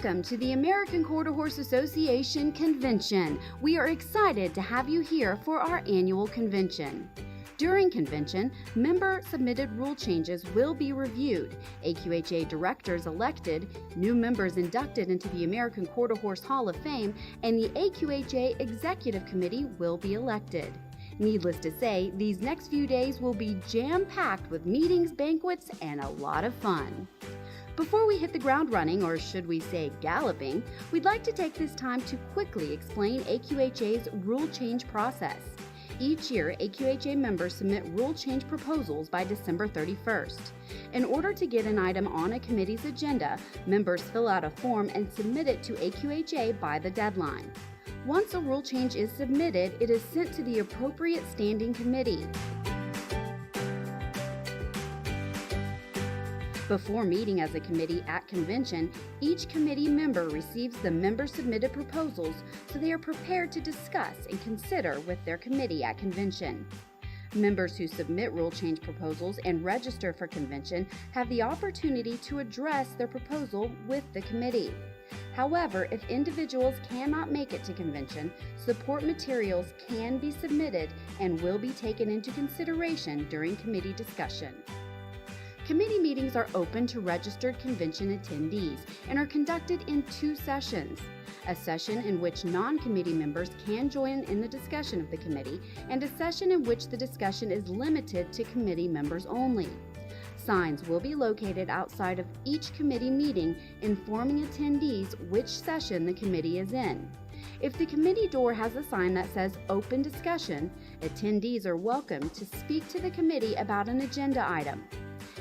Welcome to the American Quarter Horse Association Convention. We are excited to have you here for our annual convention. During convention, member-submitted rule changes will be reviewed, AQHA directors elected, new members inducted into the American Quarter Horse Hall of Fame, and the AQHA Executive Committee will be elected. Needless to say, these next few days will be jam-packed with meetings, banquets, and a lot of fun. Before we hit the ground running, or should we say galloping, we'd like to take this time to quickly explain AQHA's rule change process. Each year, AQHA members submit rule change proposals by December 31st. In order to get an item on a committee's agenda, members fill out a form and submit it to AQHA by the deadline. Once a rule change is submitted, it is sent to the appropriate standing committee. Before meeting as a committee at convention, each committee member receives the member-submitted proposals so they are prepared to discuss and consider with their committee at convention. Members who submit rule change proposals and register for convention have the opportunity to address their proposal with the committee. However, if individuals cannot make it to convention, support materials can be submitted and will be taken into consideration during committee discussion. Committee meetings are open to registered convention attendees and are conducted in two sessions. A session in which non-committee members can join in the discussion of the committee, and a session in which the discussion is limited to committee members only. Signs will be located outside of each committee meeting informing attendees which session the committee is in. If the committee door has a sign that says Open Discussion, attendees are welcome to speak to the committee about an agenda item.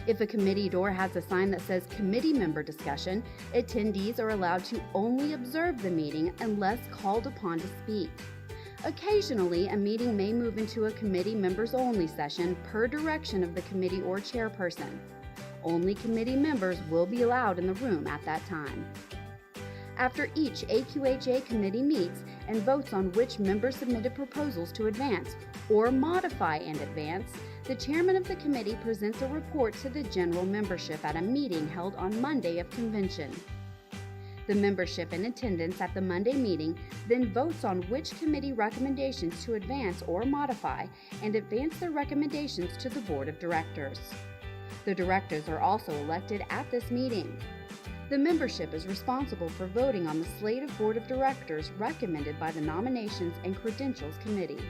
If a committee door has a sign that says Committee Member Discussion, attendees are allowed to only observe the meeting unless called upon to speak. Occasionally, a meeting may move into a committee members only session per direction of the committee or chairperson. Only committee members will be allowed in the room at that time. After each AQHA committee meets and votes on which member submitted proposals to advance or modify and advance, the chairman of the committee presents a report to the general membership at a meeting held on Monday of convention. The membership in attendance at the Monday meeting then votes on which committee recommendations to advance or modify and advance their recommendations to the board of directors. The directors are also elected at this meeting. The membership is responsible for voting on the slate of board of directors recommended by the Nominations and Credentials Committee.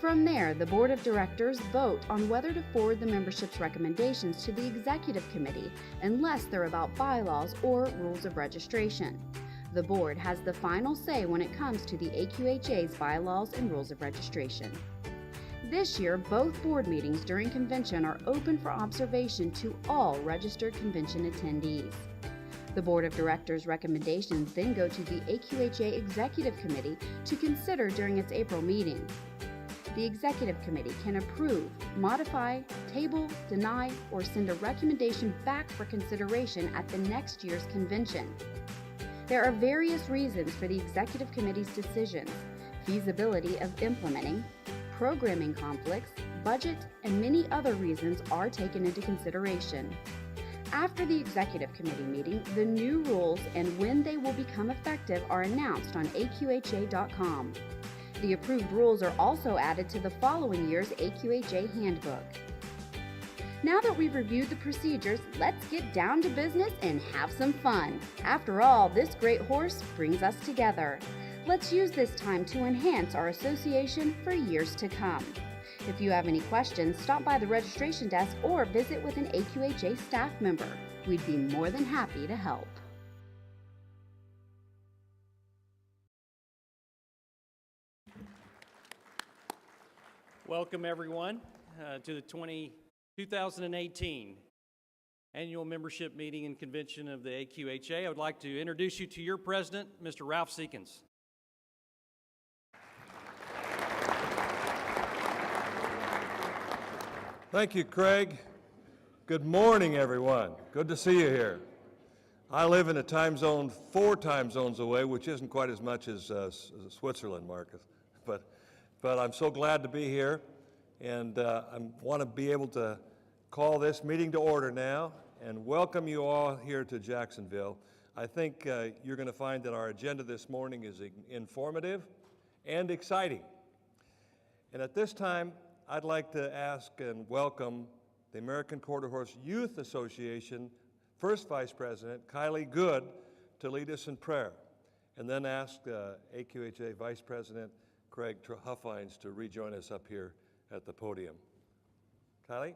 From there, the board of directors vote on whether to forward the membership's recommendations to the executive committee unless they're about bylaws or rules of registration. The board has the final say when it comes to the AQHA's bylaws and rules of registration. This year, both board meetings during convention are open for observation to all registered convention attendees. The Board of Directors' recommendations then go to the AQHA Executive Committee to consider during its April meeting. The Executive Committee can approve, modify, table, deny, or send a recommendation back for consideration at the next year's convention. There are various reasons for the Executive Committee's decisions: feasibility of implementing, programming conflicts, budget, and many other reasons are taken into consideration. After the Executive Committee meeting, the new rules and when they will become effective are announced on AQHA.com. The approved rules are also added to the following year's AQHA Handbook. Now that we've reviewed the procedures, let's get down to business and have some fun. After all, this great horse brings us together. Let's use this time to enhance our association for years to come. If you have any questions, stop by the registration desk or visit with an AQHA staff member. We'd be more than happy to help. Welcome everyone to the 2018 Annual Membership Meeting and Convention of the AQHA. I would like to introduce you to your president, Mr. Ralph Seekins. Thank you, Craig. Good morning, everyone. Good to see you here. I live in a time zone 4 time zones away, which isn't quite as much as Switzerland, Marcus. But I'm so glad to be here, and I want to be able to call this meeting to order now and welcome you all here to Jacksonville. I think you're going to find that our agenda this morning is informative and exciting. And at this time, I'd like to ask and welcome the American Quarter Horse Youth Association First Vice President, Kylie Good, to lead us in prayer, and then ask AQHA Vice President Craig Huffines to rejoin us up here at the podium. Kylie?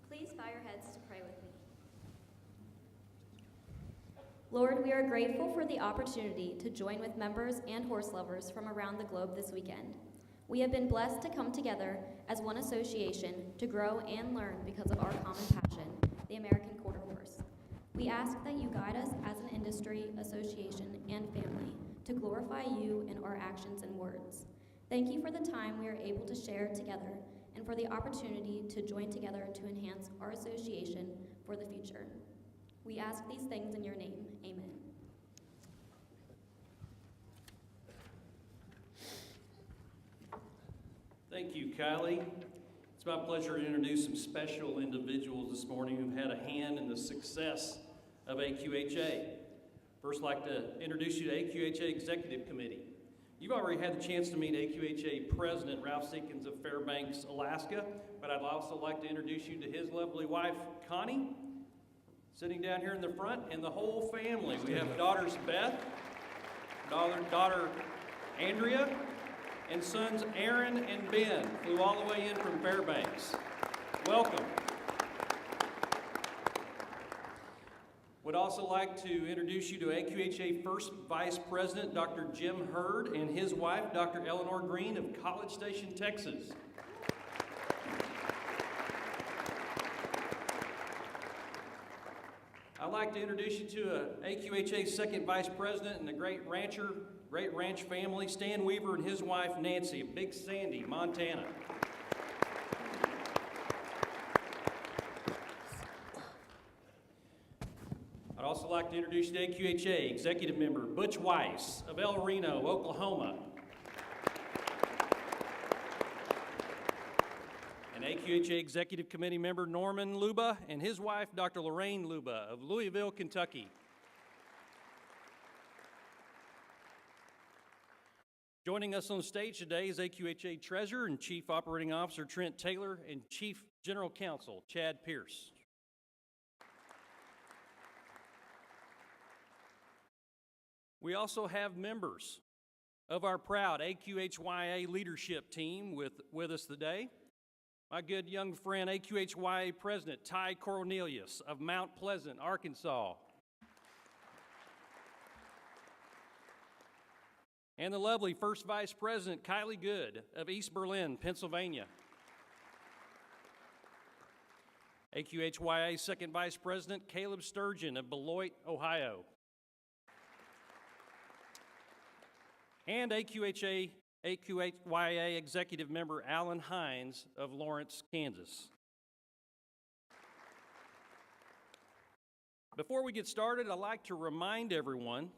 Please bow your heads to pray with me. Lord, we are grateful for the opportunity to join with members and horse lovers from around the globe this weekend. We have been blessed to come together as one association to grow and learn because of our common passion, the American Quarter Horse. We ask that you guide us as an industry, association, and family to glorify you in our actions and words. Thank you for the time we are able to share together and for the opportunity to join together to enhance our association for the future. We ask these things in your name. Amen. Thank you, Kylie. It's my pleasure to introduce some special individuals this morning who've had a hand in the success of AQHA. First, I'd like to introduce you to AQHA Executive Committee. You've already had the chance to meet AQHA President Ralph Seekins of Fairbanks, Alaska, but I'd also like to introduce you to his lovely wife, Connie, sitting down here in the front, and the whole family. We have daughters Beth, daughter Andrea, and sons Aaron and Ben flew all the way in from Fairbanks. Welcome. Would also like to introduce you to AQHA First Vice President Dr. Jim Hurd and his wife, Dr. Eleanor Green of College Station, Texas. I'd like to introduce you to AQHA Second Vice President and a great ranch family, Stan Weaver and his wife, Nancy, of Big Sandy, Montana. I'd also like to introduce you to AQHA Executive Member Butch Weiss of El Reno, Oklahoma. And AQHA Executive Committee member Norman Luba and his wife, Dr. Lorraine Luba of Louisville, Kentucky. Joining us on stage today is AQHA Treasurer and Chief Operating Officer Trent Taylor and Chief General Counsel Chad Pierce. We also have members of our proud AQHYA leadership team with us today. My good young friend, AQHYA President Ty Cornelius of Mount Pleasant, Arkansas. And the lovely First Vice President Kylie Good of East Berlin, Pennsylvania. AQHYA Second Vice President Caleb Sturgeon of Beloit, Ohio. And AQHYA Executive Member Alan Hines of Lawrence, Kansas. Before we get started, I'd like to remind everyone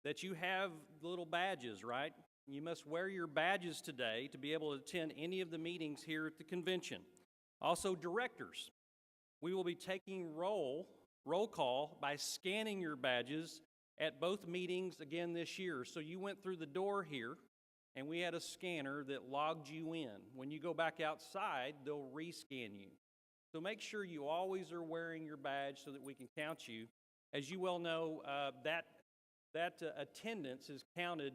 that you have little badges, right? You must wear your badges today to be able to attend any of the meetings here at the convention. Also, directors. We will be taking roll call by scanning your badges at both meetings again this year. So you went through the door here, and we had a scanner that logged you in. When you go back outside, they'll rescan you. So make sure you always are wearing your badge so that we can count you. As you well know, that attendance is counted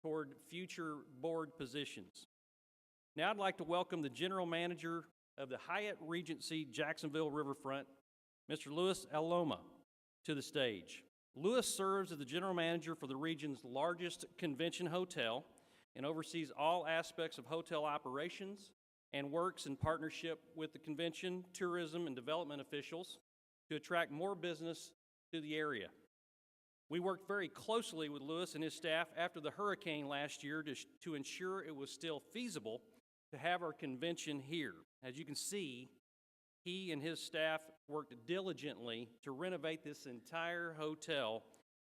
toward future board positions. Now I'd like to welcome the General Manager of the Hyatt Regency Jacksonville Riverfront, Mr. Louis Aloma, to the stage. Louis serves as the General Manager for the region's largest convention hotel and oversees all aspects of hotel operations and works in partnership with the convention, tourism, and development officials to attract more business to the area. We worked very closely with Louis and his staff after the hurricane last year to ensure it was still feasible to have our convention here. As you can see, he and his staff worked diligently to renovate this entire hotel,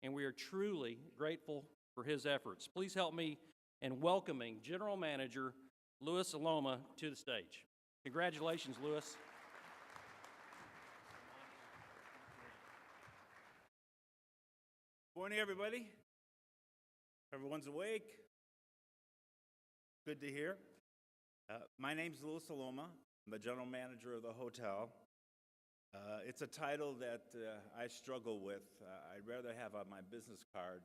and we are truly grateful for his efforts. Please help me in welcoming General Manager Louis Aloma to the stage. Congratulations, Louis. Morning, everybody. Everyone's awake. Good to hear. My name's Louis Saloma. I'm the general manager of the hotel. It's a title that I struggle with. I'd rather have on my business card.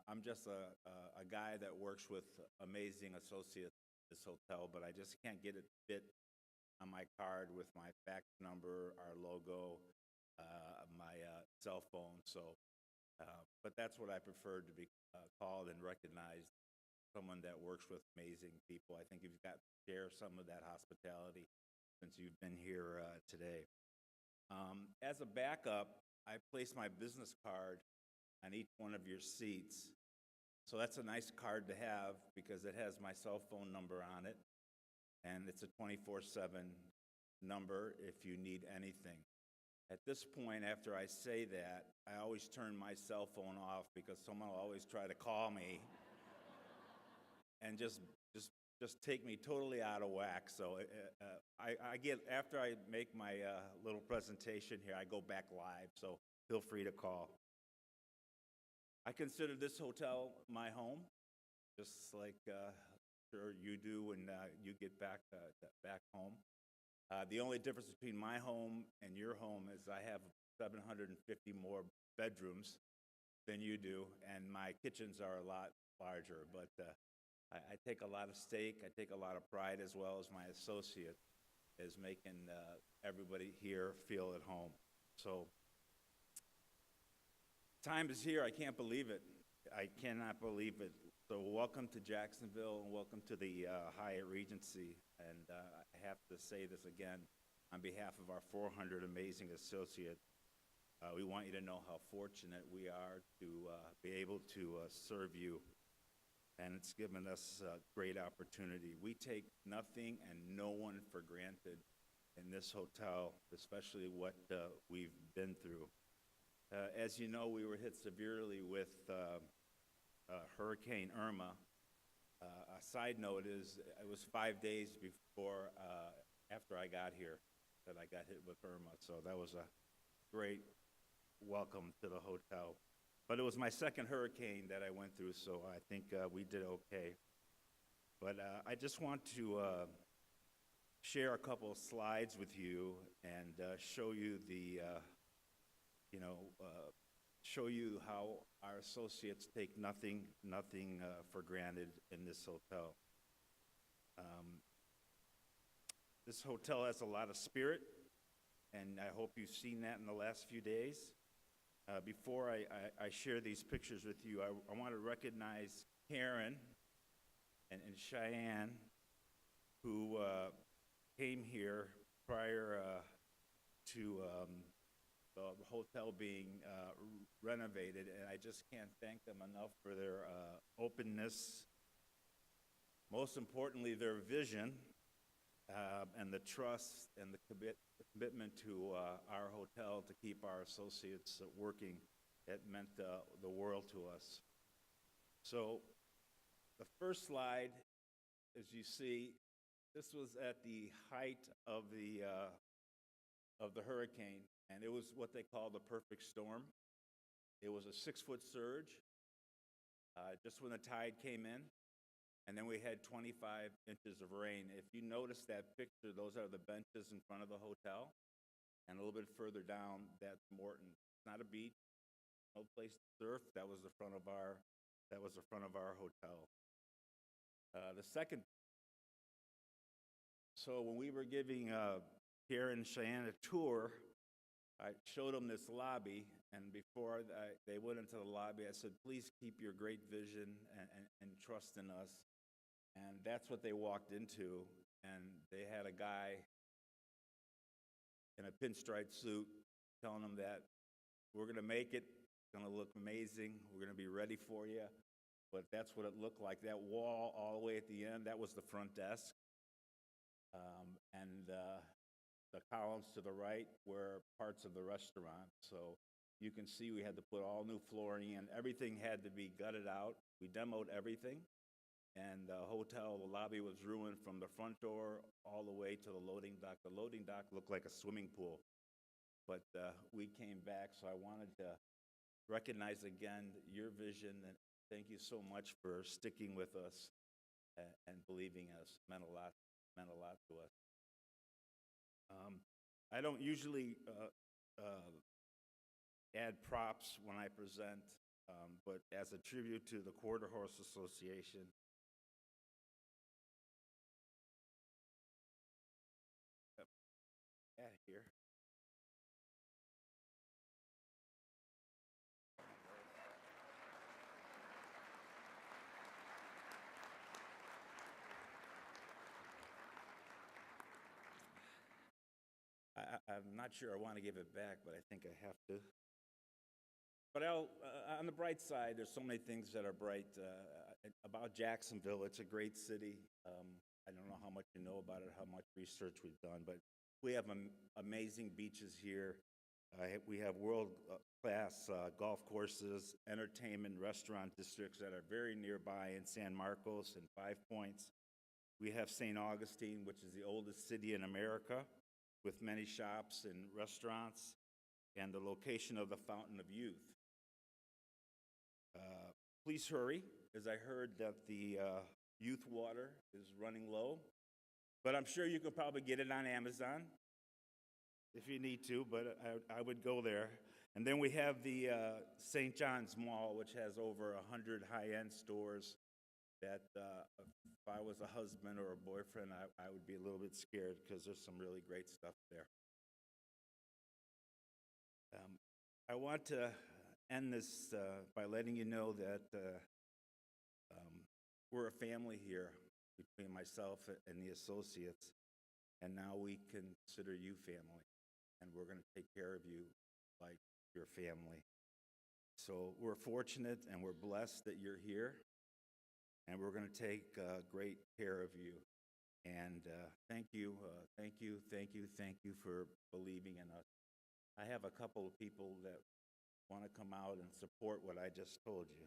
I'm just a guy that works with amazing associates at this hotel, but I just can't get it fit on my card with my fax number, our logo, my cell phone. But that's what I prefer to be called and recognized, someone that works with amazing people. I think you've got to share some of that hospitality since you've been here today. As a backup, I place my business card on each one of your seats. So that's a nice card to have because it has my cell phone number on it, and it's a 24/7 number if you need anything. At this point, after I say that, I always turn my cell phone off because someone will always try to call me and just take me totally out of whack. So I get, after I make my little presentation here, I go back live, so feel free to call. I consider this hotel my home, just like sure you do when you get back home. The only difference between my home and your home is I have 750 more bedrooms than you do, and my kitchens are a lot larger. But I take a lot of stake, I take a lot of pride, as well as my associate, is making everybody here feel at home. So time is here. I can't believe it. I cannot believe it. So welcome to Jacksonville, and welcome to the Hyatt Regency. And I have to say this again, on behalf of our 400 amazing associates, we want you to know how fortunate we are to be able to serve you, and it's given us a great opportunity. We take nothing and no one for granted in this hotel, especially what we've been through. As you know, we were hit severely with Hurricane Irma. A side note is it was 5 days before, after I got here, that I got hit with Irma. So that was a great welcome to the hotel. But it was my second hurricane that I went through, so I think we did okay. But I just want to share a couple of slides with you and show you the, show you how our associates take nothing for granted in this hotel. This hotel has a lot of spirit, and I hope you've seen that in the last few days. Before I share these pictures with you, I want to recognize Karen and Cheyenne, who came here prior to the hotel being renovated, and I just can't thank them enough for their openness, most importantly, their vision, and the trust and the commitment to our hotel to keep our associates working. It meant the world to us. So the first slide, as you see, this was at the height of the hurricane, and it was what they call the perfect storm. It was a 6-foot surge just when the tide came in, and then we had 25 inches of rain. If you notice that picture, those are the benches in front of the hotel, and a little bit further down, that's Morton. It's not a beach, no place to surf. That was the front of our hotel. The second. So when we were giving Karen and Cheyenne a tour, I showed them this lobby, and before they went into the lobby, I said, please keep your great vision and trust in us. And that's what they walked into, and they had a guy in a pinstripe suit telling them that we're going to make it, it's going to look amazing, we're going to be ready for you. But that's what it looked like. That wall all the way at the end, that was the front desk. And the columns to the right were parts of the restaurant. So you can see we had to put all new flooring in. Everything had to be gutted out. We demoed everything. And the hotel, the lobby was ruined from the front door all the way to the loading dock. The loading dock looked like a swimming pool. But we came back, so I wanted to recognize again your vision, and thank you so much for sticking with us and believing us. Meant a lot to us. I don't usually add props when I present, but as a tribute to the Quarter Horse Association, out of here. I'm not sure I want to give it back, but I think I have to. But on the bright side, there's so many things that are bright about Jacksonville. It's a great city. I don't know how much you know about it, how much research we've done, but we have amazing beaches here. We have world-class golf courses, entertainment, restaurant districts that are very nearby in San Marcos and Five Points. We have St. Augustine, which is the oldest city in America, with many shops and restaurants, and the location of the Fountain of Youth. Please hurry, as I heard that the youth water is running low, but I'm sure you could probably get it on Amazon if you need to, but I would go there. And then we have the St. John's Mall, which has over 100 high-end stores that if I was a husband or a boyfriend, I would be a little bit scared because there's some really great stuff there. I want to end this by letting you know that we're a family here between myself and the associates, and now we consider you family, and we're going to take care of you like your family. So we're fortunate and we're blessed that you're here, and we're going to take great care of you. And thank you for believing in us. I have a couple of people that want to come out and support what I just told you.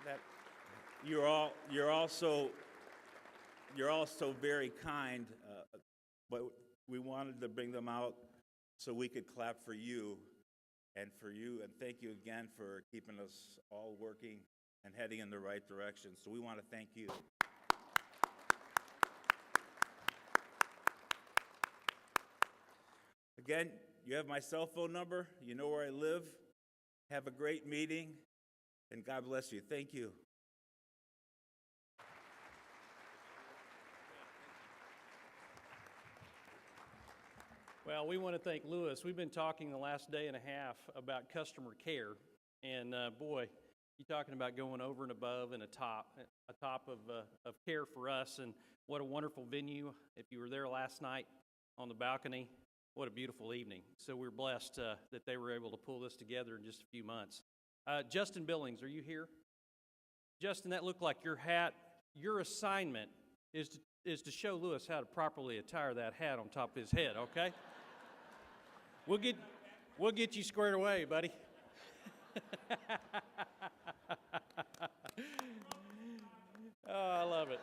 That you're also very kind, but we wanted to bring them out so we could clap for you, and thank you again for keeping us all working and heading in the right direction. So we want to thank you. Again, you have my cell phone number. You know where I live. Have a great meeting. And God bless you. Thank you. Well, we want to thank Lewis. We've been talking the last day and a half about customer care, and boy, you're talking about going over and above and a top of care for us, and what a wonderful venue. If you were there last night on the balcony, what a beautiful evening. So we're blessed that they were able to pull this together in just a few months. Justin Billings, are you here? Justin, that looked like your hat. Your assignment is to show Lewis how to properly attire that hat on top of his head, okay? We'll get you squared away, buddy. Oh, I love it.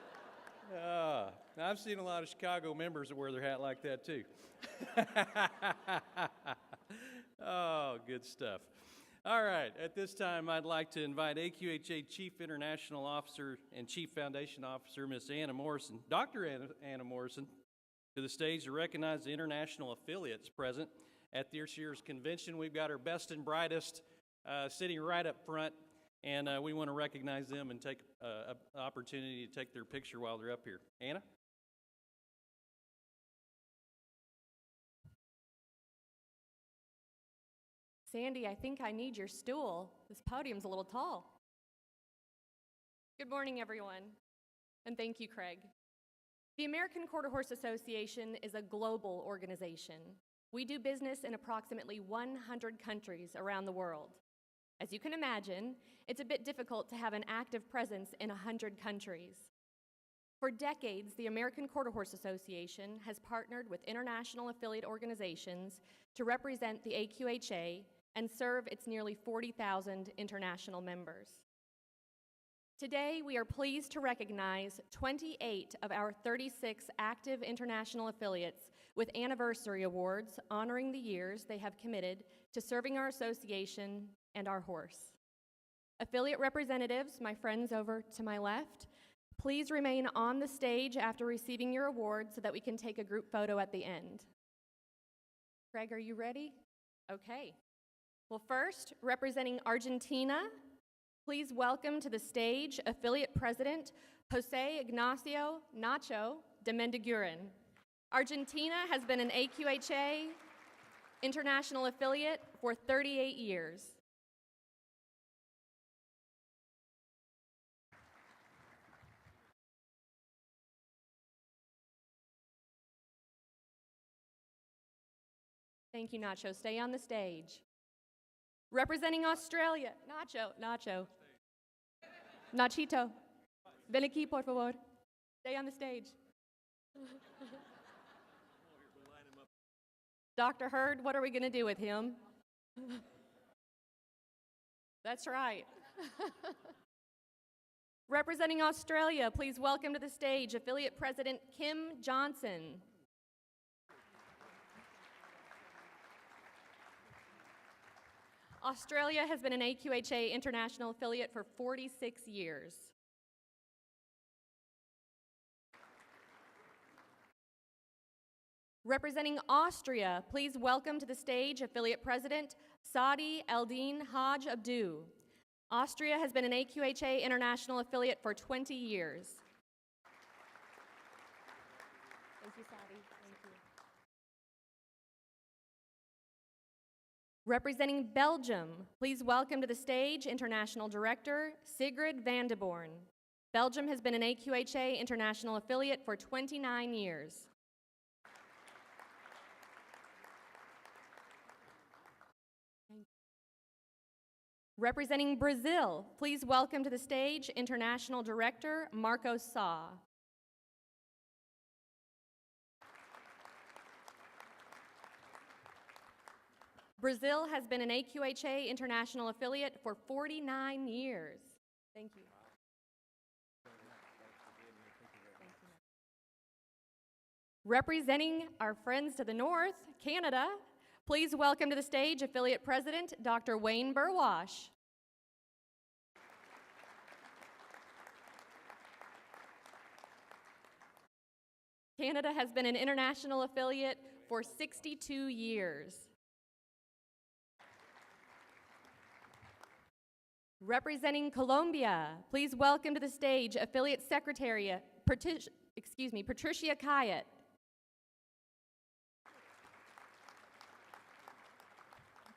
I've seen a lot of Chicago members that wear their hat like that, too. Oh, good stuff. All right, at this time, I'd like to invite AQHA Chief International Officer and Chief Foundation Officer, Ms. Anna Morrison, Dr. Anna Morrison, to the stage to recognize the international affiliates present at this year's convention. We've got our best and brightest sitting right up front, and we want to recognize them and take an opportunity to take their picture while they're up here. Anna? Sandy, I think I need your stool. This podium's a little tall. Good morning, everyone, and thank you, Craig. The American Quarter Horse Association is a global organization. We do business in approximately 100 countries around the world. As you can imagine, it's a bit difficult to have an active presence in 100 countries. For decades, the American Quarter Horse Association has partnered with international affiliate organizations to represent the AQHA and serve its nearly 40,000 international members. Today, we are pleased to recognize 28 of our 36 active international affiliates with anniversary awards honoring the years they have committed to serving our association and our horse. Affiliate representatives, my friends over to my left, please remain on the stage after receiving your award so that we can take a group photo at the end. Craig, are you ready? Okay. Well, first, representing Argentina, please welcome to the stage Affiliate President Jose Ignacio Nacho de Mendiguren. Argentina has been an AQHA international affiliate for 38 years. Thank you, Nacho. Stay on the stage. Representing Australia, Nacho. Nachito, ven aquí, por favor. Stay on the stage. Dr. Hurd, what are we going to do with him? That's right. Representing Australia, please welcome to the stage Affiliate President Kim Johnson. Australia has been an AQHA international affiliate for 46 years. Representing Austria, please welcome to the stage Affiliate President Saadi Eldin Haj Abdu. Austria has been an AQHA international affiliate for 20 years. Thank you, Saadi. Thank you. Representing Belgium, please welcome to the stage International Director Sigrid van de Born. Belgium has been an AQHA international affiliate for 29 years. Representing Brazil, please welcome to the stage International Director Marcos Sá. Brazil has been an AQHA international affiliate for 49 years. Thank you. Representing our friends to the north, Canada, please welcome to the stage Affiliate President Dr. Wayne Burwash. Canada has been an international affiliate for 62 years. Representing Colombia, please welcome to the stage Affiliate Secretary Patricia Hyatt.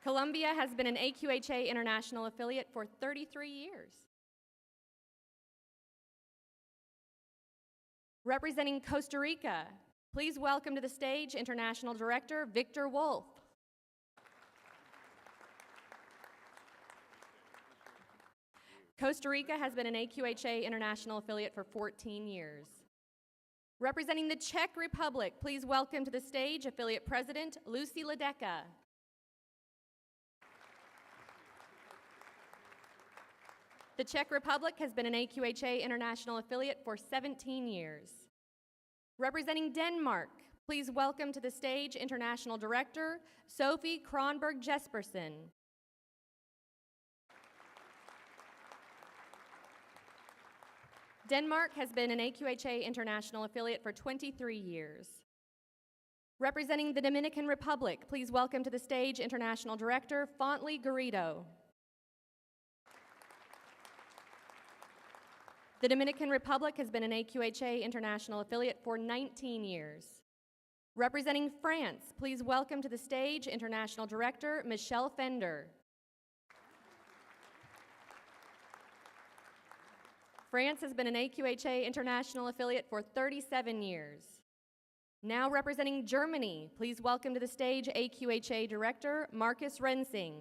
Colombia has been an AQHA international affiliate for 33 years. Representing Costa Rica, please welcome to the stage International Director Victor Wolf. Costa Rica has been an AQHA international affiliate for 14 years. Representing the Czech Republic, please welcome to the stage Affiliate President Lucy Ledecka. The Czech Republic has been an AQHA international affiliate for 17 years. Representing Denmark, please welcome to the stage International Director Sophie Kronberg Jespersen. Denmark has been an AQHA international affiliate for 23 years. Representing the Dominican Republic, please welcome to the stage International Director Fontley Garrido. The Dominican Republic has been an AQHA international affiliate for 19 years. Representing France, please welcome to the stage International Director Michelle Fender. France has been an AQHA international affiliate for 37 years. Now representing Germany, please welcome to the stage AQHA Director Marcus Rensing.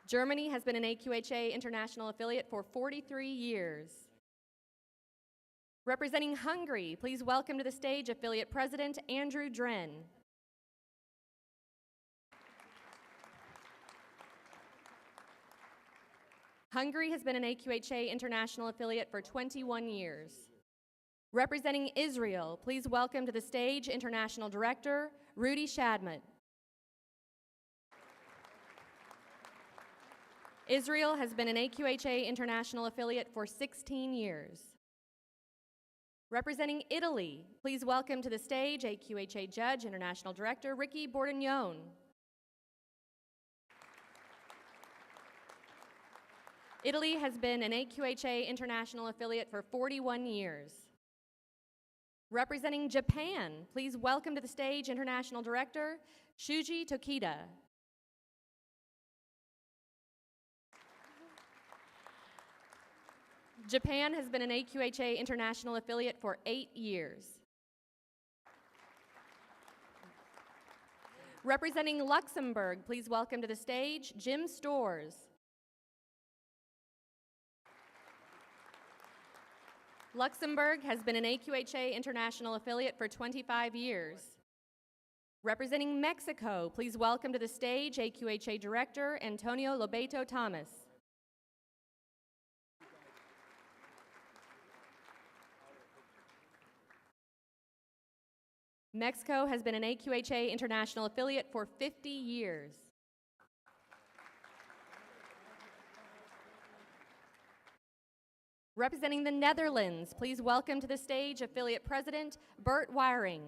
Germany has been an AQHA International Affiliate for 43 years. Representing Hungary, please welcome to the stage Affiliate President Andrew Dren. Hungary has been an AQHA International Affiliate for 21 years. Representing Israel, please welcome to the stage International Director Rudy Shadmut. Israel has been an AQHA International Affiliate for 16 years. Representing Italy, please welcome to the stage AQHA Judge International Director Ricky Bordagnone. Italy has been an AQHA International Affiliate for 41 years. Representing Japan, please welcome to the stage International Director Shuji Tokita. Japan has been an AQHA International Affiliate for 8 years. Representing Luxembourg, please welcome to the stage Jim Storrs. Luxembourg has been an AQHA International Affiliate for 25 years. Representing Mexico, please welcome to the stage AQHA Director Antonio Lobato Thomas. Mexico has been an AQHA International Affiliate for 50 years. Representing the Netherlands, please welcome to the stage Affiliate President Bert Wiring.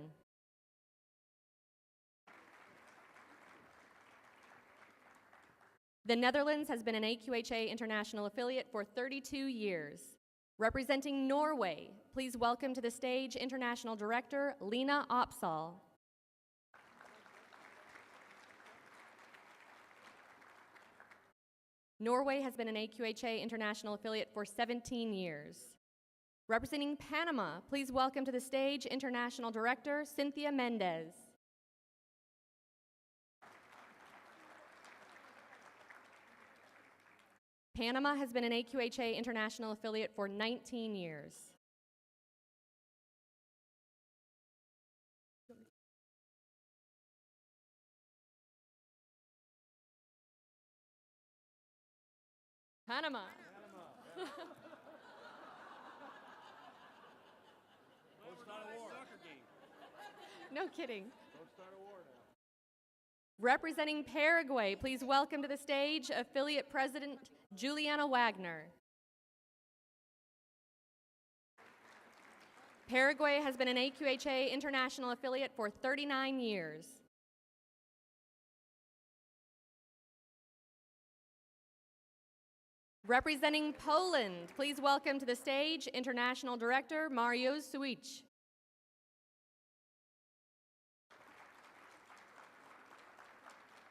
The Netherlands has been an AQHA International Affiliate for 32 years. Representing Norway, please welcome to the stage International Director Lena Opsahl. Norway has been an AQHA International Affiliate for 17 years. Representing Panama, please welcome to the stage International Director Cynthia Mendez. Panama has been an AQHA International Affiliate for 19 years. Panama. No kidding. Representing Paraguay, please welcome to the stage Affiliate President Juliana Wagner. Paraguay has been an AQHA International Affiliate for 39 years. Representing Poland, please welcome to the stage International Director Mariusz Suich.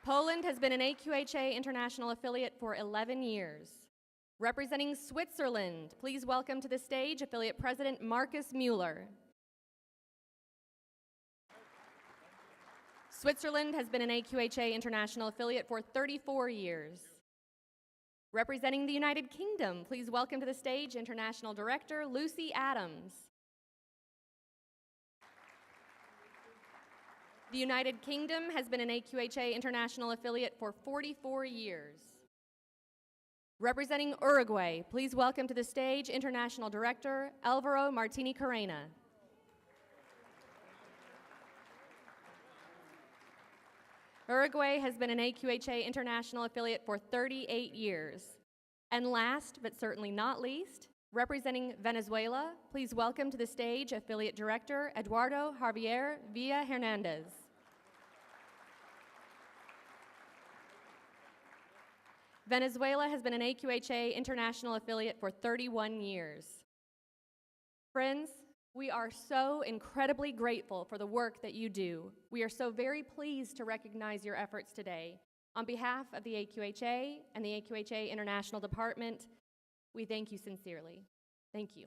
Poland has been an AQHA International Affiliate for 11 years. Representing Switzerland, please welcome to the stage Affiliate President Marcus Mueller. Switzerland has been an AQHA International Affiliate for 34 years. Representing the United Kingdom, please welcome to the stage International Director Lucy Adams. The United Kingdom has been an AQHA International Affiliate for 44 years. Representing Uruguay, please welcome to the stage International Director Alvaro Martini Carrena. Uruguay has been an AQHA International Affiliate for 38 years. And last, but certainly not least, representing Venezuela, please welcome to the stage Affiliate Director Eduardo Javier Villa Hernandez. Venezuela has been an AQHA International Affiliate for 31 years. Friends, we are so incredibly grateful for the work that you do. We are so very pleased to recognize your efforts today. On behalf of the AQHA and the AQHA International Department, we thank you sincerely. Thank you.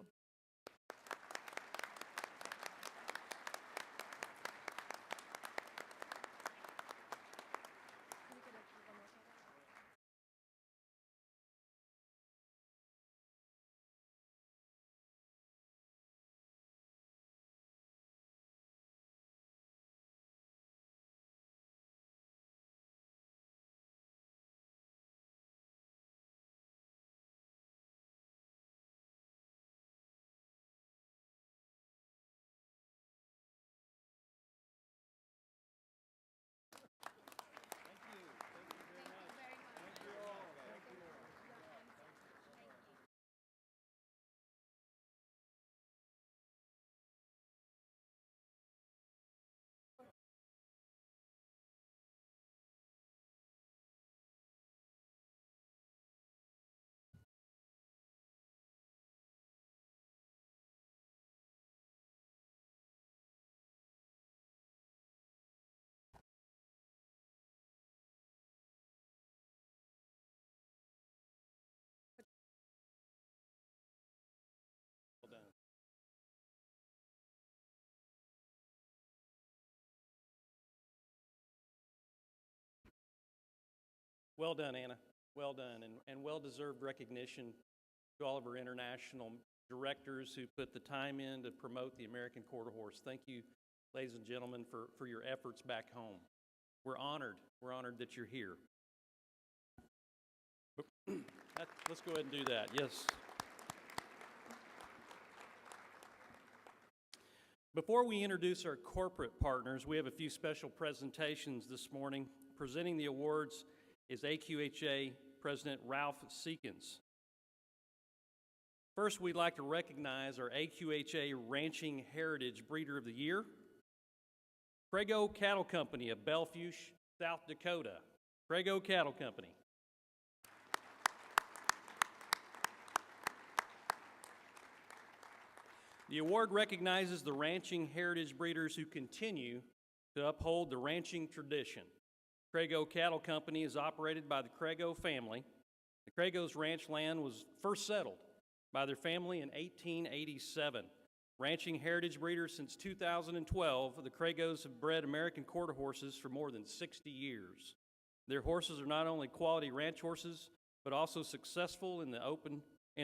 Well done, Anna. Well done, and well-deserved recognition to all of our international directors who put the time in to promote the American Quarter Horse. Thank you, ladies and gentlemen, for your efforts back home. We're honored that you're here. Let's go ahead and do that, yes. Before we introduce our corporate partners, we have a few special presentations this morning. Presenting the awards is AQHA President Ralph Seekins. First, we'd like to recognize our AQHA Ranching Heritage Breeder of the Year, Craigo Cattle Company of Belfuge, South Dakota. Craigo Cattle Company. The award recognizes the ranching heritage breeders who continue to uphold the ranching tradition. Craigo Cattle Company is operated by the Craigo family. The Craigo's ranch land was first settled by their family in 1887. Ranching heritage breeders since 2012, the Craigos have bred American quarter horses for more than 60 years. Their horses are not only quality ranch horses, but also successful in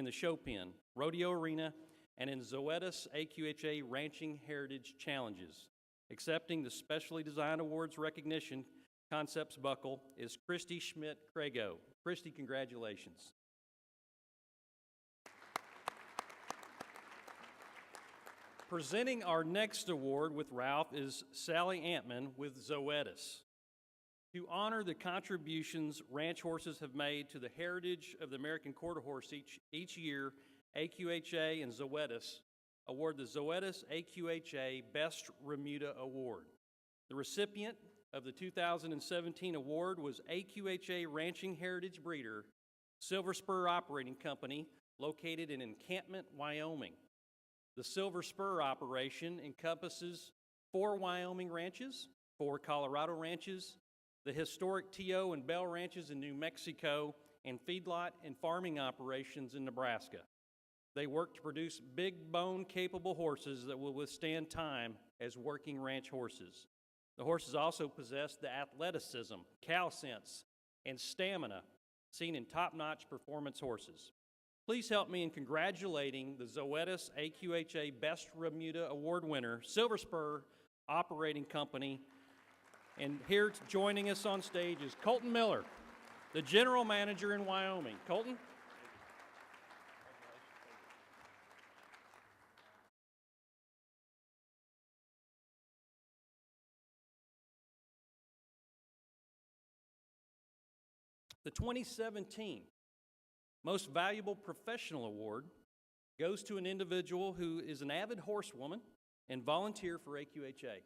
the show pen, rodeo arena, and in Zoetis AQHA Ranching Heritage Challenges. Accepting the specially designed awards recognition concepts buckle is Christy Schmidt Craigo. Christy, congratulations. Presenting our next award with Ralph is Sally Antman with Zoetis. To honor the contributions ranch horses have made to the heritage of the American quarter horse each year, AQHA and Zoetis award the Zoetis AQHA Best Remuda Award. The recipient of the 2017 award was AQHA Ranching Heritage Breeder, Silver Spur Operating Company, located in Encampment, Wyoming. The Silver Spur operation encompasses 4 Wyoming ranches, 4 Colorado ranches, the historic T.O. and Bell ranches in New Mexico, and feedlot and farming operations in Nebraska. They work to produce big bone capable horses that will withstand time as working ranch horses. The horses also possess the athleticism, cow sense, and stamina seen in top-notch performance horses. Please help me in congratulating the Zoetis AQHA Best Remuda Award winner, Silver Spur Operating Company. And here joining us on stage is Colton Miller, the General Manager in Wyoming. Colton? The 2017 Most Valuable Professional Award goes to an individual who is an avid horsewoman and volunteer for AQHA.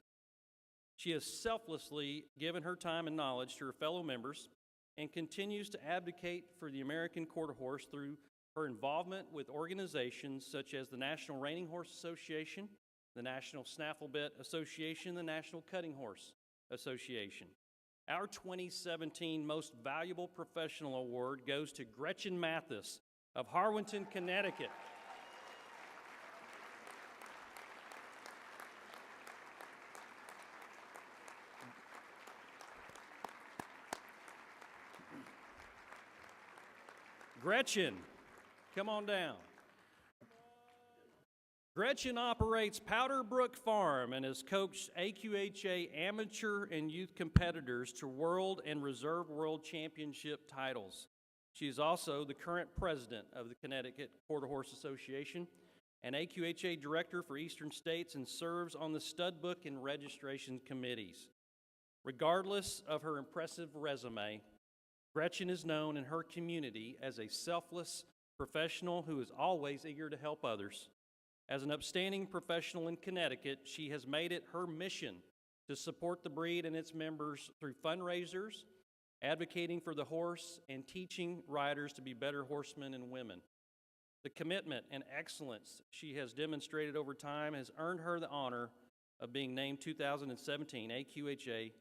She has selflessly given her time and knowledge to her fellow members and continues to advocate for the American quarter horse through her involvement with organizations such as the National Reining Horse Association, the National Snaffle Bit Association, the National Cutting Horse Association. Our 2017 Most Valuable Professional Award goes to Gretchen Mathis of Harwinton, Connecticut. Gretchen, come on down. Gretchen operates Powder Brook Farm and has coached AQHA amateur and youth competitors to world and reserve world championship titles. She is also the current president of the Connecticut Quarter Horse Association and AQHA director for Eastern States and serves on the stud book and registration committees. Regardless of her impressive resume, Gretchen is known in her community as a selfless professional who is always eager to help others. As an upstanding professional in Connecticut, she has made it her mission to support the breed and its members through fundraisers, advocating for the horse, and teaching riders to be better horsemen and women. The commitment and excellence she has demonstrated over time has earned her the honor of being named 2017 AQHA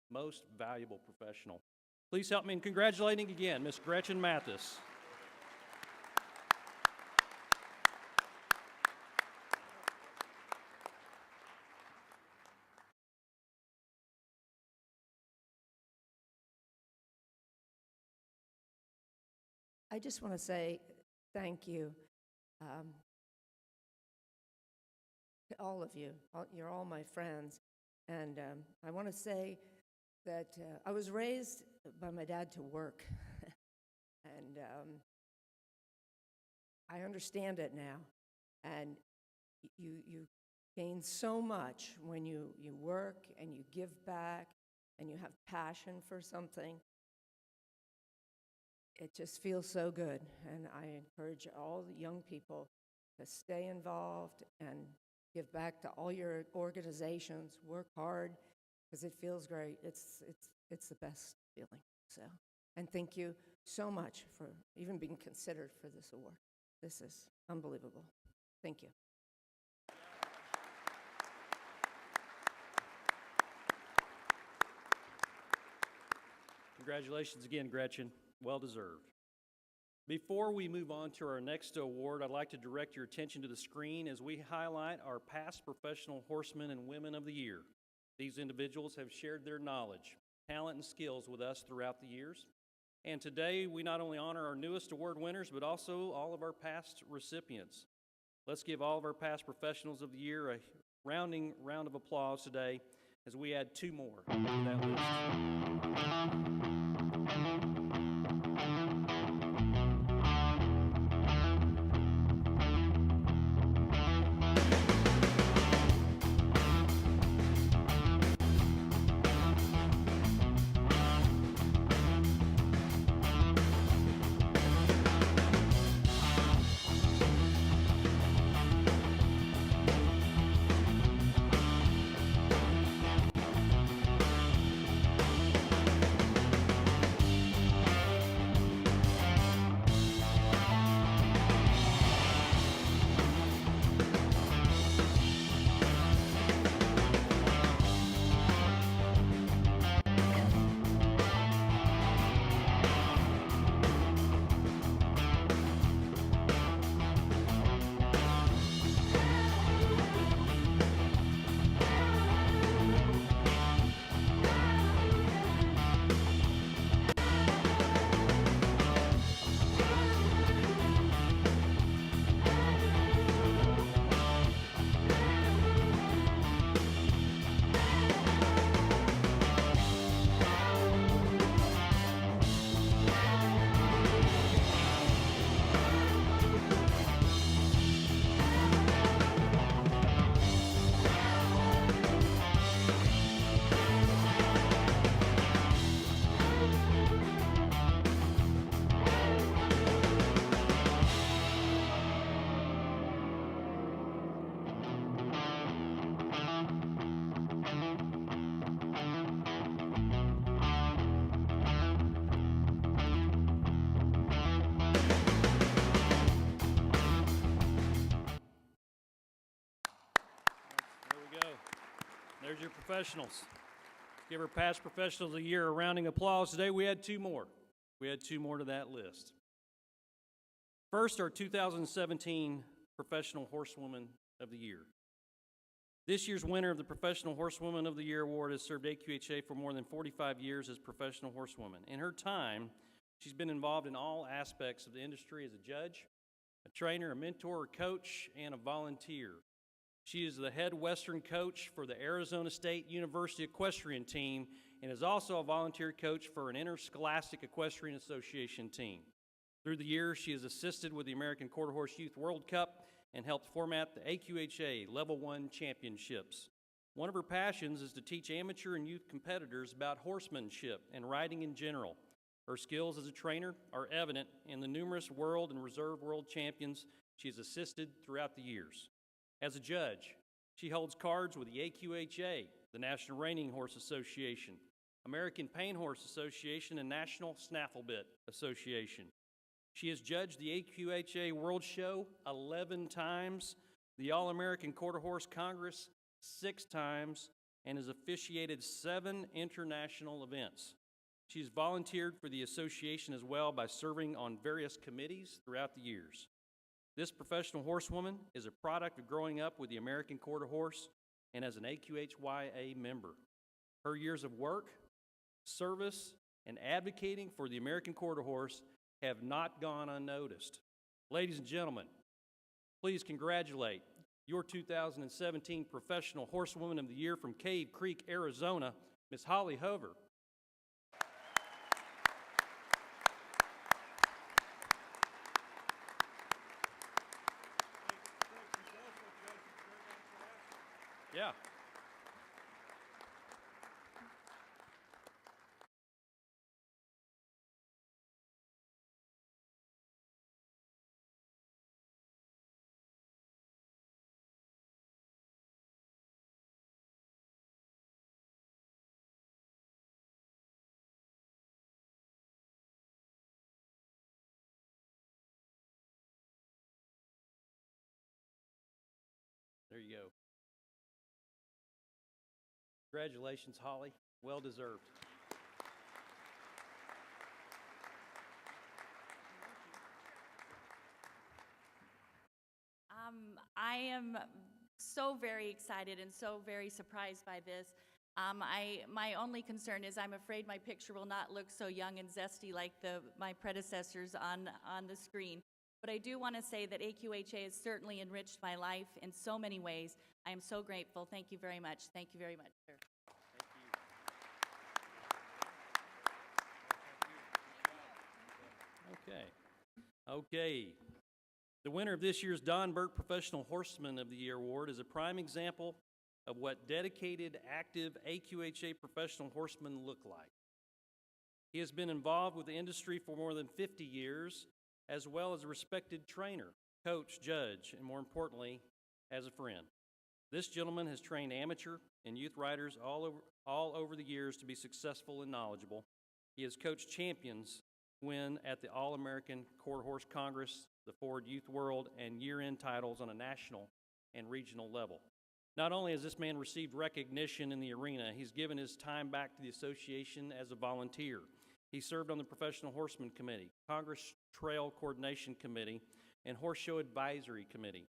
Most Valuable Professional. Please help me in congratulating again Ms. Gretchen Mathis. I just want to say thank you to all of you. You're all my friends. And I want to say that I was raised by my dad to work. And I understand it now. And you gain so much when you work and you give back and you have passion for something. It just feels so good. And I encourage all the young people to stay involved and give back to all your organizations, work hard, because it feels great. It's the best feeling. So, and thank you so much for even being considered for this award. This is unbelievable. Thank you. Congratulations again, Gretchen. Well deserved. Before we move on to our next award, I'd like to direct your attention to the screen as we highlight our past professional horsemen and women of the year. These individuals have shared their knowledge, talent, and skills with us throughout the years. And today, we not only honor our newest award winners, but also all of our past recipients. Let's give all of our past professionals of the year a rounding round of applause today as we add 2 more to that list. There's your professionals. Give our past professionals of the year a rounding applause. Today we had 2 more. We had 2 more to that list. First, our 2017 Professional Horsewoman of the Year. This year's winner of the Professional Horsewoman of the Year award has served AQHA for more than 45 years as professional horsewoman. In her time, she's been involved in all aspects of the industry as a judge, a trainer, a mentor, a coach, and a volunteer. She is the head Western coach for the Arizona State University Equestrian Team and is also a volunteer coach for an Interscholastic Equestrian Association team. Through the years, she has assisted with the American Quarter Horse Youth World Cup and helped format the AQHA Level 1 Championships. One of her passions is to teach amateur and youth competitors about horsemanship and riding in general. Her skills as a trainer are evident in the numerous world and reserve world champions she has assisted throughout the years. As a judge, she holds cards with the AQHA, the National Reining Horse Association, American Pain Horse Association, and National Snafflebit Association. She has judged the AQHA World Show 11 times, the All-American Quarter Horse Congress 6 times, and has officiated 7 international events. She's volunteered for the association as well by serving on various committees throughout the years. This professional horsewoman is a product of growing up with the American Quarter Horse and as an AQHYA member. Her years of work, service, and advocating for the American Quarter Horse have not gone unnoticed. Ladies and gentlemen, please congratulate your 2017 Professional Horsewoman of the Year from Cave Creek, Arizona, Ms. Holly Hover. Yeah. There you go. Congratulations, Holly. Well deserved. I am so very excited and so very surprised by this. My only concern is I'm afraid my picture will not look so young and zesty like my predecessors on the screen. But I do want to say that AQHA has certainly enriched my life in so many ways. I am so grateful. Thank you very much. Thank you very much, sir. Okay. The winner of this year's Don Burt Professional Horseman of the Year Award is a prime example of what dedicated, active AQHA professional horsemen look like. He has been involved with the industry for more than 50 years, as well as a respected trainer, coach, judge, and more importantly, as a friend. This gentleman has trained amateur and youth riders all over the years to be successful and knowledgeable. He has coached champions win at the All-American Quarter Horse Congress, the Ford Youth World, and year-end titles on a national and regional level. Not only has this man received recognition in the arena, he's given his time back to the association as a volunteer. He served on the Professional Horseman Committee, Congress Trail Coordination Committee, and Horse Show Advisory Committee.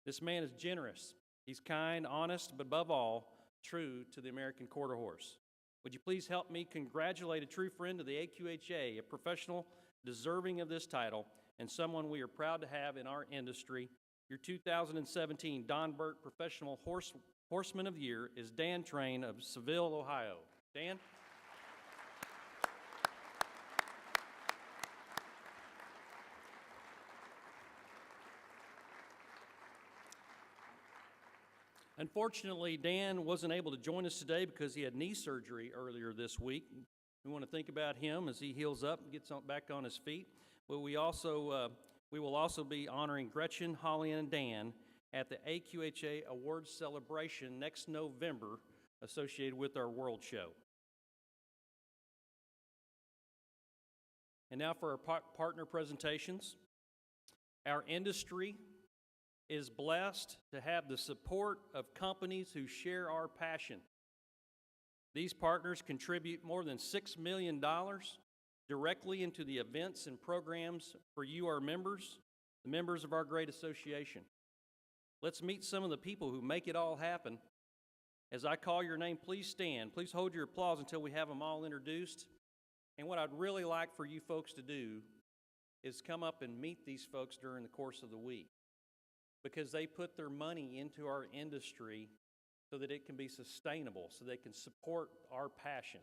This man is generous. He's kind, honest, but above all, true to the American Quarter Horse. Would you please help me congratulate a true friend of the AQHA, a professional deserving of this title, and someone we are proud to have in our industry. Your 2017 Don Burt Professional Horseman of the Year is Dan Train of Seville, Ohio. Dan? Unfortunately, Dan wasn't able to join us today because he had knee surgery earlier this week. We want to think about him as he heals up and gets back on his feet. But we will also be honoring Gretchen, Holly, and Dan at the AQHA Awards celebration next November associated with our World Show. And now for our partner presentations. Our industry is blessed to have the support of companies who share our passion. These partners contribute more than $6 million directly into the events and programs for you, our members, the members of our great association. Let's meet some of the people who make it all happen. As I call your name, please stand. Please hold your applause until we have them all introduced. And what I'd really like for you folks to do is come up and meet these folks during the course of the week, because they put their money into our industry so that it can be sustainable, so they can support our passion.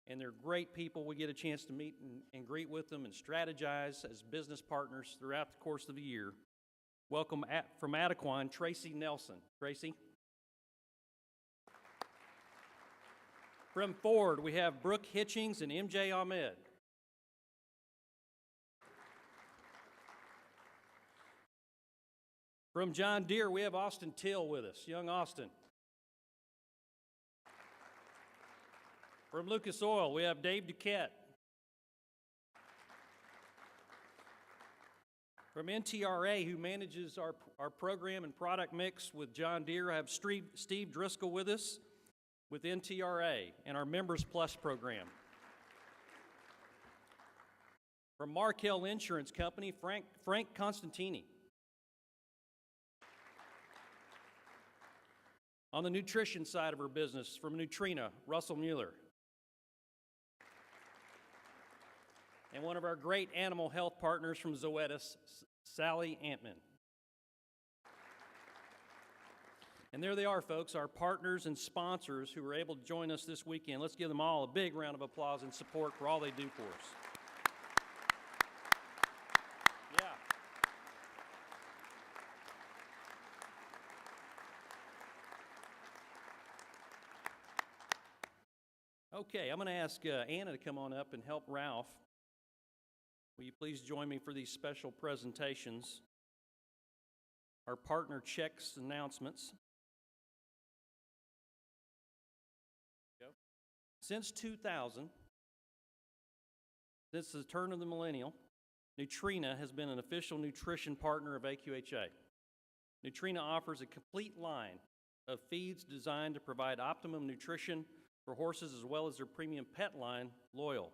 And they're great people. We get a chance to meet and greet with them and strategize as business partners throughout the course of the year. Welcome from Adequan, Tracy Nelson. Tracy. From Ford, we have Brooke Hitchings and MJ Ahmed. From John Deere, we have Austin Till with us, young Austin. From Lucas Oil, we have Dave Duquette. From NTRA, who manages our program and product mix with John Deere, I have Steve Driscoll with us with NTRA and our Members Plus program. From Markel Insurance Company, Frank Constantini. On the nutrition side of our business, from Nutrina, Russell Mueller. and one of our great animal health partners from Zoetis, Sally Antman. And there they are, folks, our partners and sponsors who were able to join us this weekend. Let's give them all a big round of applause and support for all they do for us. Yeah. Okay, I'm going to ask Anna to come on up and help Ralph. Will you please join me for these special presentations? Our partner checks announcements. Since 2000, since the turn of the millennial, Nutrena has been an official nutrition partner of AQHA. Nutrena offers a complete line of feeds designed to provide optimum nutrition for horses as well as their premium pet line, Loyal.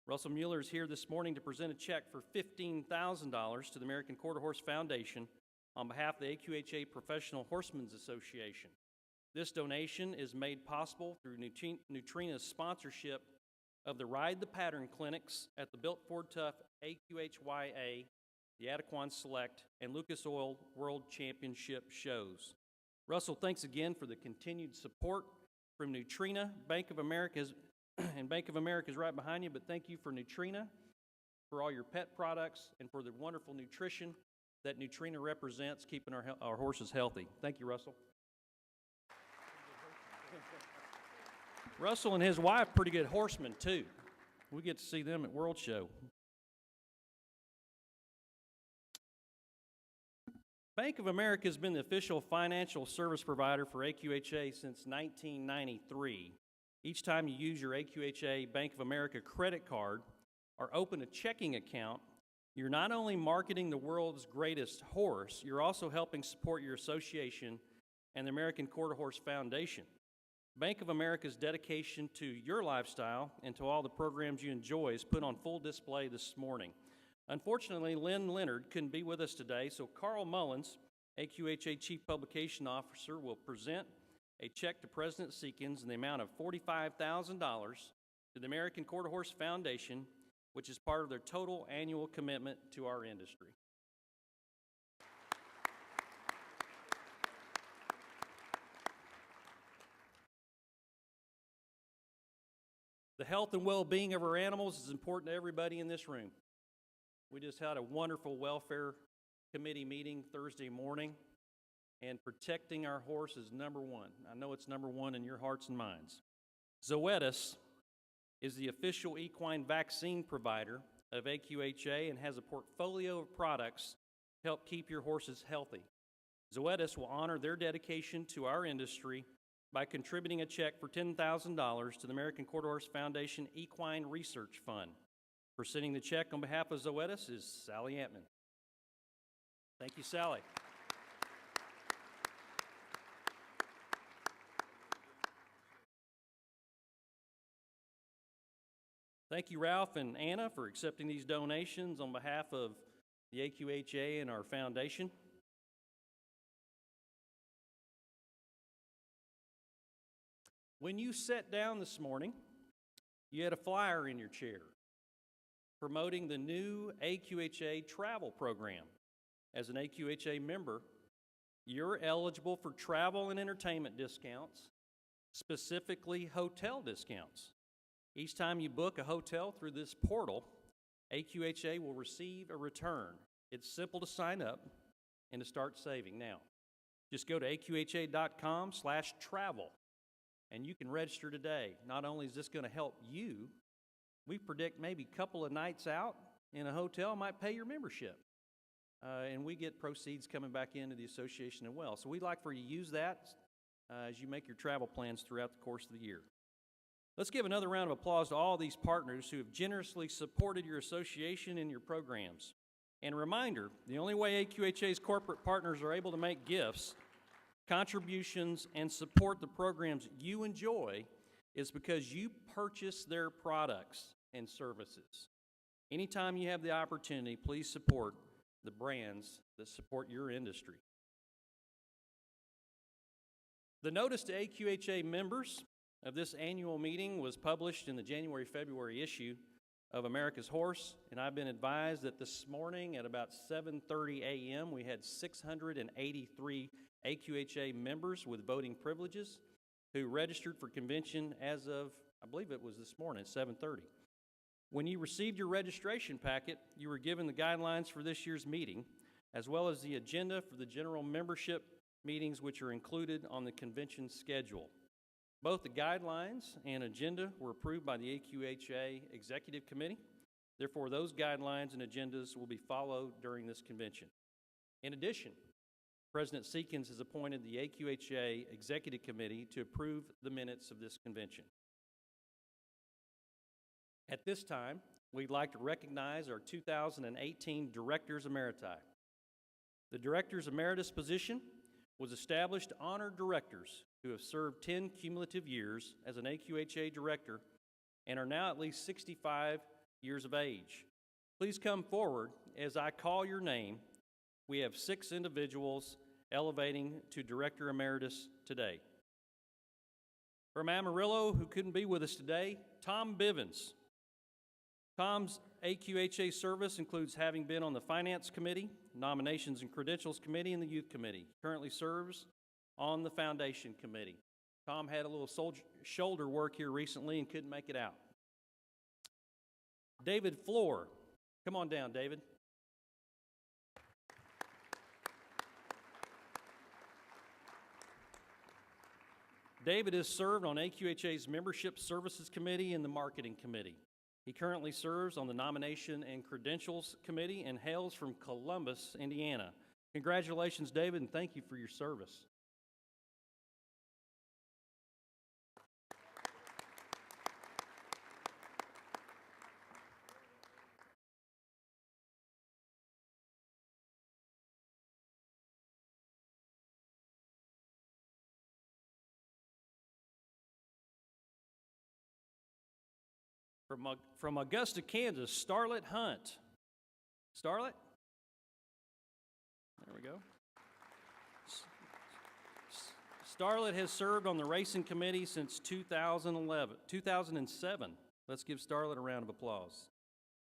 Russell Mueller is here this morning to present a check for $15,000 to the American Quarter Horse Foundation on behalf of the AQHA Professional Horsemen's Association. This donation is made possible through Nutrena's sponsorship of the Ride the Pattern clinics at the Built Ford Tough AQHYA, the Adequan Select, and Lucas Oil World Championship shows. Russell, thanks again for the continued support from Nutrena. Bank of America is right behind you, but thank you for Nutrena, for all your pet products, and for the wonderful nutrition that Nutrena represents, keeping our horses healthy. Thank you, Russell. Russell and his wife, pretty good horsemen, too. We get to see them at World Show. Bank of America has been the official financial service provider for AQHA since 1993. Each time you use your AQHA Bank of America credit card or open a checking account, you're not only marketing the world's greatest horse, you're also helping support your association and the American Quarter Horse Foundation. Bank of America's dedication to your lifestyle and to all the programs you enjoy is put on full display this morning. Unfortunately, Lynn Leonard couldn't be with us today, so Carl Mullins, AQHA Chief Publication Officer, will present a check to President Seekins in the amount of $45,000 to the American Quarter Horse Foundation, which is part of their total annual commitment to our industry. The health and well-being of our animals is important to everybody in this room. We just had a wonderful welfare committee meeting Thursday morning, and protecting our horse is number one. I know it's number one in your hearts and minds. Zoetis is the official equine vaccine provider of AQHA and has a portfolio of products to help keep your horses healthy. Zoetis will honor their dedication to our industry by contributing a check for $10,000 to the American Quarter Horse Foundation Equine Research Fund. Presenting the check on behalf of Zoetis is Sally Antman. Thank you, Sally. Thank you, Ralph and Anna, for accepting these donations on behalf of the AQHA and our foundation. When you sat down this morning, you had a flyer in your chair promoting the new AQHA travel program. As an AQHA member, you're eligible for travel and entertainment discounts, specifically hotel discounts. Each time you book a hotel through this portal, AQHA will receive a return. It's simple to sign up and to start saving now. Just go to AQHA.com/travel. And you can register today. Not only is this going to help you, we predict maybe a couple of nights out in a hotel might pay your membership. And we get proceeds coming back into the association as well. So we'd like for you to use that as you make your travel plans throughout the course of the year. Let's give another round of applause to all these partners who have generously supported your association and your programs. And a reminder, the only way AQHA's corporate partners are able to make gifts, contributions, and support the programs you enjoy is because you purchase their products and services. Anytime you have the opportunity, please support the brands that support your industry. The notice to AQHA members of this annual meeting was published in the January-February issue of America's Horse, and I've been advised that this morning at about 7:30 a.m. we had 683 AQHA members with voting privileges who registered for convention as of, I believe it was this morning, 7:30. When you received your registration packet, you were given the guidelines for this year's meeting, as well as the agenda for the general membership meetings which are included on the convention schedule. Both the guidelines and agenda were approved by the AQHA Executive Committee. Therefore, those guidelines and agendas will be followed during this convention. In addition, President Seekins has appointed the AQHA Executive Committee to approve the minutes of this convention. At this time, we'd like to recognize our 2018 Directors Emeriti. The Directors Emeritus position was established to honor directors who have served 10 cumulative years as an AQHA director and are now at least 65 years of age. Please come forward as I call your name. We have 6 individuals elevating to Director Emeritus today. From Amarillo, who couldn't be with us today, Tom Bivens. Tom's AQHA service includes having been on the Finance Committee, Nominations and Credentials Committee, and the Youth Committee. He currently serves on the Foundation Committee. Tom had a little shoulder work here recently and couldn't make it out. David Floor. Come on down, David. David has served on AQHA's Membership Services Committee and the Marketing Committee. He currently serves on the Nomination and Credentials Committee and hails from Columbus, Indiana. Congratulations, David, and thank you for your service. From Augusta, Kansas, Starlet Hunt. Starlet? There we go. Starlet has served on the Racing Committee since 2007. Let's give Starlet a round of applause.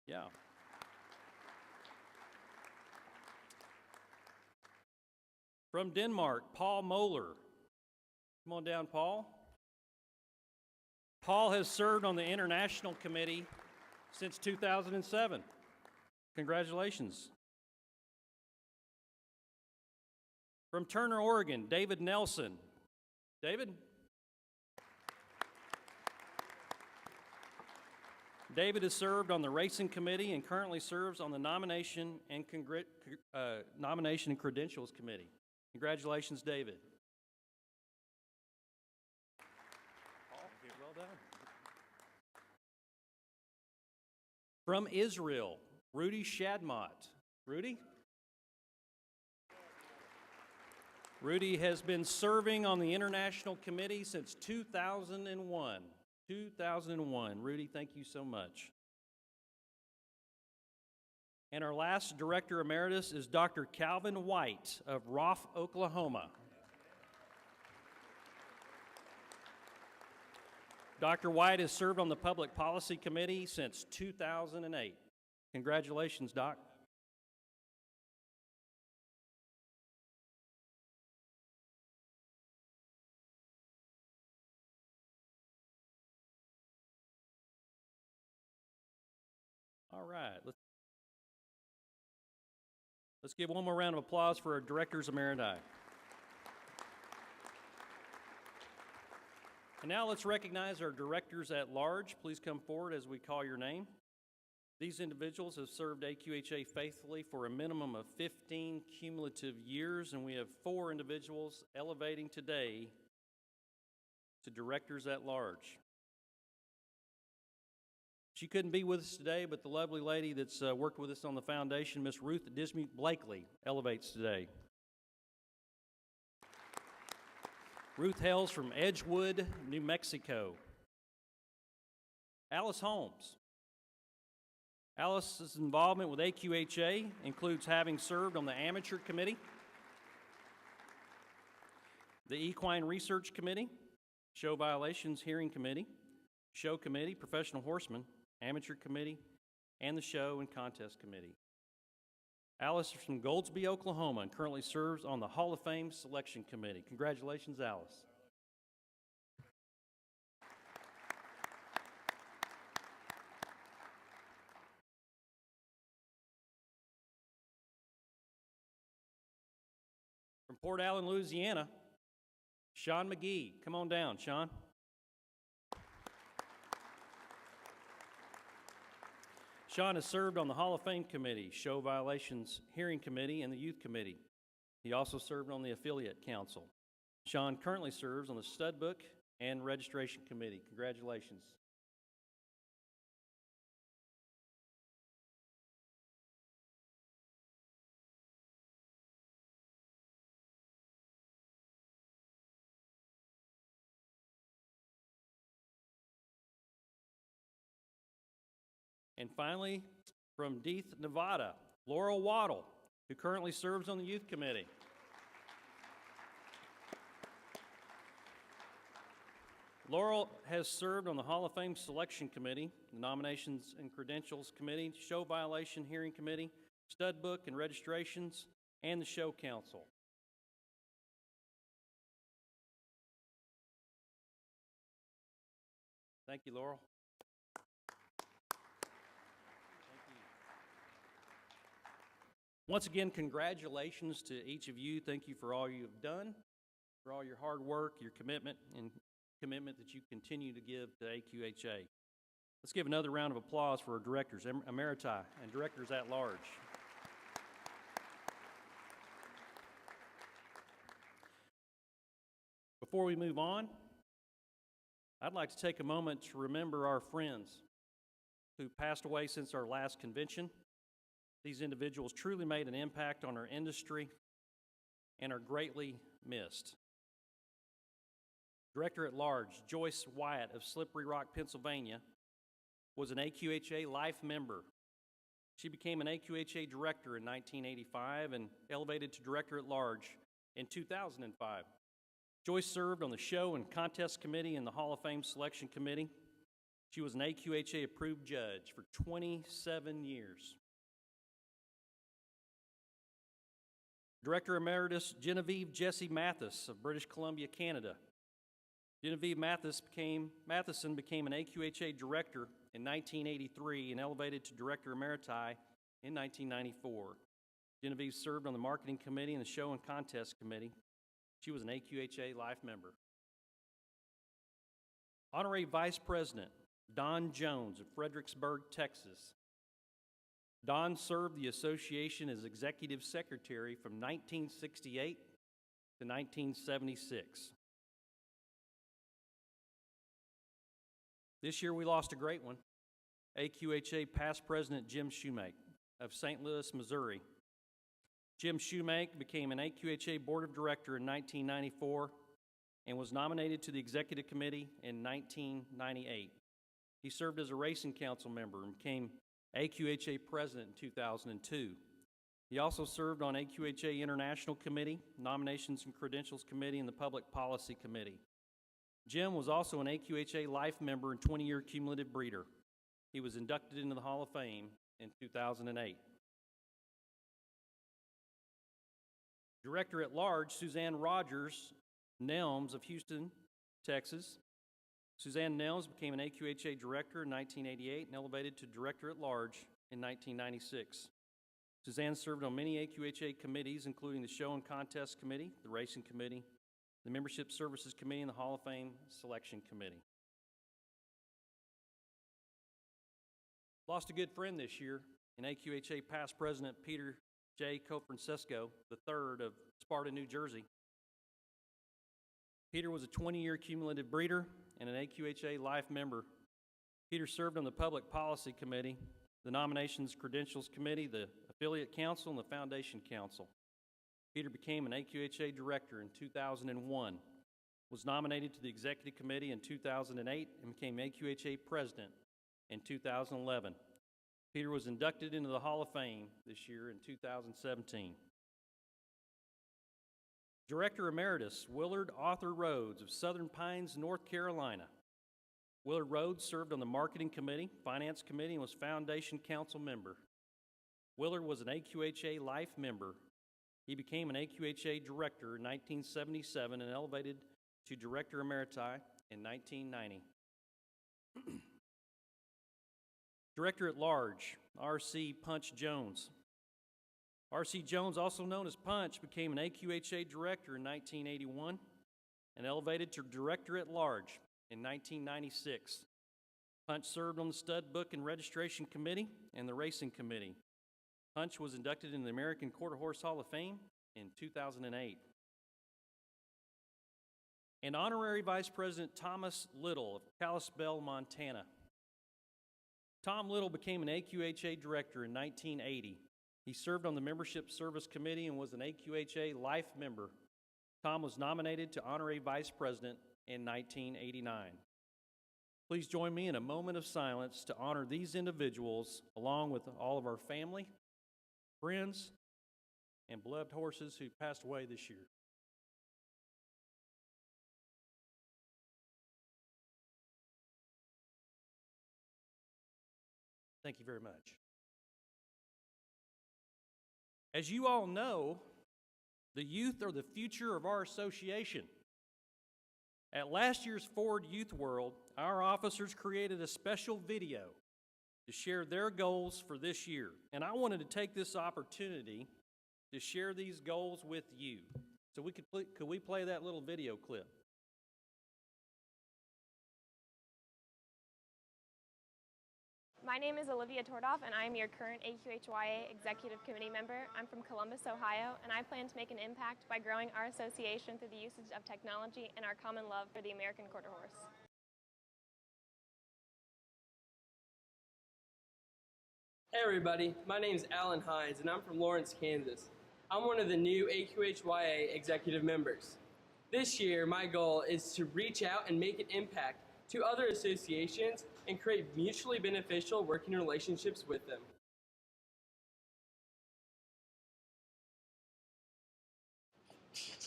Yeah. From Denmark, Paul Moeller. Come on down, Paul. Paul has served on the International Committee since 2007. Congratulations. From Turner, Oregon, David Nelson. David? David has served on the Racing Committee and currently serves on the Nomination and Credentials Committee. Congratulations, David. Well done. From Israel, Rudy Shadmot. Rudy? Rudy has been serving on the International Committee since 2001. 2001. Rudy, thank you so much. And our last Director Emeritus is Dr. Calvin White of Roth, Oklahoma. Dr. White has served on the Public Policy Committee since 2008. Congratulations, Doc. All right, let's give one more round of applause for our Directors Emeriti. And now let's recognize our Directors at Large. Please come forward as we call your name. These individuals have served AQHA faithfully for a minimum of 15 cumulative years, and we have 4 individuals elevating today to Directors at Large. She couldn't be with us today, but the lovely lady that's worked with us on the foundation, Miss Ruth Dismute Blakely, elevates today. Ruth hails from Edgewood, New Mexico. Alice Holmes. Alice's involvement with AQHA includes having served on the Amateur Committee, the Equine Research Committee, Show Violations Hearing Committee, Show Committee, Professional Horseman, Amateur Committee, and the Show and Contest Committee. Alice is from Goldsby, Oklahoma, and currently serves on the Hall of Fame Selection Committee. Congratulations, Alice. From Port Allen, Louisiana, Sean McGee. Come on down, Sean. Sean has served on the Hall of Fame Committee, Show Violations Hearing Committee, and the Youth Committee. He also served on the Affiliate Council. Sean currently serves on the Stud Book and Registration Committee. Congratulations. And finally, from Death, Nevada, Laurel Waddle, who currently serves on the Youth Committee. Laurel has served on the Hall of Fame Selection Committee, the Nominations and Credentials Committee, Show Violation Hearing Committee, Stud Book and Registrations, and the Show Council. Thank you, Laurel. Once again, congratulations to each of you. Thank you for all you have done, for all your hard work, your commitment, and commitment that you continue to give to AQHA. Let's give another round of applause for our directors, emeriti, and directors at large. Before we move on, I'd like to take a moment to remember our friends who passed away since our last convention. These individuals truly made an impact on our industry and are greatly missed. Director at Large, Joyce Wyatt of Slippery Rock, Pennsylvania, was an AQHA life member. She became an AQHA director in 1985 and elevated to Director at Large in 2005. Joyce served on the Show and Contest Committee and the Hall of Fame Selection Committee. She was an AQHA approved judge for 27 years. Director Emeritus Genevieve Jessie Mathis of British Columbia, Canada. Genevieve Matheson became an AQHA director in 1983 and elevated to Director Emeriti in 1994. Genevieve served on the Marketing Committee and the Show and Contest Committee. She was an AQHA life member. Honorary Vice President Don Jones of Fredericksburg, Texas. Don served the association as Executive Secretary from 1968 to 1976. This year we lost a great one. AQHA past President Jim Shoemake of St. Louis, Missouri. Jim Shoemake became an AQHA Board of Director in 1994 and was nominated to the Executive Committee in 1998. He served as a Racing Council member and became AQHA President in 2002. He also served on AQHA International Committee, Nominations and Credentials Committee, and the Public Policy Committee. Jim was also an AQHA Life member and 20-year cumulative breeder. He was inducted into the Hall of Fame in 2008. Director at Large, Suzanne Rogers Nelms of Houston, Texas. Suzanne Nelms became an AQHA Director in 1988 and elevated to Director at Large in 1996. Suzanne served on many AQHA committees, including the Show and Contest Committee, the Racing Committee, the Membership Services Committee, and the Hall of Fame Selection Committee. Lost a good friend this year in AQHA past President Peter J. Cofrancesco III of Sparta, New Jersey. Peter was a 20-year cumulative breeder and an AQHA life member. Peter served on the Public Policy Committee, the Nominations Credentials Committee, the Affiliate Council, and the Foundation Council. Peter became an AQHA Director in 2001, was nominated to the Executive Committee in 2008, and became AQHA President in 2011. Peter was inducted into the Hall of Fame this year in 2017. Director Emeritus Willard Arthur Rhodes of Southern Pines, North Carolina. Willard Rhodes served on the Marketing Committee, Finance Committee, and was Foundation Council member. Willard was an AQHA Life member. He became an AQHA Director in 1977 and elevated to Director Emeriti in 1990. Director at Large, R.C. Punch Jones. R.C. Jones, also known as Punch, became an AQHA Director in 1981 and elevated to Director at Large in 1996. Punch served on the Stud Book and Registration Committee and the Racing Committee. Punch was inducted in the American Quarter Horse Hall of Fame in 2008. And Honorary Vice President Thomas Little of Kalispell, Montana. Tom Little became an AQHA Director in 1980. He served on the Membership Service Committee and was an AQHA Life member. Tom was nominated to Honorary Vice President in 1989. Please join me in a moment of silence to honor these individuals along with all of our family, friends, and beloved horses who passed away this year. Thank you very much. As you all know, the youth are the future of our association. At last year's Ford Youth World, our officers created a special video to share their goals for this year. And I wanted to take this opportunity to share these goals with you. So could we play that little video clip? My name is Olivia Tordoff, and I am your current AQHA Executive Committee member. I'm from Columbus, Ohio, and I plan to make an impact by growing our association through the usage of technology and our common love for the American Quarter Horse. Hey everybody, my name is Alan Hines, and I'm from Lawrence, Kansas. I'm one of the new AQHA executive members. This year, my goal is to reach out and make an impact to other associations and create mutually beneficial working relationships with them.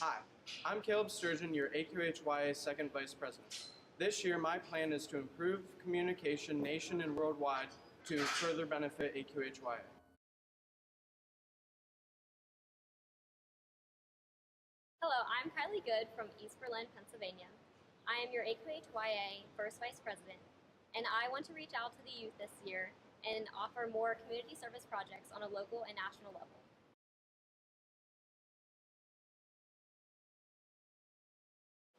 Hi, I'm Caleb Sturgeon, your AQHYA Second Vice President. This year, my plan is to improve communication nation and worldwide to further benefit AQHYA. Hello, I'm Kylie Good from East Berlin, Pennsylvania. I am your AQHYA First Vice President, and I want to reach out to the youth this year and offer more community service projects on a local and national level.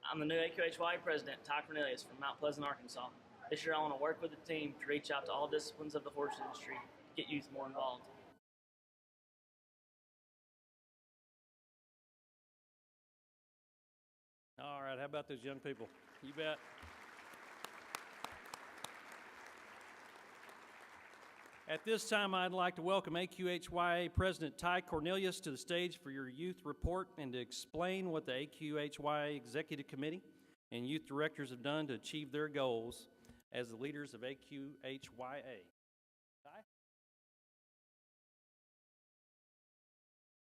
I'm the new AQHY President, Ty Cornelius from Mount Pleasant, Arkansas. This year I want to work with the team to reach out to all disciplines of the horse industry to get youth more involved. All right, how about those young people? You bet. At this time, I'd like to welcome AQHYA President Ty Cornelius to the stage for your youth report and to explain what the AQHYA Executive Committee and youth directors have done to achieve their goals as the leaders of AQHYA. Ty?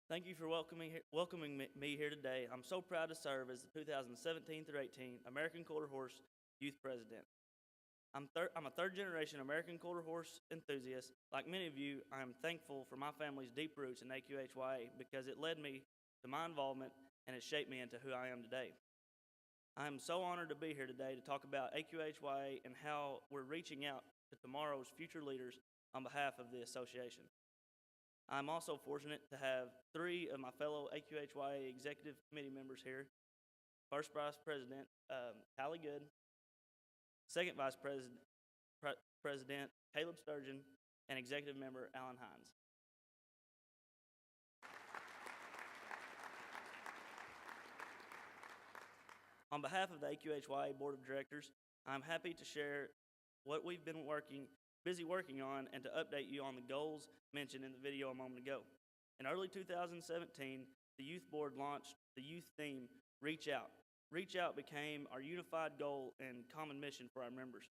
Thank you for welcoming me here today. I'm so proud to serve as the 2017 through 18 American Quarter Horse Youth President. I'm a third-generation American Quarter Horse enthusiast. Like many of you, I am thankful for my family's deep roots in AQHYA because it led me to my involvement and it shaped me into who I am today. I am so honored to be here today to talk about AQHYA and how we're reaching out to tomorrow's future leaders on behalf of the association. I'm also fortunate to have three of my fellow AQHYA Executive Committee members here. First Vice President, Callie Good. Second Vice President, Caleb Sturgeon. And Executive Member, Alan Hines. On behalf of the AQHYA Board of Directors, I'm happy to share what we've been busy working on and to update you on the goals mentioned in the video a moment ago. In early 2017, the Youth Board launched the youth theme, Reach Out. Reach Out became our unified goal and common mission for our members.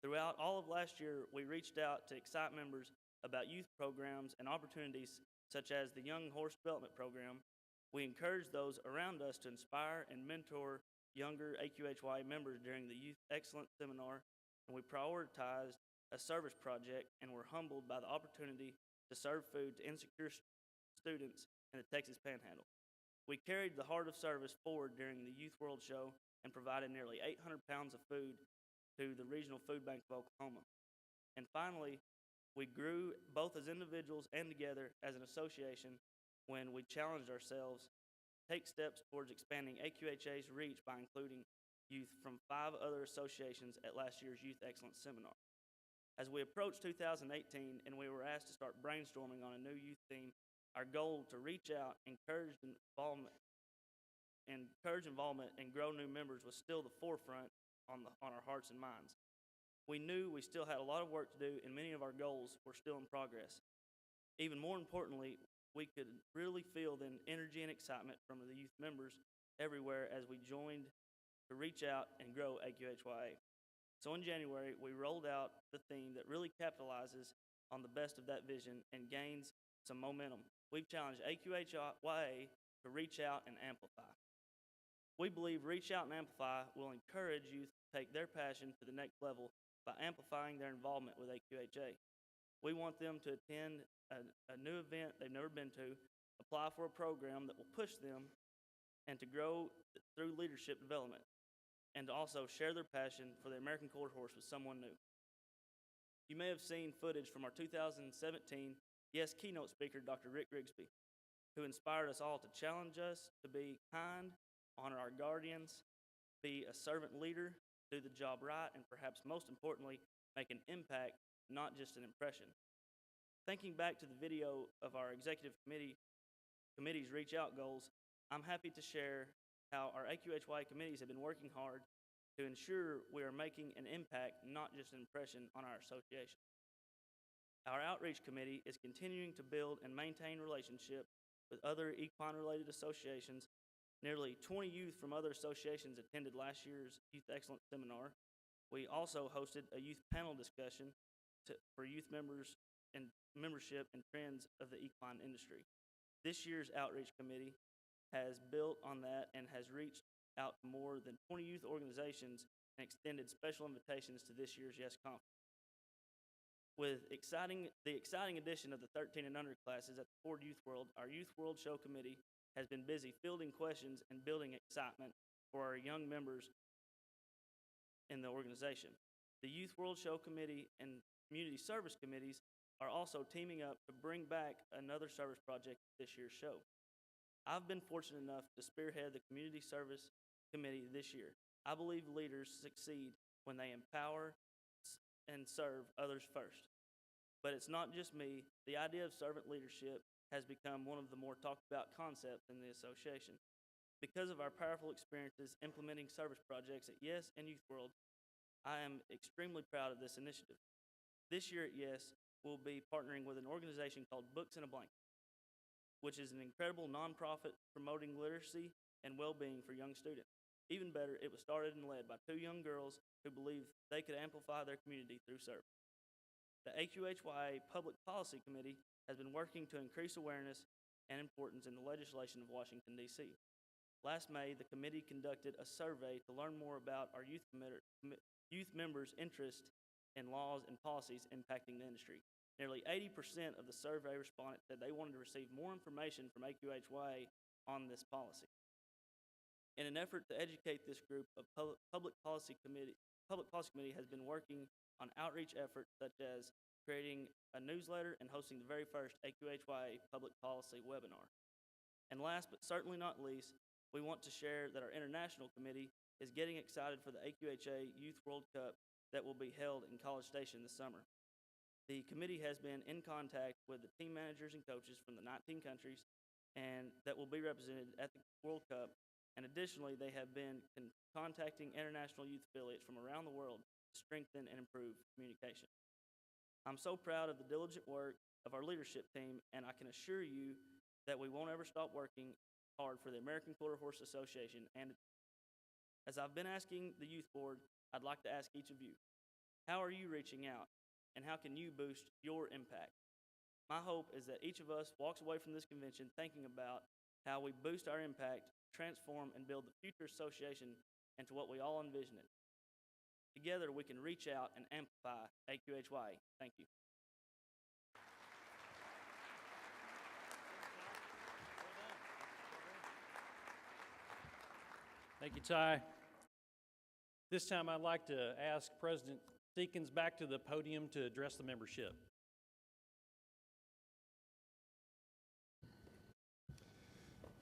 Throughout all of last year, we reached out to excite members about youth programs and opportunities such as the Young Horse Development Program. We encouraged those around us to inspire and mentor younger AQHYA members during the Youth Excellence Seminar and we prioritized a service project and were humbled by the opportunity to serve food to insecure students in the Texas Panhandle. We carried the heart of service forward during the Youth World Show and provided nearly 800 pounds of food to the Regional Food Bank of Oklahoma. And finally, we grew both as individuals and together as an association when we challenged ourselves to take steps towards expanding AQHA's reach by including youth from 5 other associations at last year's Youth Excellence Seminar. As we approached 2018 and we were asked to start brainstorming on a new youth theme, our goal to reach out, encourage involvement, and grow new members was still the forefront on our hearts and minds. We knew we still had a lot of work to do, and many of our goals were still in progress. Even more importantly, we could really feel the energy and excitement from the youth members everywhere as we joined to reach out and grow AQHYA. So in January, we rolled out the theme that really capitalizes on the best of that vision and gains some momentum. We've challenged AQHYA to reach out and amplify. We believe Reach Out and Amplify will encourage youth to take their passion to the next level by amplifying their involvement with AQHA. We want them to attend a new event they've never been to, apply for a program that will push them, and to grow through leadership development, and to also share their passion for the American Quarter Horse with someone new. You may have seen footage from our 2017 guest keynote speaker, Dr. Rick Grigsby, who inspired us all to challenge us to be kind, honor our guardians, be a servant leader, do the job right, and perhaps most importantly, make an impact, not just an impression. Thinking back to the video of our executive committee's reach out goals, I'm happy to share how our AQHY committees have been working hard to ensure we are making an impact, not just an impression, on our association. Our outreach committee is continuing to build and maintain relationships with other equine-related associations. Nearly 20 youth from other associations attended last year's Youth Excellence Seminar. We also hosted a youth panel discussion for youth members and membership and trends of the equine industry. This year's outreach committee has built on that and has reached out to more than 20 youth organizations and extended special invitations to this year's Yes Conference. With the exciting addition of the 13 and under classes at the Ford Youth World, our Youth World Show Committee has been busy fielding questions and building excitement for our young members in the organization. The Youth World Show Committee and Community Service Committees are also teaming up to bring back another service project this year's show. I've been fortunate enough to spearhead the Community Service Committee this year. I believe leaders succeed when they empower and serve others first. But it's not just me. The idea of servant leadership has become one of the more talked about concepts in the association. Because of our powerful experiences implementing service projects at Yes and Youth World, I am extremely proud of this initiative. This year at Yes, we'll be partnering with an organization called Books in a Blanket, which is an incredible nonprofit promoting literacy and well-being for young students. Even better, it was started and led by 2 young girls who believed they could amplify their community through service. The AQHA Public Policy Committee has been working to increase awareness and importance in the legislation of Washington, D.C. Last May, the committee conducted a survey to learn more about our youth members' interest in laws and policies impacting the industry. Nearly 80% of the survey respondents said they wanted to receive more information from AQHA on this policy. In an effort to educate this group, a Public Policy Committee has been working on outreach efforts such as creating a newsletter and hosting the very first AQHA Public Policy webinar. And last but certainly not least, we want to share that our international committee is getting excited for the AQHA Youth World Cup that will be held in College Station this summer. The committee has been in contact with the team managers and coaches from the 19 countries and that will be represented at the World Cup. And additionally, they have been contacting international youth affiliates from around the world to strengthen and improve communication. I'm so proud of the diligent work of our leadership team, and I can assure you that we won't ever stop working hard for the American Quarter Horse Association. And as I've been asking the Youth Board, I'd like to ask each of you, how are you reaching out, and how can you boost your impact? My hope is that each of us walks away from this convention thinking about how we boost our impact, transform, and build the future association into what we all envision it. Together, we can reach out and amplify AQHYA. Thank you. Thank you, Ty. This time I'd like to ask President Seekins back to the podium to address the membership.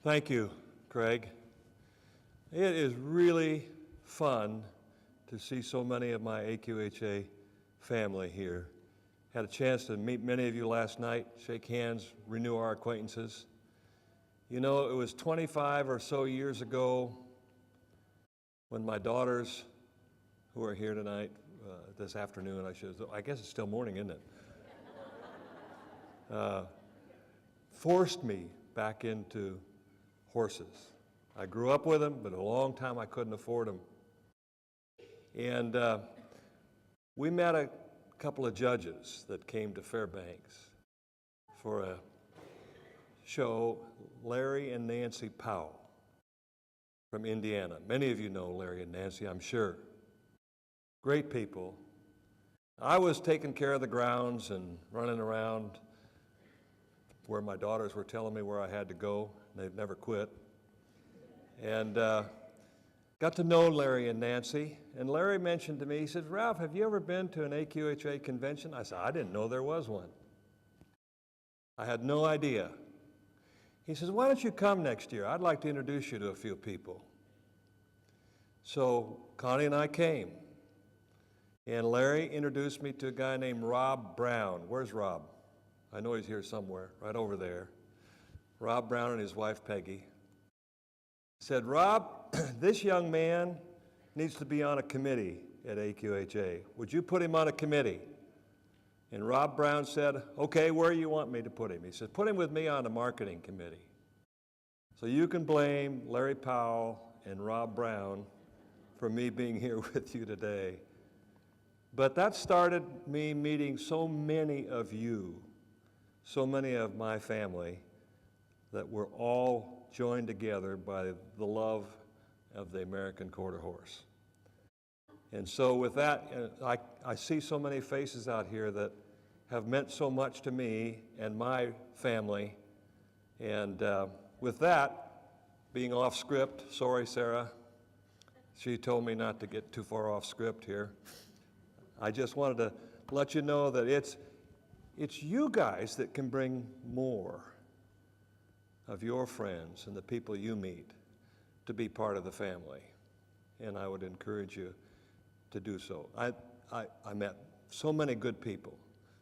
Thank you, Craig. It is really fun to see so many of my AQHA family here. Had a chance to meet many of you last night, shake hands, renew our acquaintances. You know, it was 25 or so years ago when my daughters, who are here tonight, this afternoon, I guess it's still morning, isn't it? Forced me back into horses. I grew up with them, but a long time I couldn't afford them. And we met a couple of judges that came to Fairbanks for a show, Larry and Nancy Powell from Indiana. Many of you know Larry and Nancy, I'm sure. Great people. I was taking care of the grounds and running around where my daughters were telling me where I had to go. They've never quit. And got to know Larry and Nancy. And Larry mentioned to me, he said, "Ralph, have you ever been to an AQHA convention?" I said, "I didn't know there was one." I had no idea. He says, "Why don't you come next year? I'd like to introduce you to a few people." So Connie and I came. And Larry introduced me to a guy named Rob Brown. Where's Rob? I know he's here somewhere, right over there. Rob Brown and his wife Peggy. Said, "Rob, this young man needs to be on a committee at AQHA. Would you put him on a committee?" And Rob Brown said, "Okay, where do you want me to put him?" He said, "Put him with me on the marketing committee." So you can blame Larry Powell and Rob Brown for me being here with you today. But that started me meeting so many of you, so many of my family, that we're all joined together by the love of the American Quarter Horse. And so with that, I see so many faces out here that have meant so much to me and my family. And with that, being off script, sorry, Sarah, she told me not to get too far off script here. I just wanted to let you know that it's you guys that can bring more of your friends and the people you meet to be part of the family. And I would encourage you to do so. I met so many good people,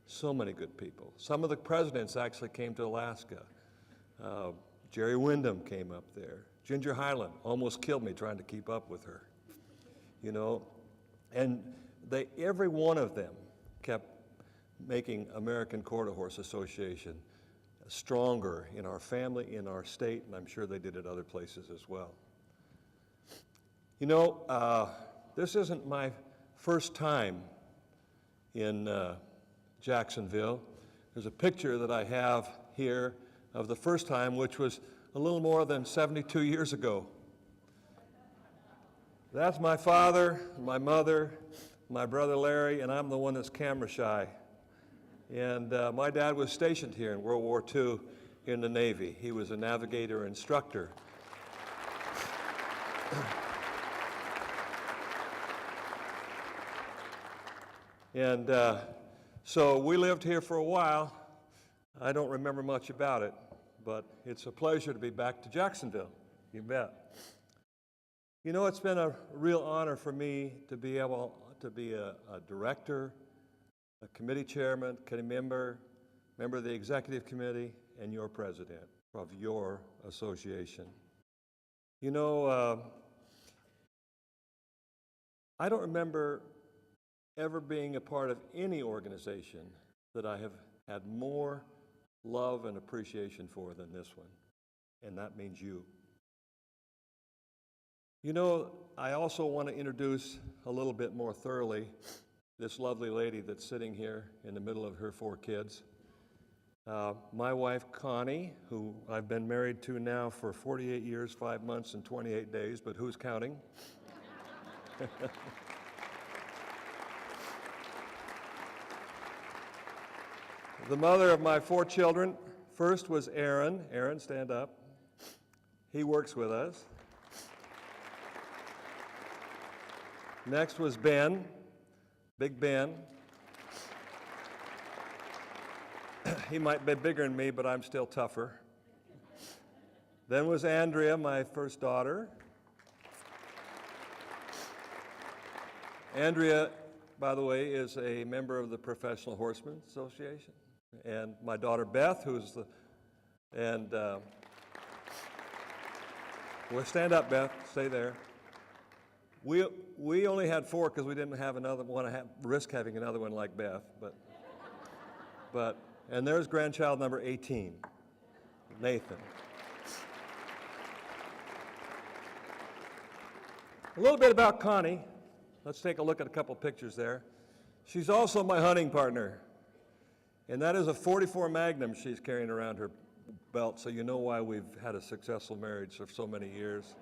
so many good people. Some of the presidents actually came to Alaska. Jerry Wyndham came up there. Ginger Highland almost killed me trying to keep up with her, you know. And every one of them kept making American Quarter Horse Association stronger in our family, in our state, and I'm sure they did it other places as well. You know, this isn't my first time in Jacksonville. There's a picture that I have here of the first time, which was a little more than 72 years ago. That's my father, my mother, my brother Larry, and I'm the one that's camera shy. And my dad was stationed here in World War II in the Navy. He was a navigator instructor. And so we lived here for a while. I don't remember much about it, but it's a pleasure to be back to Jacksonville. You bet. You know, it's been a real honor for me to be able to be a director, a committee chairman, committee member of the executive committee, and your president of your association. You know, I don't remember ever being a part of any organization that I have had more love and appreciation for than this one, and that means you. You know, I also want to introduce a little bit more thoroughly this lovely lady that's sitting here in the middle of her 4 kids. My wife, Connie, who I've been married to now for 48 years, 5 months, and 28 days, but who's counting? The mother of my 4 children, first was Aaron. Aaron, stand up. He works with us. Next was Ben, Big Ben. He might be bigger than me, but I'm still tougher. Then was Andrea, my first daughter. Andrea, by the way, is a member of the Professional Horsemen Association. And my daughter Beth, who's well, stand up, Beth, stay there. We only had 4 because we didn't have risk having another one like Beth, and there's grandchild number 18, Nathan. A little bit about Connie. Let's take a look at a couple pictures there. She's also my hunting partner, and that is a .44 Magnum she's carrying around her belt, so you know why we've had a successful marriage for so many years.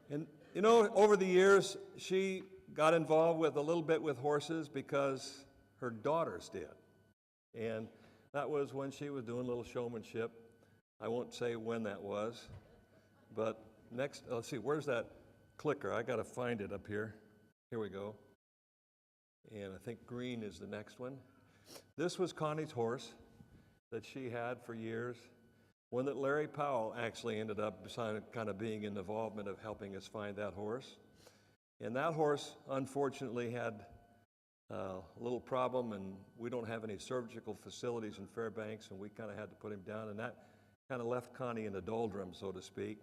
And you know, over the years, she got involved with a little bit with horses because her daughters did. And that was when she was doing a little showmanship. I won't say when that was, but next, let's see, where's that clicker? I got to find it up here. Here we go. And I think green is the next one. This was Connie's horse that she had for years. One that Larry Powell actually ended up kind of being in the involvement of helping us find that horse. And that horse, unfortunately, had a little problem, and we don't have any surgical facilities in Fairbanks, and we kind of had to put him down, and that kind of left Connie in the doldrums, so to speak.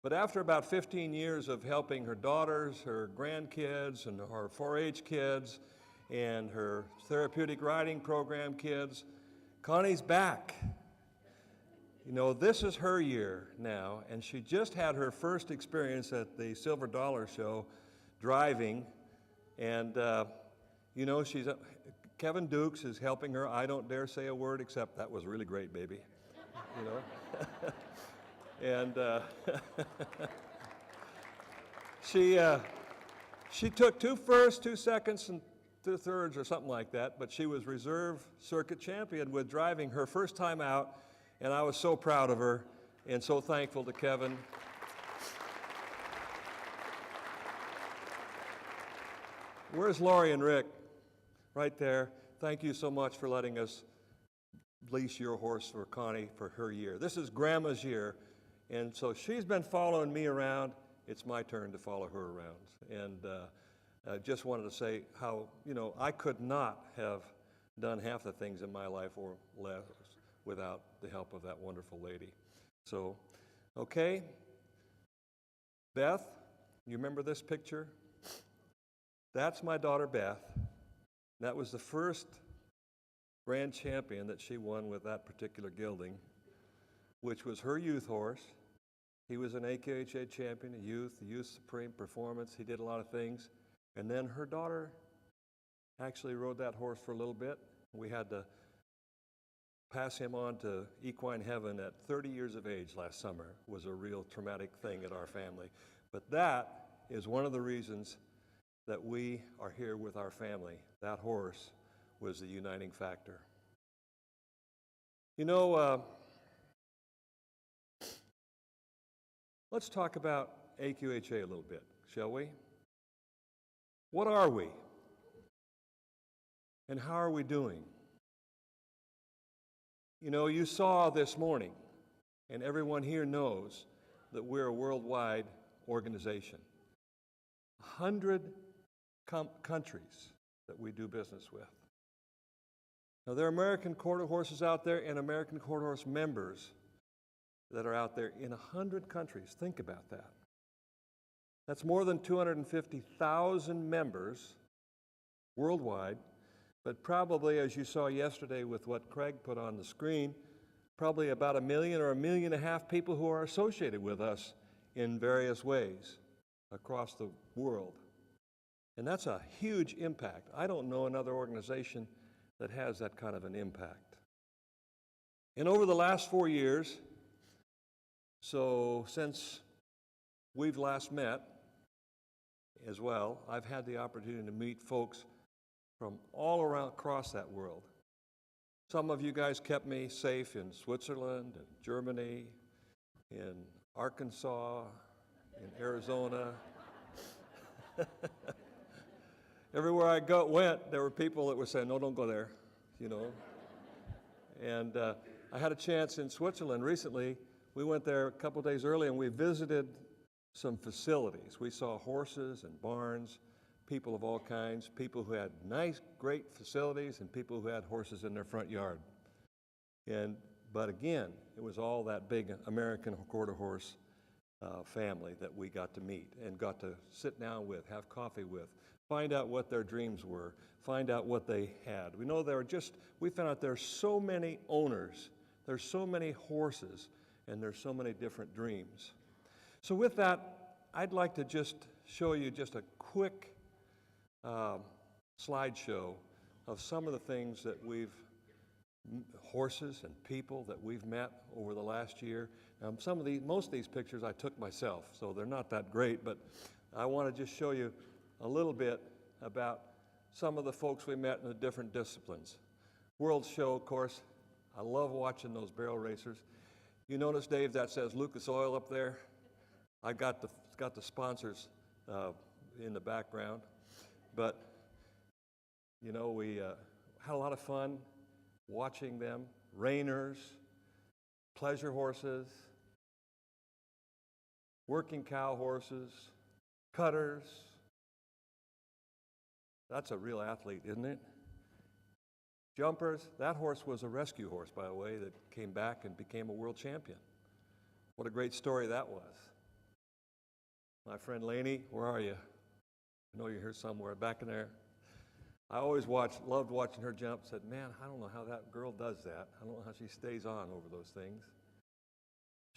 But after about 15 years of helping her daughters, her grandkids, and her 4-H kids, and her therapeutic riding program kids, Connie's back. You know, this is her year now, and she just had her first experience at the Silver Dollar Show driving, and you know, Kevin Dukes is helping her. I don't dare say a word except that was really great, baby. You know, and she took 2 firsts, 2 seconds, and 2 thirds, or something like that. But she was reserve circuit champion with driving her first time out, and I was so proud of her and so thankful to Kevin. Where's Lori and Rick? Right there. Thank you so much for letting us lease your horse for Connie for her year. This is Grandma's year, and so she's been following me around. It's my turn to follow her around. And I just wanted to say how, you know, I could not have done half the things in my life or less without the help of that wonderful lady. So, okay. Beth, you remember this picture? That's my daughter Beth. That was the first grand champion that she won with that particular gelding, which was her youth horse. He was an AQHA champion, a youth supreme performance. He did a lot of things. And then her daughter actually rode that horse for a little bit. We had to pass him on to equine heaven at 30 years of age last summer. It was a real traumatic thing in our family. But that is one of the reasons that we are here with our family. That horse was the uniting factor. You know, let's talk about AQHA a little bit, shall we? What are we? And how are we doing? You know, you saw this morning, and everyone here knows that we're a worldwide organization. 100 countries that we do business with. Now, there are American quarter horses out there and American quarter horse members that are out there in 100 countries. Think about that. That's more than 250,000 members worldwide, but probably, as you saw yesterday with what Craig put on the screen, probably about 1 million or 1.5 million people who are associated with us in various ways across the world. And that's a huge impact. I don't know another organization that has that kind of an impact. And over the last 4 years, so since we've last met as well, I've had the opportunity to meet folks from all around across that world. Some of you guys kept me safe in Switzerland and Germany, in Arkansas, in Arizona. Everywhere I went, there were people that were saying, no, don't go there, you know. And I had a chance in Switzerland recently. We went there a couple days early and we visited some facilities. We saw horses and barns, people of all kinds, people who had nice, great facilities and people who had horses in their front yard. But again, it was all that big American quarter horse family that we got to meet and got to sit down with, have coffee with, find out what their dreams were, find out what they had. We know we found out there's so many owners, there's so many horses, and there's so many different dreams. So with that, I'd like to just show you just a quick slideshow of some of the things that horses and people that we've met over the last year. Most of these pictures I took myself, so they're not that great, but I want to just show you a little bit about some of the folks we met in the different disciplines. World Show, of course, I love watching those barrel racers. You notice, Dave, that says Lucas Oil up there? I got the sponsors in the background, but you know, we had a lot of fun watching them. Reiners, pleasure horses, working cow horses, cutters. That's a real athlete, isn't it? Jumpers. That horse was a rescue horse, by the way, that came back and became a world champion. What a great story that was. My friend Lainey, where are you? I know you're here somewhere, back in there. I always loved watching her jump, said, man, I don't know how that girl does that. I don't know how she stays on over those things.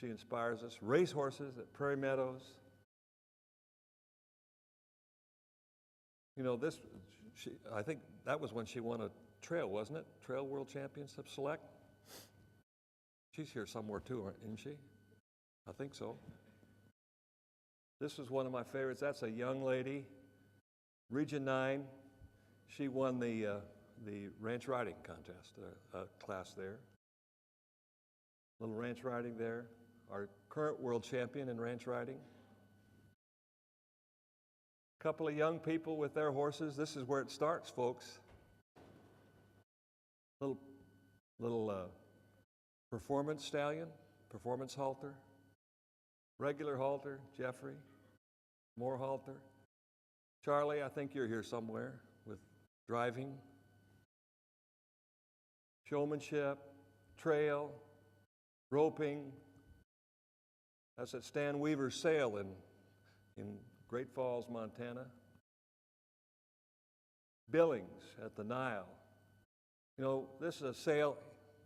She inspires us. Race horses at Prairie Meadows. You know, I think that was when she won a trail, wasn't it? Trail World Championship Select. She's here somewhere too, isn't she? I think so. This is one of my favorites. That's a young lady, Region 9. She won the ranch riding contest class there. Little ranch riding there. Our current world champion in ranch riding. Couple of young people with their horses. This is where it starts, folks. Little performance stallion, performance halter, regular halter, Jeffrey, more halter. Charlie, I think you're here somewhere with driving, showmanship, trail, roping. That's at Stan Weaver's sale in Great Falls, Montana. Billings at the Nile. You know, this is a sale,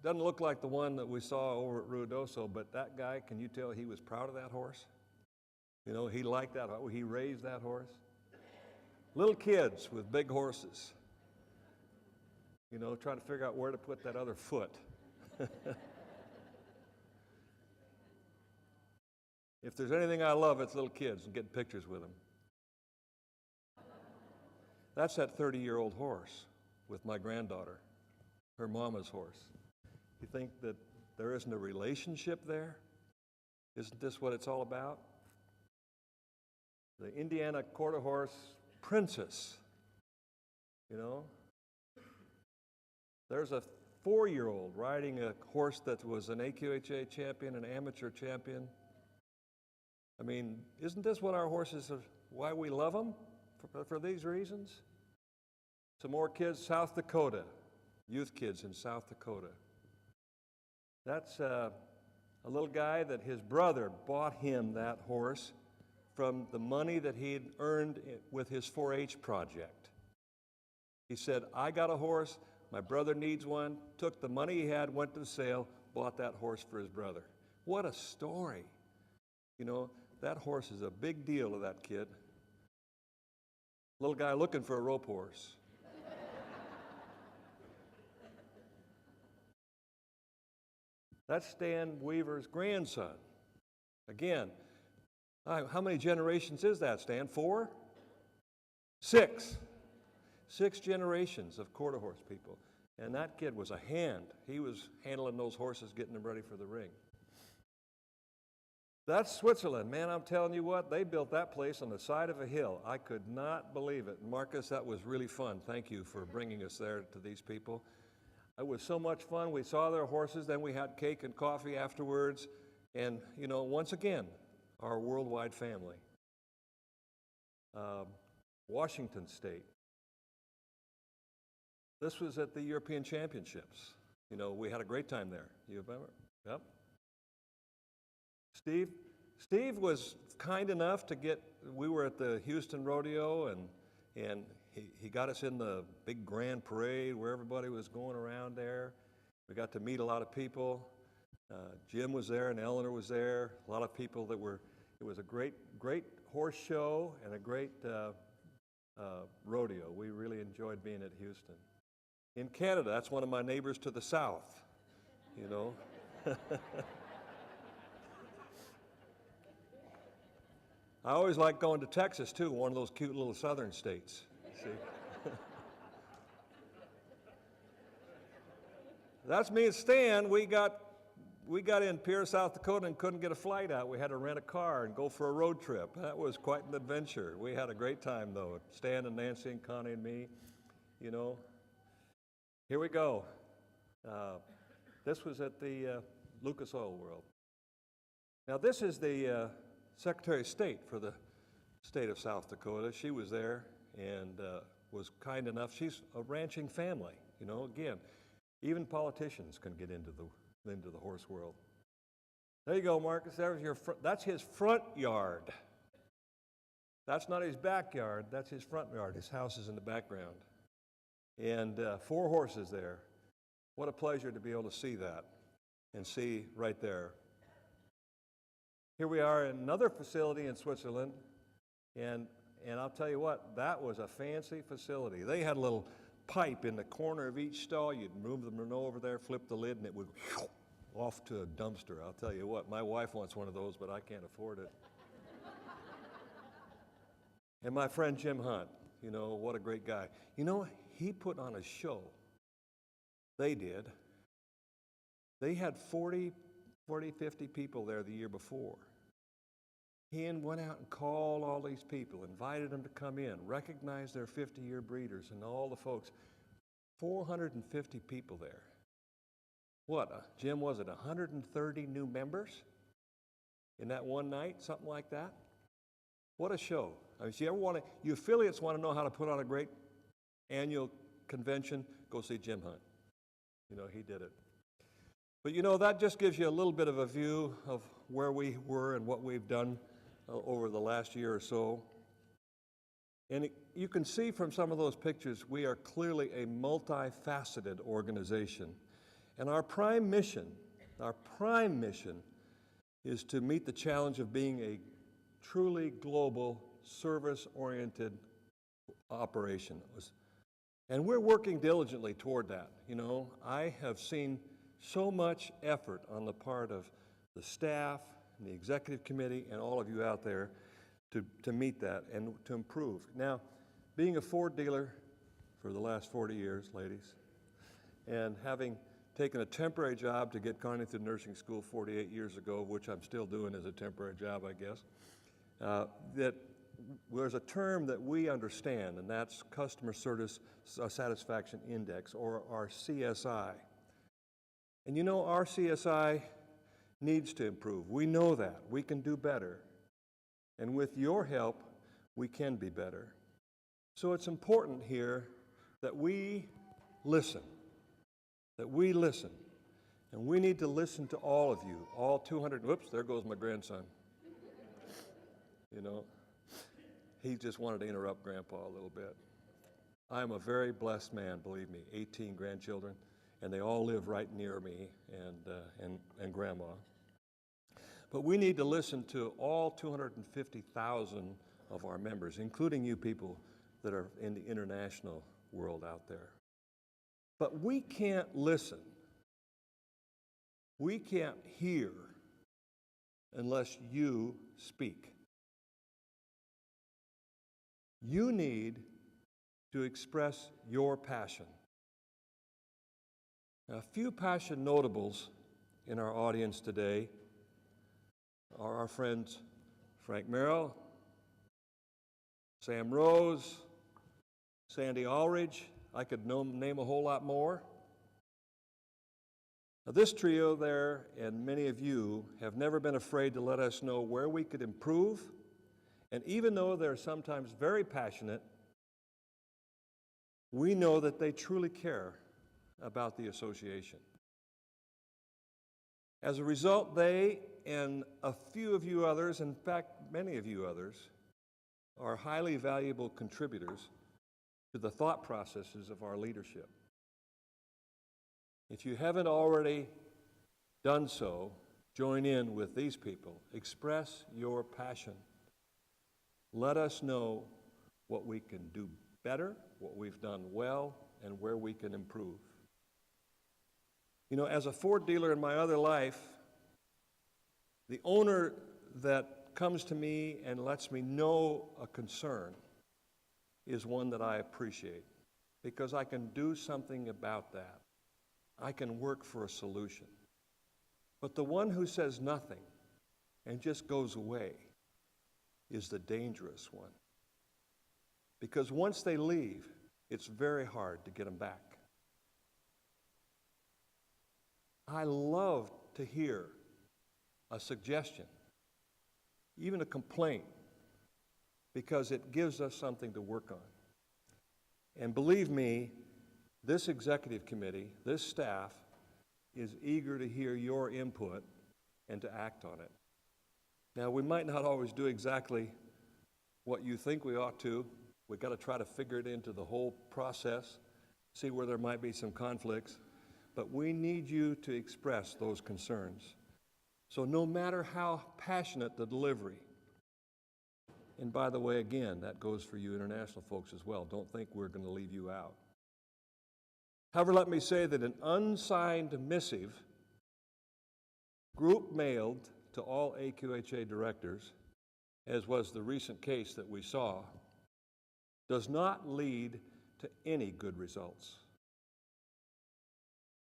doesn't look like the one that we saw over at Ruidoso, but that guy, can you tell he was proud of that horse? You know, he liked that, he raised that horse. Little kids with big horses. You know, trying to figure out where to put that other foot. If there's anything I love, it's little kids and getting pictures with them. That's that 30-year-old horse with my granddaughter, her mama's horse. You think that there isn't a relationship there? Isn't this what it's all about? The Indiana quarter horse princess, you know? There's a 4-year-old riding a horse that was an AQHA champion, an amateur champion. I mean, isn't this what our horses are, why we love them? For these reasons? Some more kids, South Dakota, youth kids in South Dakota. That's a little guy that his brother bought him that horse from the money that he had earned with his 4-H project. He said, I got a horse, my brother needs one, took the money he had, went to the sale, bought that horse for his brother. What a story. You know, that horse is a big deal to that kid. Little guy looking for a rope horse. That's Stan Weaver's grandson. Again, how many generations is that, Stan? 4? 6. 6 generations of quarter horse people. And that kid was a hand. He was handling those horses, getting them ready for the ring. That's Switzerland. Man, I'm telling you what, they built that place on the side of a hill. I could not believe it. Marcus, that was really fun. Thank you for bringing us there to these people. It was so much fun. We saw their horses, then we had cake and coffee afterwards. And, you know, once again, our worldwide family. Washington State. This was at the European Championships. You know, we had a great time there. You remember? Yep. Steve was kind enough to we were at the Houston Rodeo, and he got us in the big grand parade where everybody was going around there. We got to meet a lot of people. Jim was there and Eleanor was there. A lot of people it was a great horse show and a great rodeo. We really enjoyed being at Houston. In Canada, that's one of my neighbors to the south, you know. I always like going to Texas, too, one of those cute little southern states. See? That's me and Stan. We got in Pierre, South Dakota and couldn't get a flight out. We had to rent a car and go for a road trip. That was quite an adventure. We had a great time, though. Stan and Nancy and Connie and me, you know. Here we go. This was at the Lucas Oil World. Now, this is the Secretary of State for the state of South Dakota. She was there and was kind enough. She's a ranching family, you know. Again, even politicians can get into the horse world. There you go, Marcus. There's that's his front yard. That's not his backyard. That's his front yard. His house is in the background. And 4 horses there. What a pleasure to be able to see that and see right there. Here we are in another facility in Switzerland, and I'll tell you what, that was a fancy facility. They had a little pipe in the corner of each stall. You'd move the Renault over there, flip the lid, and it would off to a dumpster. I'll tell you what, my wife wants one of those, but I can't afford it. And my friend Jim Hunt, you know, what a great guy. You know, he put on a show. They did. They had 40, 50 people there the year before. He went out and called all these people, invited them to come in, recognized their 50-year breeders and all the folks. 450 people there. What, Jim, was it 130 new members in that one night, something like that? What a show. I mean, you affiliates want to know how to put on a great annual convention, go see Jim Hunt. You know, he did it. But you know, that just gives you a little bit of a view of where we were and what we've done over the last year or so. And you can see from some of those pictures, we are clearly a multifaceted organization. And our prime mission is to meet the challenge of being a truly global, service-oriented operation. And we're working diligently toward that. You know, I have seen so much effort on the part of the staff and the executive committee and all of you out there to meet that and to improve. Now, being a Ford dealer for the last 40 years, ladies, and having taken a temporary job to get Connie through nursing school 48 years ago, which I'm still doing as a temporary job, I guess, that there's a term that we understand, and that's Customer Service Satisfaction Index, or our CSI. And you know, our CSI needs to improve. We know that. We can do better. And with your help, we can be better. So it's important here that we listen. That we listen. And we need to listen to all of you, all 200. Whoops, there goes my grandson. You know, he just wanted to interrupt Grandpa a little bit. I'm a very blessed man, believe me, 18 grandchildren, and they all live right near me and Grandma. But we need to listen to all 250,000 of our members, including you people that are in the international world out there. But we can't listen. We can't hear unless you speak. You need to express your passion. Now, a few passion notables in our audience today are our friends Frank Merrill, Sam Rose, Sandy Aldridge. I could name a whole lot more. Now, this trio there, and many of you, have never been afraid to let us know where we could improve, and even though they're sometimes very passionate, we know that they truly care about the association. As a result, they and a few of you others, in fact, many of you others, are highly valuable contributors to the thought processes of our leadership. If you haven't already done so, join in with these people. Express your passion. Let us know what we can do better, what we've done well, and where we can improve. You know, as a Ford dealer in my other life, the owner that comes to me and lets me know a concern is one that I appreciate, because I can do something about that. I can work for a solution. But the one who says nothing and just goes away is the dangerous one. Because once they leave, it's very hard to get them back. I love to hear a suggestion, even a complaint, because it gives us something to work on. And believe me, this executive committee, this staff, is eager to hear your input and to act on it. Now, we might not always do exactly what you think we ought to. We've got to try to figure it into the whole process, see where there might be some conflicts. But we need you to express those concerns. So no matter how passionate the delivery, and by the way, again, that goes for you international folks as well. Don't think we're going to leave you out. However, let me say that an unsigned missive, group mailed to all AQHA directors, as was the recent case that we saw, does not lead to any good results.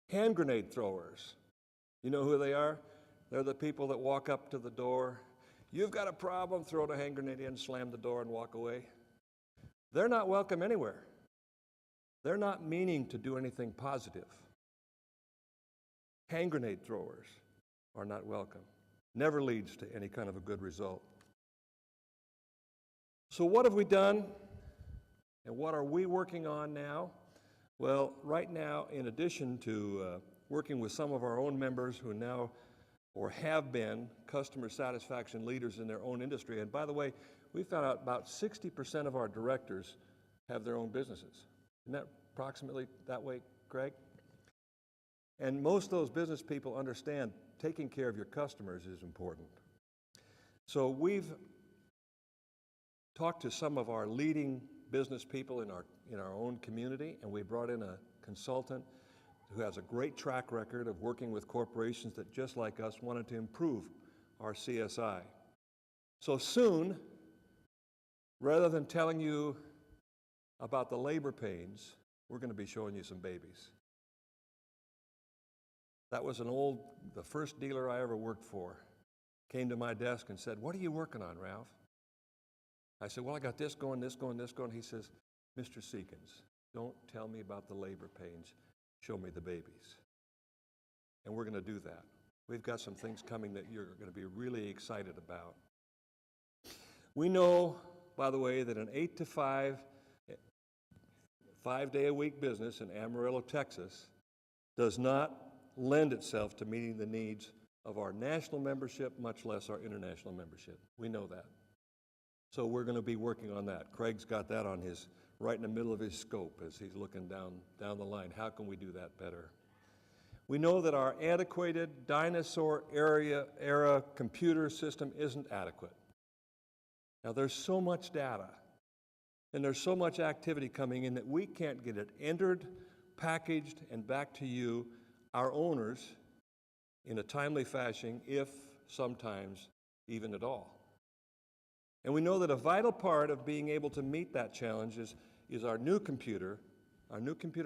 Hand grenade throwers, you know who they are? They're the people that walk up to the door. You've got a problem, throw the hand grenade in, slam the door, and walk away. They're not welcome anywhere. They're not meaning to do anything positive. Hand grenade throwers are not welcome. Never leads to any kind of a good result. So what have we done? And what are we working on now? Well, right now, in addition to working with some of our own members who now or have been customer satisfaction leaders in their own industry, and by the way, we found out about 60% of our directors have their own businesses. Isn't that approximately that way, Craig? And most of those business people understand taking care of your customers is important. So we've talked to some of our leading business people in our own community, and we brought in a consultant who has a great track record of working with corporations that, just like us, wanted to improve our CSI. So soon, rather than telling you about the labor pains, we're going to be showing you some babies. That was the first dealer I ever worked for, came to my desk and said, "What are you working on, Ralph?" I said, "Well, I got this going, this going, this going." He says, "Mr. Seekins, don't tell me about the labor pains. Show me the babies." And we're going to do that. We've got some things coming that you're going to be really excited about. We know, by the way, that an 8 to 5, 5-day-a-week business in Amarillo, Texas, does not lend itself to meeting the needs of our national membership, much less our international membership. We know that. So we're going to be working on that. Craig's got that on right in the middle of his scope as he's looking down the line. How can we do that better? We know that our antiquated dinosaur era computer system isn't adequate. Now, there's so much data and there's so much activity coming in that we can't get it entered, packaged, and back to you, our owners, in a timely fashion, if sometimes even at all. And we know that a vital part of being able to meet that challenge is our new computer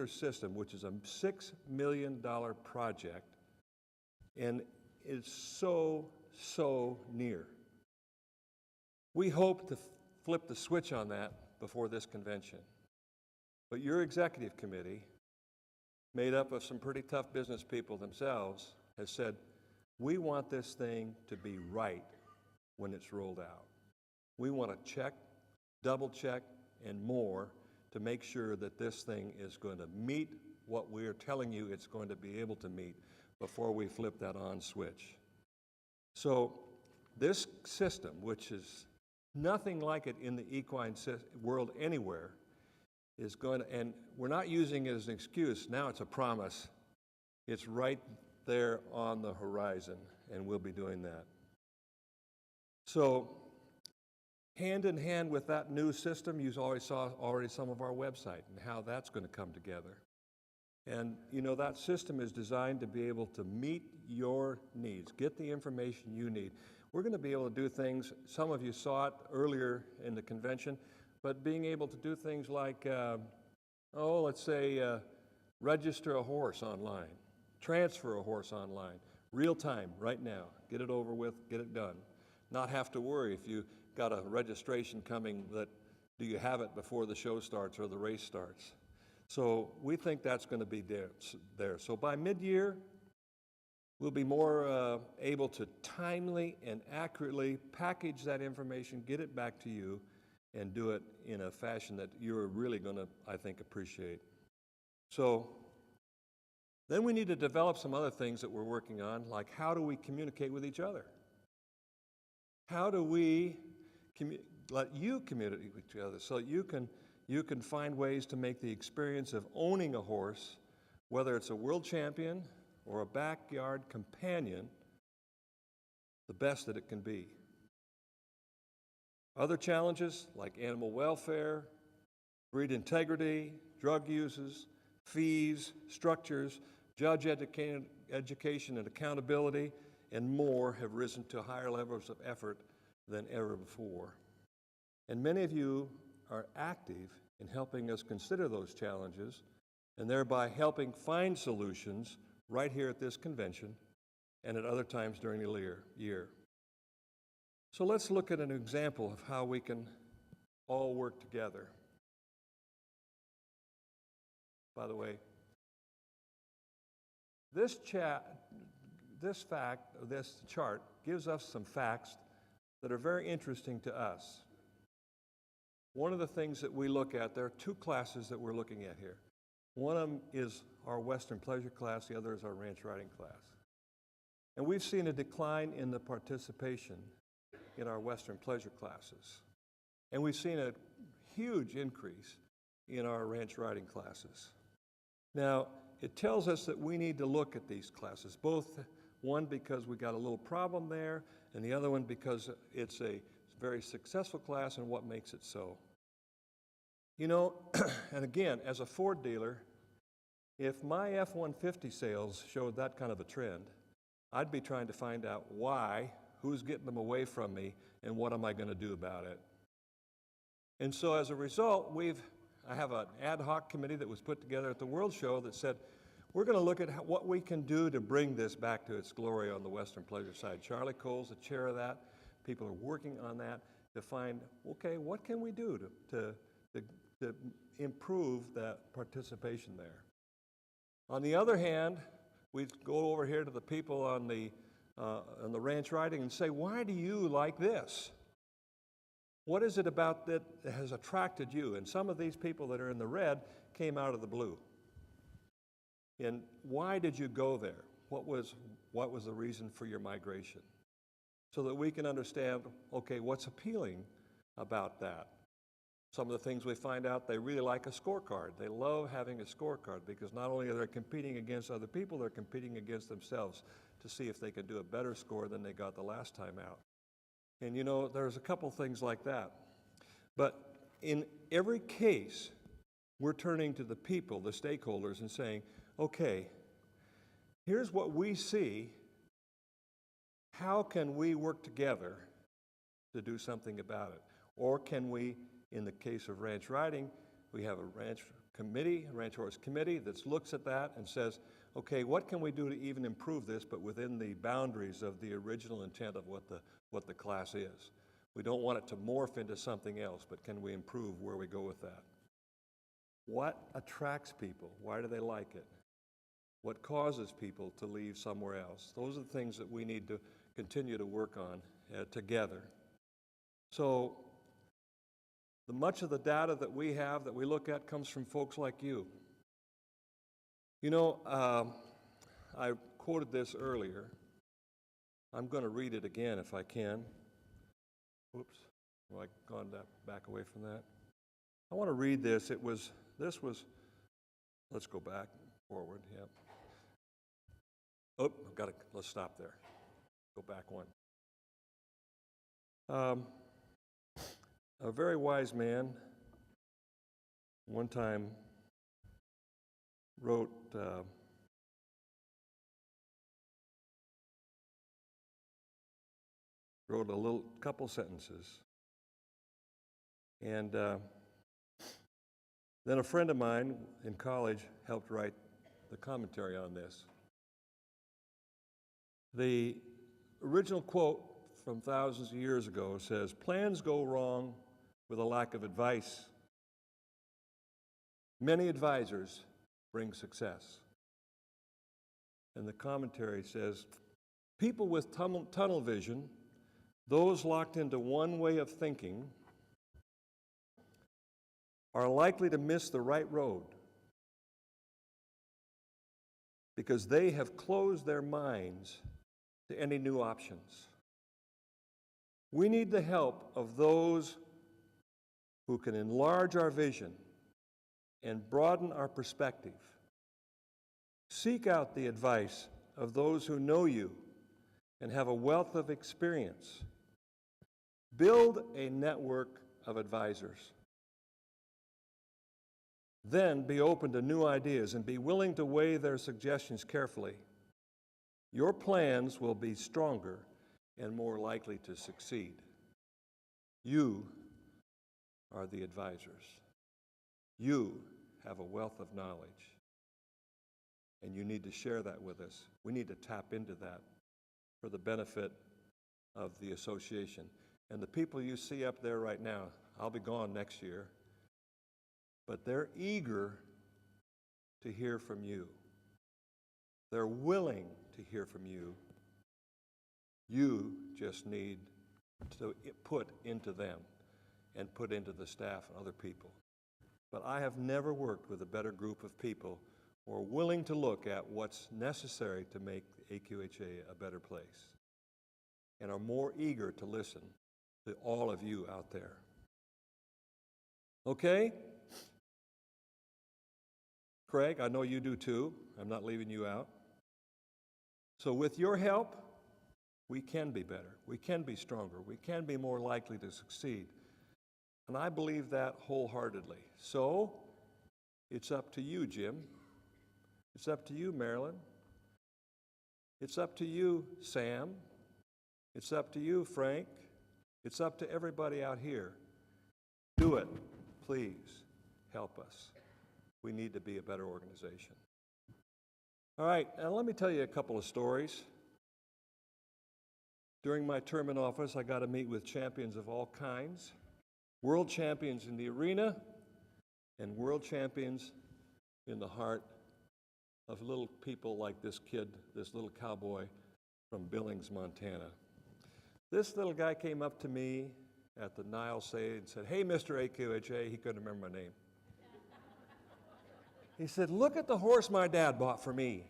system, which is a $6 million project, and it's so near. We hope to flip the switch on that before this convention. But your executive committee, made up of some pretty tough business people themselves, has said, we want this thing to be right when it's rolled out. We want to check, double check, and more to make sure that this thing is going to meet what we're telling you it's going to be able to meet before we flip that on switch. So this system, which is nothing like it in the equine world anywhere, is going to, and we're not using it as an excuse, now it's a promise. It's right there on the horizon, and we'll be doing that. So, hand in hand with that new system, you already saw some of our website and how that's going to come together. And you know, that system is designed to be able to meet your needs, get the information you need. We're going to be able to do things, some of you saw it earlier in the convention, but being able to do things like, let's say, register a horse online, transfer a horse online, real time, right now, get it over with, get it done. Not have to worry if you got a registration coming that, do you have it before the show starts or the race starts? So we think that's going to be there. So by mid-year, we'll be more able to timely and accurately package that information, get it back to you, and do it in a fashion that you're really going to, I think, appreciate. So then we need to develop some other things that we're working on, like how do we communicate with each other? How do we let you communicate with each other so that you can find ways to make the experience of owning a horse, whether it's a world champion or a backyard companion, the best that it can be. Other challenges like animal welfare, breed integrity, drug uses, fees, structures, judge education and accountability, and more have risen to higher levels of effort than ever before. And many of you are active in helping us consider those challenges and thereby helping find solutions right here at this convention and at other times during the year. So let's look at an example of how we can all work together. By the way, this chart gives us some facts that are very interesting to us. One of the things that we look at, there are two classes that we're looking at here. One of them is our Western Pleasure class, the other is our Ranch Riding class. And we've seen a decline in the participation in our Western Pleasure classes. And we've seen a huge increase in our Ranch Riding classes. Now, it tells us that we need to look at these classes, both one because we got a little problem there, and the other one because it's a very successful class and what makes it so. You know, and again, as a Ford dealer, if my F-150 sales showed that kind of a trend, I'd be trying to find out why, who's getting them away from me, and what am I going to do about it. And so as a result, I have an ad hoc committee that was put together at the World Show that said, we're going to look at what we can do to bring this back to its glory on the Western Pleasure side. Charlie Cole's the chair of that. People are working on that to find, okay, what can we do to improve that participation there? On the other hand, we go over here to the people on the ranch riding and say, why do you like this? What is it about that has attracted you? And some of these people that are in the red came out of the blue. And why did you go there? What was the reason for your migration? So that we can understand, okay, what's appealing about that? Some of the things we find out, they really like a scorecard. They love having a scorecard because not only are they competing against other people, they're competing against themselves to see if they can do a better score than they got the last time out. And you know, there's a couple things like that. But in every case, we're turning to the people, the stakeholders, and saying, okay, here's what we see. How can we work together to do something about it? Or can we, in the case of ranch riding, We have a ranch committee, a ranch horse committee that looks at that and says, okay, what can we do to even improve this, but within the boundaries of the original intent of what the class is. We don't want it to morph into something else, but can we improve where we go with that? What attracts people? Why do they like it? What causes people to leave somewhere else? Those are the things that we need to continue to work on together. So, much of the data that we have, that we look at, comes from folks like you. You know, I quoted this earlier. I'm going to read it again if I can. Oops, have I gone back away from that? I want to read this. Let's go back, forward, yeah. Oh, let's stop there. Go back one. A very wise man one time wrote a little couple sentences, and then a friend of mine in college helped write the commentary on this. The original quote from thousands of years ago says, "Plans go wrong with a lack of advice. Many advisors bring success." And the commentary says, "People with tunnel vision, those locked into one way of thinking, are likely to miss the right road because they have closed their minds to any new options. We need the help of those who can enlarge our vision and broaden our perspective. Seek out the advice of those who know you and have a wealth of experience. Build a network of advisors. Then be open to new ideas and be willing to weigh their suggestions carefully. Your plans will be stronger and more likely to succeed. You are the advisors. You have a wealth of knowledge, and you need to share that with us. We need to tap into that for the benefit of the association. And the people you see up there right now, I'll be gone next year, but they're eager to hear from you. They're willing to hear from you. You just need to put into them and put into the staff and other people. But I have never worked with a better group of people who are willing to look at what's necessary to make AQHA a better place and are more eager to listen to all of you out there. Okay? Craig, I know you do too. I'm not leaving you out. So with your help, we can be better. We can be stronger. We can be more likely to succeed. And I believe that wholeheartedly. So it's up to you, Jim. It's up to you, Marilyn. It's up to you, Sam. It's up to you, Frank. It's up to everybody out here. Do it. Please help us. We need to be a better organization. All right, now let me tell you a couple of stories. During my term in office, I got to meet with champions of all kinds, world champions in the arena and world champions in the heart of little people like this kid, this little cowboy from Billings, Montana. This little guy came up to me at the Nile Say and said, "Hey, Mr. AQHA," he couldn't remember my name. He said, "Look at the horse my dad bought for me."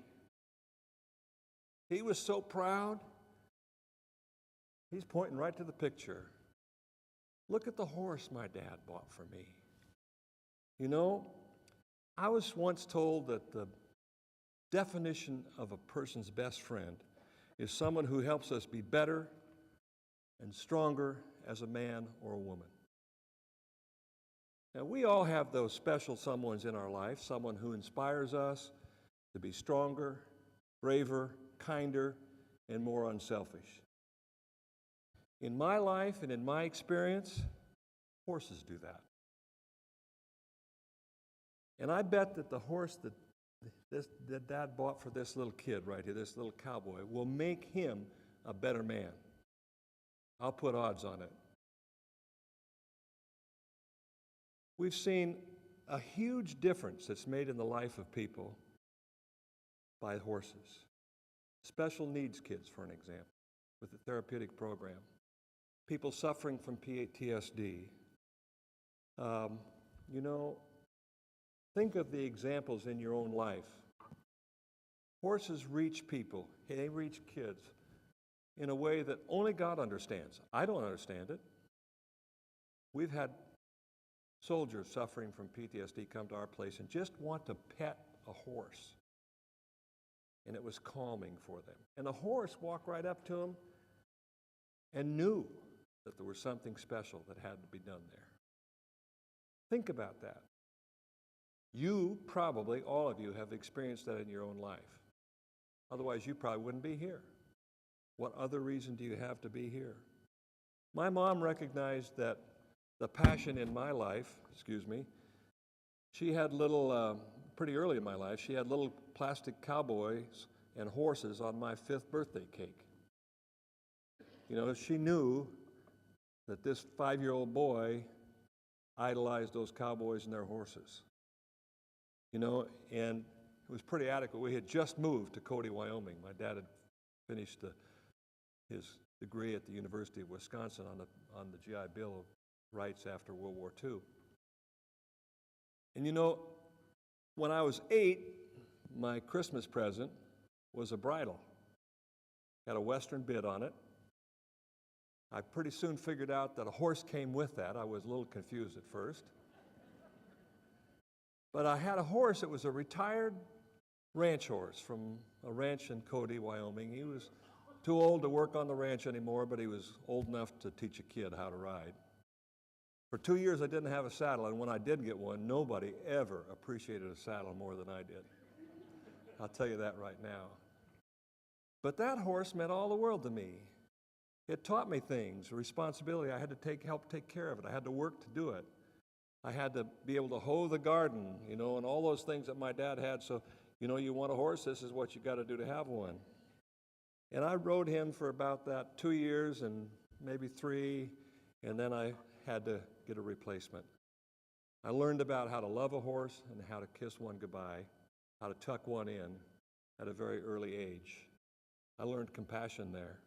He was so proud. He's pointing right to the picture. "Look at the horse my dad bought for me." You know, I was once told that the definition of a person's best friend is someone who helps us be better and stronger as a man or a woman. Now, we all have those special someones in our life, someone who inspires us to be stronger, braver, kinder, and more unselfish. In my life and in my experience, horses do that. And I bet that the horse that Dad bought for this little kid right here, this little cowboy, will make him a better man. I'll put odds on it. We've seen a huge difference that's made in the life of people by horses. Special needs kids, for an example, with the therapeutic program. People suffering from PTSD. Think of the examples in your own life. Horses reach people, they reach kids in a way that only God understands. I don't understand it. We've had soldiers suffering from PTSD come to our place and just want to pet a horse. And it was calming for them. And the horse walked right up to them and knew that there was something special that had to be done there. Think about that. You probably, all of you, have experienced that in your own life. Otherwise, you probably wouldn't be here. What other reason do you have to be here? My mom recognized that the passion in my life, she had little, pretty early in my life, she had little plastic cowboys and horses on my 5th birthday cake. She knew that this 5-year-old boy idolized those cowboys and their horses. And it was pretty adequate. We had just moved to Cody, Wyoming. My dad had finished his degree at the University of Wisconsin on the GI Bill of rights after World War II. And when I was 8, my Christmas present was a bridle. Had a Western bit on it. I pretty soon figured out that a horse came with that. I was a little confused at first. But I had a horse that was a retired ranch horse from a ranch in Cody, Wyoming. He was too old to work on the ranch anymore, but he was old enough to teach a kid how to ride. For 2 years, I didn't have a saddle, and when I did get one, nobody ever appreciated a saddle more than I did. I'll tell you that right now. But that horse meant all the world to me. It taught me things, responsibility. I had to help take care of it. I had to work to do it. I had to be able to hoe the garden, and all those things that my dad had. So, you want a horse, this is what you got to do to have one. And I rode him for about that 2 years and maybe 3, and then I had to get a replacement. I learned about how to love a horse and how to kiss one goodbye, how to tuck one in at a very early age. I learned compassion there.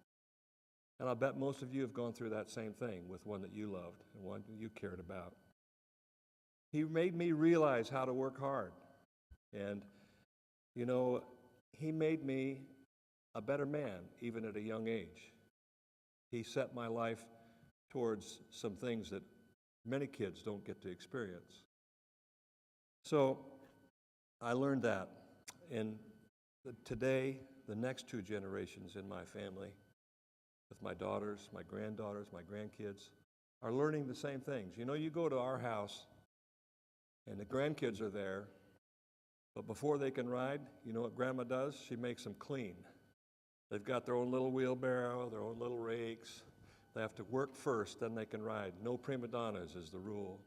And I bet most of you have gone through that same thing with one that you loved and one that you cared about. He made me realize how to work hard. And, he made me a better man, even at a young age. He set my life towards some things that many kids don't get to experience. So I learned that. And today, the next 2 generations in my family, with my daughters, my granddaughters, my grandkids, are learning the same things. You go to our house, and the grandkids are there, but before they can ride, you know what Grandma does? She makes them clean. They've got their own little wheelbarrow, their own little rakes. They have to work first, then they can ride. No prima donnas is the rule.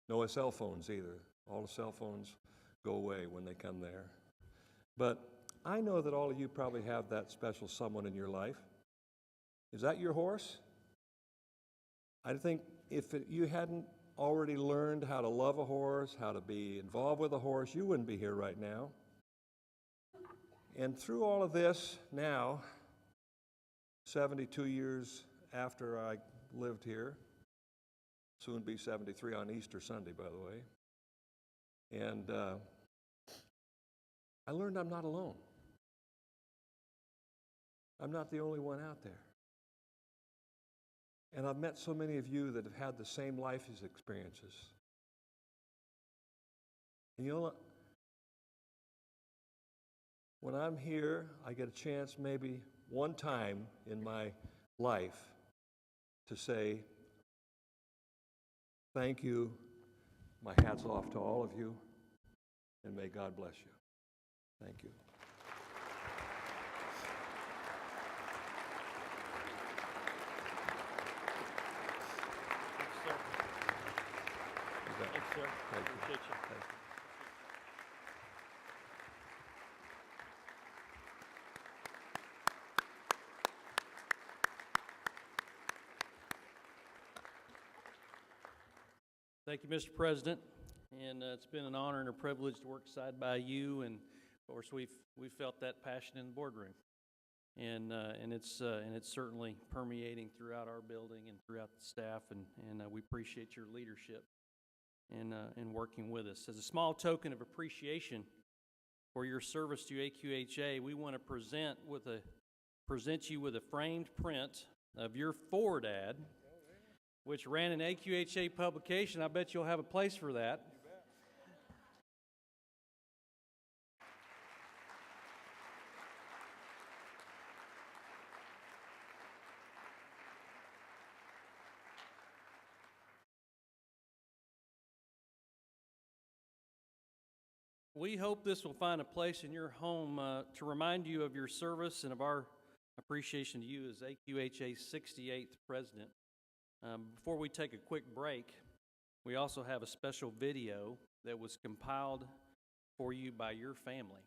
No cell phones either. All the cell phones go away when they come there. But I know that all of you probably have that special someone in your life. Is that your horse? I think if you hadn't already learned how to love a horse, how to be involved with a horse, you wouldn't be here right now. And through all of this now, 72 years after I lived here, soon be 73 on Easter Sunday, by the way, and I learned I'm not alone. I'm not the only one out there. And I've met so many of you that have had the same life experiences. And you know what? When I'm here, I get a chance maybe one time in my life to say, thank you, my hat's off to all of you, and may God bless you. Thank you. Thanks, sir. Thank you. Appreciate you. Thank you. Thank you, Mr. President. And it's been an honor and a privilege to work side by you. And of course, we've felt that passion in the boardroom. And it's certainly permeating throughout our building and throughout the staff. And we appreciate your leadership in working with us. As a small token of appreciation for your service to AQHA, we want to present you with a framed print of your forward ad, which ran in AQHA publication. I bet you'll have a place for that. We hope this will find a place in your home to remind you of your service and of our appreciation to you as AQHA's 68th president. Before we take a quick break, we also have a special video that was compiled for you by your family.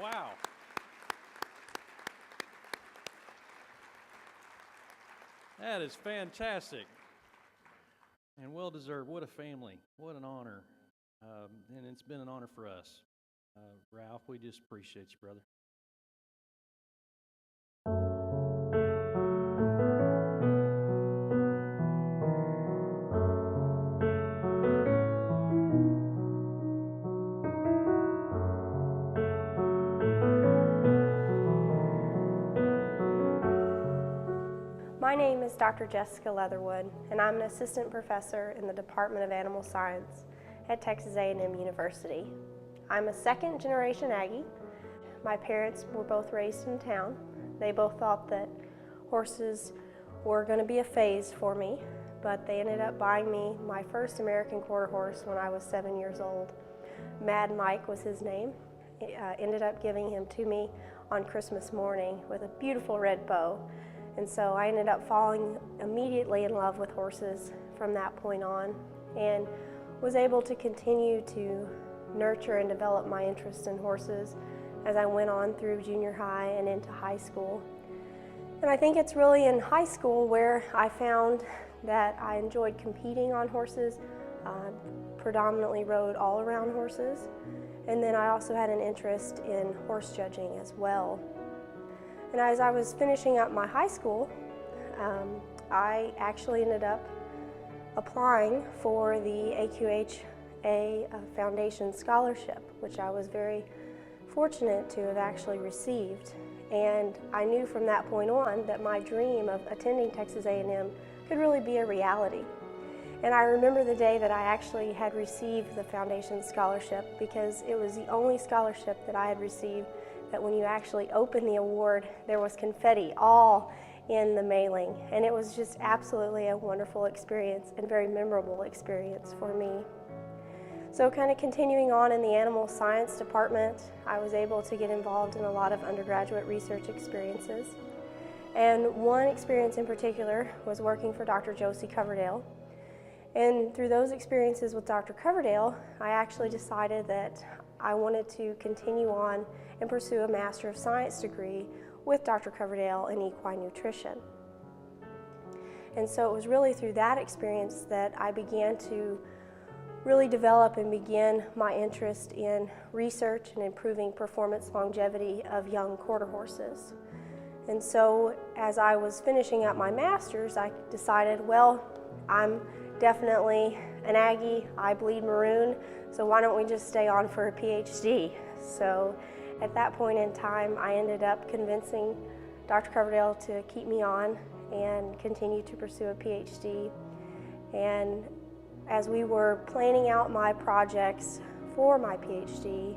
Wow. That is fantastic. And well deserved. What a family. What an honor. And it's been an honor for us. Ralph, we just appreciate you, brother. My name is Dr. Jessica Leatherwood, and I'm an assistant professor in the Department of Animal Science, at Texas A&M University. I'm a second generation Aggie. My parents were both raised in town. They both thought that horses were going to be a phase for me, but they ended up buying me my first American quarter horse when I was 7 years old. Mad Mike was his name. Ended up giving him to me on Christmas morning with a beautiful red bow. And so I ended up falling immediately in love with horses from that point on, and was able to continue to nurture and develop my interest in horses as I went on through junior high and into high school. And I think it's really in high school where I found that I enjoyed competing on horses, predominantly rode all-around horses, and then I also had an interest in horse judging as well. And as I was finishing up my high school, I actually ended up applying for the AQHA Foundation Scholarship, which I was very fortunate to have actually received. And I knew from that point on that my dream of attending Texas A&M could really be a reality. And I remember the day that I actually had received the Foundation Scholarship, because it was the only scholarship that I had received that when you actually opened the award, there was confetti all in the mailing. And it was just absolutely a wonderful experience and very memorable experience for me. So kind of continuing on in the animal science department, I was able to get involved in a lot of undergraduate research experiences. And one experience in particular was working for Dr. Josie Coverdale. And through those experiences with Dr. Coverdale, I actually decided that I wanted to continue on and pursue a Master of Science degree with Dr. Coverdale in equine nutrition. And so it was really through that experience that I began to really develop and begin my interest in research and improving performance longevity of young quarter horses. And so as I was finishing up my master's, I decided, well, I'm definitely an Aggie, I bleed maroon, so why don't we just stay on for a PhD? So at that point in time, I ended up convincing Dr. Coverdale to keep me on and continue to pursue a PhD. And as we were planning out my projects for my PhD,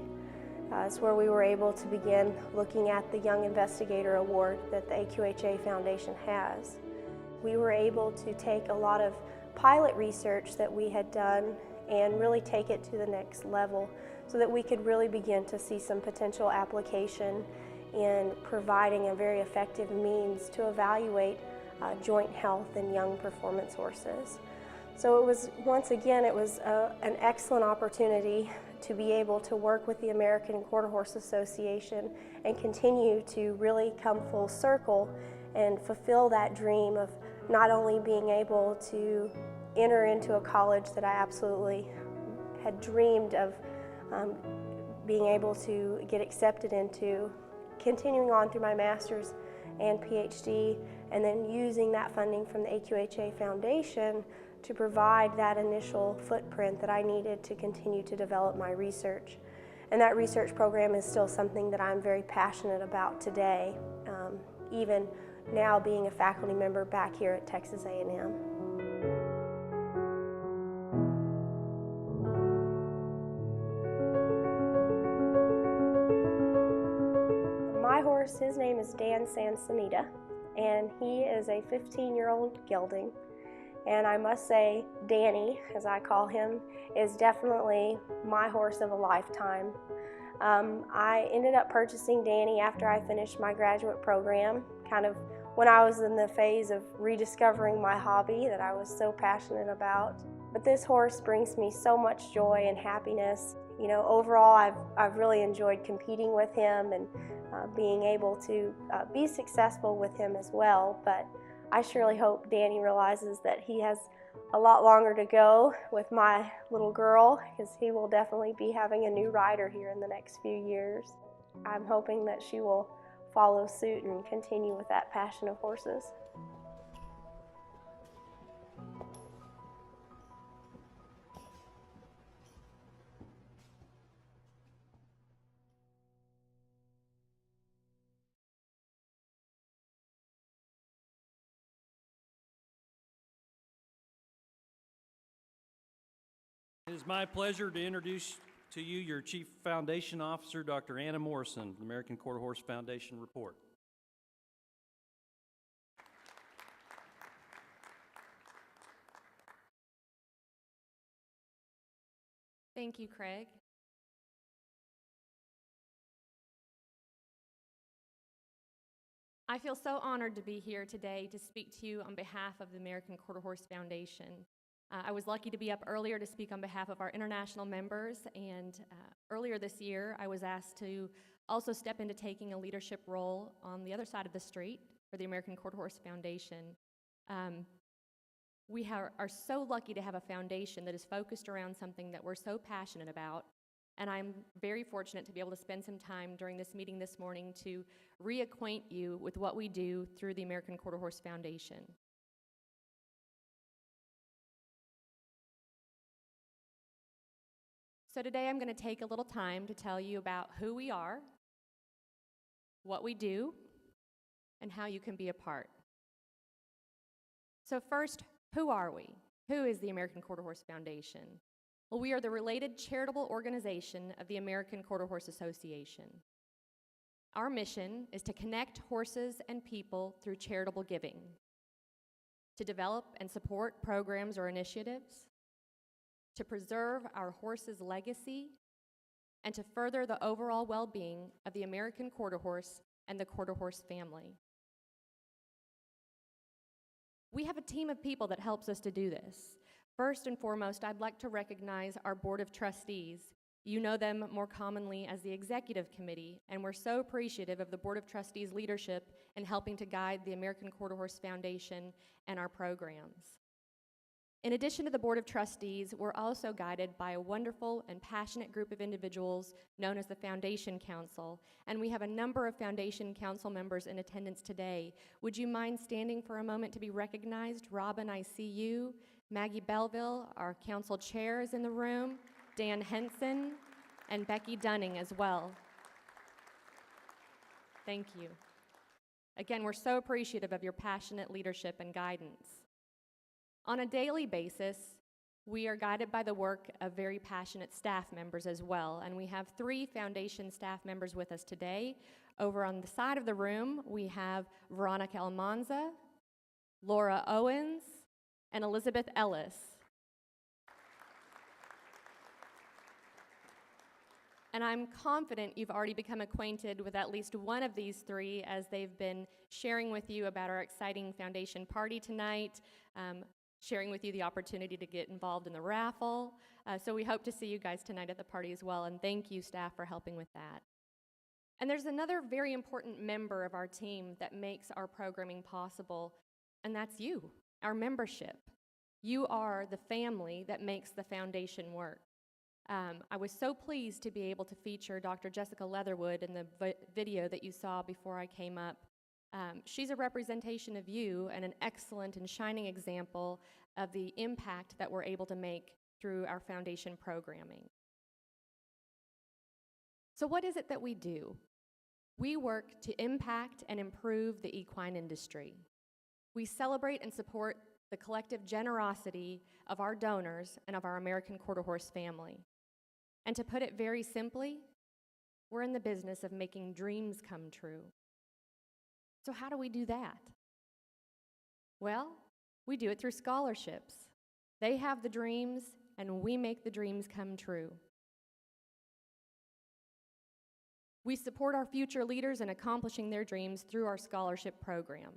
it's where we were able to begin looking at the Young Investigator Award that the AQHA Foundation has. We were able to take a lot of pilot research that we had done and really take it to the next level so that we could really begin to see some potential application in providing a very effective means to evaluate joint health in young performance horses. So it was, once again, it was an excellent opportunity to be able to work with the American Quarter Horse Association and continue to really come full circle and fulfill that dream of not only being able to enter into a college that I absolutely had dreamed of being able to get accepted into, continuing on through my master's and PhD, and then using that funding from the AQHA Foundation to provide that initial footprint that I needed to continue to develop my research. And that research program is still something that I'm very passionate about today, even now being a faculty member back here at Texas A&M. My horse, his name is Dan Sansonita, and he is a 15-year-old gelding. And I must say, Danny, as I call him, is definitely my horse of a lifetime. I ended up purchasing Danny after I finished my graduate program, kind of when I was in the phase of rediscovering my hobby that I was so passionate about. But this horse brings me so much joy and happiness. You know, overall, I've really enjoyed competing with him and being able to be successful with him as well. But I surely hope Danny realizes that he has a lot longer to go with my little girl, because he will definitely be having a new rider here in the next few years. I'm hoping that she will follow suit and continue with that passion of horses. It is my pleasure to introduce to you your Chief Foundation Officer, Dr. Anna Morrison, the American Quarter Horse Foundation report. Thank you, Craig. I feel so honored to be here today to speak to you on behalf of the American Quarter Horse Foundation. I was lucky to be up earlier to speak on behalf of our international members, and earlier this year I was asked to also step into taking a leadership role on the other side of the street for the American Quarter Horse Foundation. We are so lucky to have a foundation that is focused around something that we're so passionate about, and I'm very fortunate to be able to spend some time during this meeting this morning to reacquaint you with what we do through the American Quarter Horse Foundation. So today I'm going to take a little time to tell you about who we are, what we do, and how you can be a part. So first, who are we? Who is the American Quarter Horse Foundation? Well, we are the related charitable organization of the American Quarter Horse Association. Our mission is to connect horses and people through charitable giving, to develop and support programs or initiatives, to preserve our horses' legacy, and to further the overall well-being of the American quarter horse and the quarter horse family. We have a team of people that helps us to do this. First and foremost, I'd like to recognize our Board of Trustees. You know them more commonly as the Executive Committee, and we're so appreciative of the Board of Trustees' leadership in helping to guide the American Quarter Horse Foundation and our programs. In addition to the Board of Trustees, we're also guided by a wonderful and passionate group of individuals known as the Foundation Council, and we have a number of Foundation Council members in attendance today. Would you mind standing for a moment to be recognized? Robin, I see you. Maggie Belleville, our Council Chair, is in the room. Dan Henson, and Becky Dunning as well. Thank you. Again, we're so appreciative of your passionate leadership and guidance. On a daily basis, we are guided by the work of very passionate staff members as well, and we have 3 foundation staff members with us today. Over on the side of the room, we have Veronica Almanza, Laura Owens, and Elizabeth Ellis. And I'm confident you've already become acquainted with at least one of these 3 as they've been sharing with you about our exciting foundation party tonight, sharing with you the opportunity to get involved in the raffle. So we hope to see you guys tonight at the party as well, and thank you, staff, for helping with that. And there's another very important member of our team that makes our programming possible, and that's you, our membership. You are the family that makes the foundation work. I was so pleased to be able to feature Dr. Jessica Leatherwood in the video that you saw before I came up. She's a representation of you and an excellent and shining example of the impact that we're able to make through our foundation programming. So what is it that we do? We work to impact and improve the equine industry. We celebrate and support the collective generosity of our donors and of our American Quarter Horse family. And to put it very simply, we're in the business of making dreams come true. So how do we do that? Well, we do it through scholarships. They have the dreams, and we make the dreams come true. We support our future leaders in accomplishing their dreams through our scholarship program.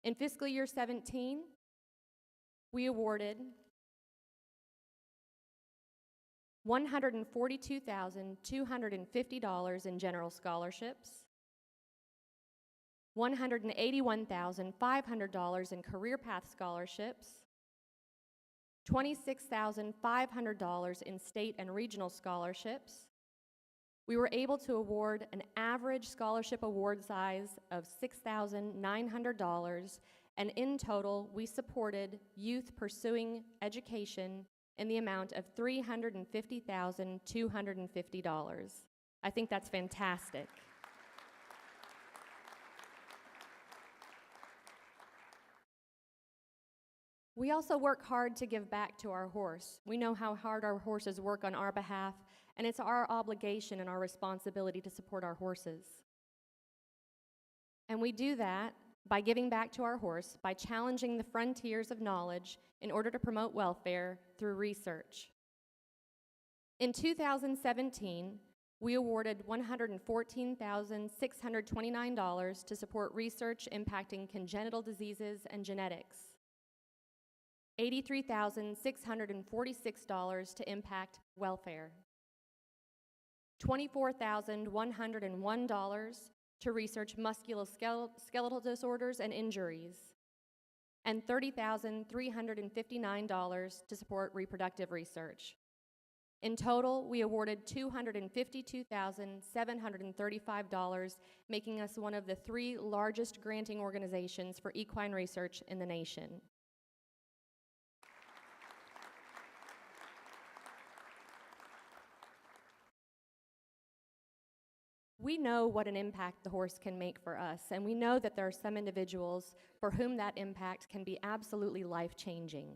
In fiscal year 17, we awarded $142,250 in general scholarships, $181,500 in career path scholarships, $26,500 in state and regional scholarships. We were able to award an average scholarship award size of $6,900, and in total, we supported youth pursuing education in the amount of $350,250. I think that's fantastic. We also work hard to give back to our horse. We know how hard our horses work on our behalf, and it's our obligation and our responsibility to support our horses. And we do that by giving back to our horse, by challenging the frontiers of knowledge in order to promote welfare through research. In 2017, we awarded $114,629 to support research impacting congenital diseases and genetics, $83,646 to impact welfare, $24,101 to research musculoskeletal disorders and injuries, and $30,359 to support reproductive research. In total, we awarded $252,735, making us one of the 3 largest granting organizations for equine research in the nation. We know what an impact the horse can make for us, and we know that there are some individuals for whom that impact can be absolutely life-changing.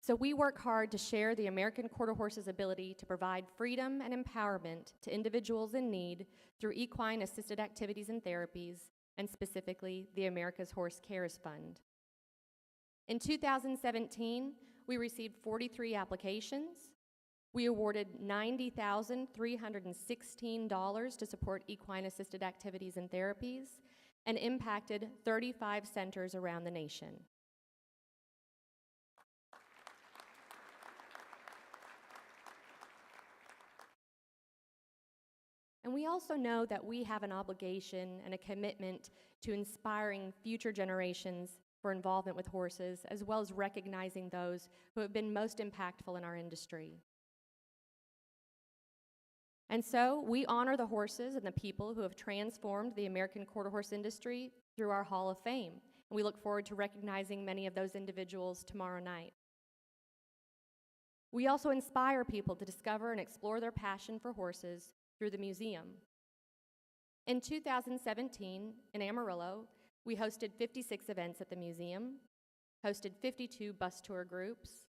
So we work hard to share the American Quarter Horse's ability to provide freedom and empowerment to individuals in need through equine-assisted activities and therapies, and specifically the America's Horse Cares Fund. In 2017, we received 43 applications. We awarded $90,316 to support equine-assisted activities and therapies, and impacted 35 centers around the nation. And we also know that we have an obligation and a commitment to inspiring future generations for involvement with horses, as well as recognizing those who have been most impactful in our industry. And so we honor the horses and the people who have transformed the American quarter horse industry through our Hall of Fame. And we look forward to recognizing many of those individuals tomorrow night. We also inspire people to discover and explore their passion for horses through the museum. In 2017, in Amarillo, we hosted 56 events at the museum, hosted 52 bus tour groups,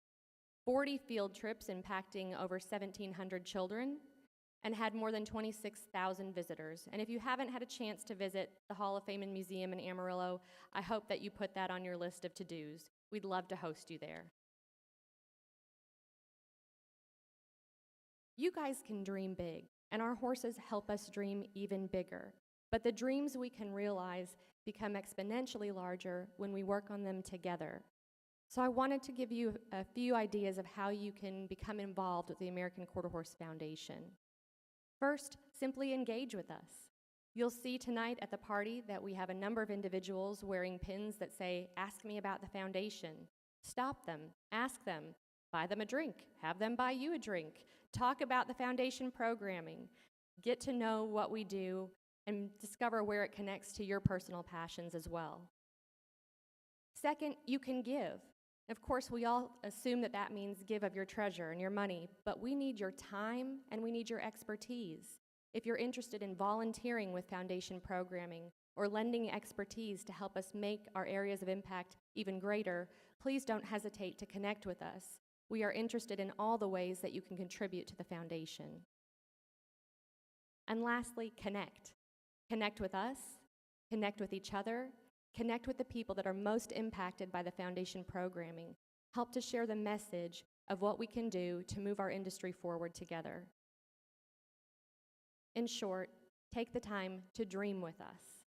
40 field trips impacting over 1,700 children, and had more than 26,000 visitors. And if you haven't had a chance to visit the Hall of Fame and Museum in Amarillo, I hope that you put that on your list of to-dos. We'd love to host you there. You guys can dream big, and our horses help us dream even bigger. But the dreams we can realize become exponentially larger when we work on them together. So I wanted to give you a few ideas of how you can become involved with the American Quarter Horse Foundation. First, simply engage with us. You'll see tonight at the party that we have a number of individuals wearing pins that say, "Ask me about the foundation." Stop them, ask them, buy them a drink, have them buy you a drink, talk about the foundation programming, get to know what we do, and discover where it connects to your personal passions as well. Second, you can give. Of course, we all assume that that means give of your treasure and your money, but we need your time and we need your expertise. If you're interested in volunteering with foundation programming or lending expertise to help us make our areas of impact even greater, please don't hesitate to connect with us. We are interested in all the ways that you can contribute to the foundation. And lastly, connect. Connect with us, connect with each other, connect with the people that are most impacted by the foundation programming. Help to share the message of what we can do to move our industry forward together. In short, take the time to dream with us.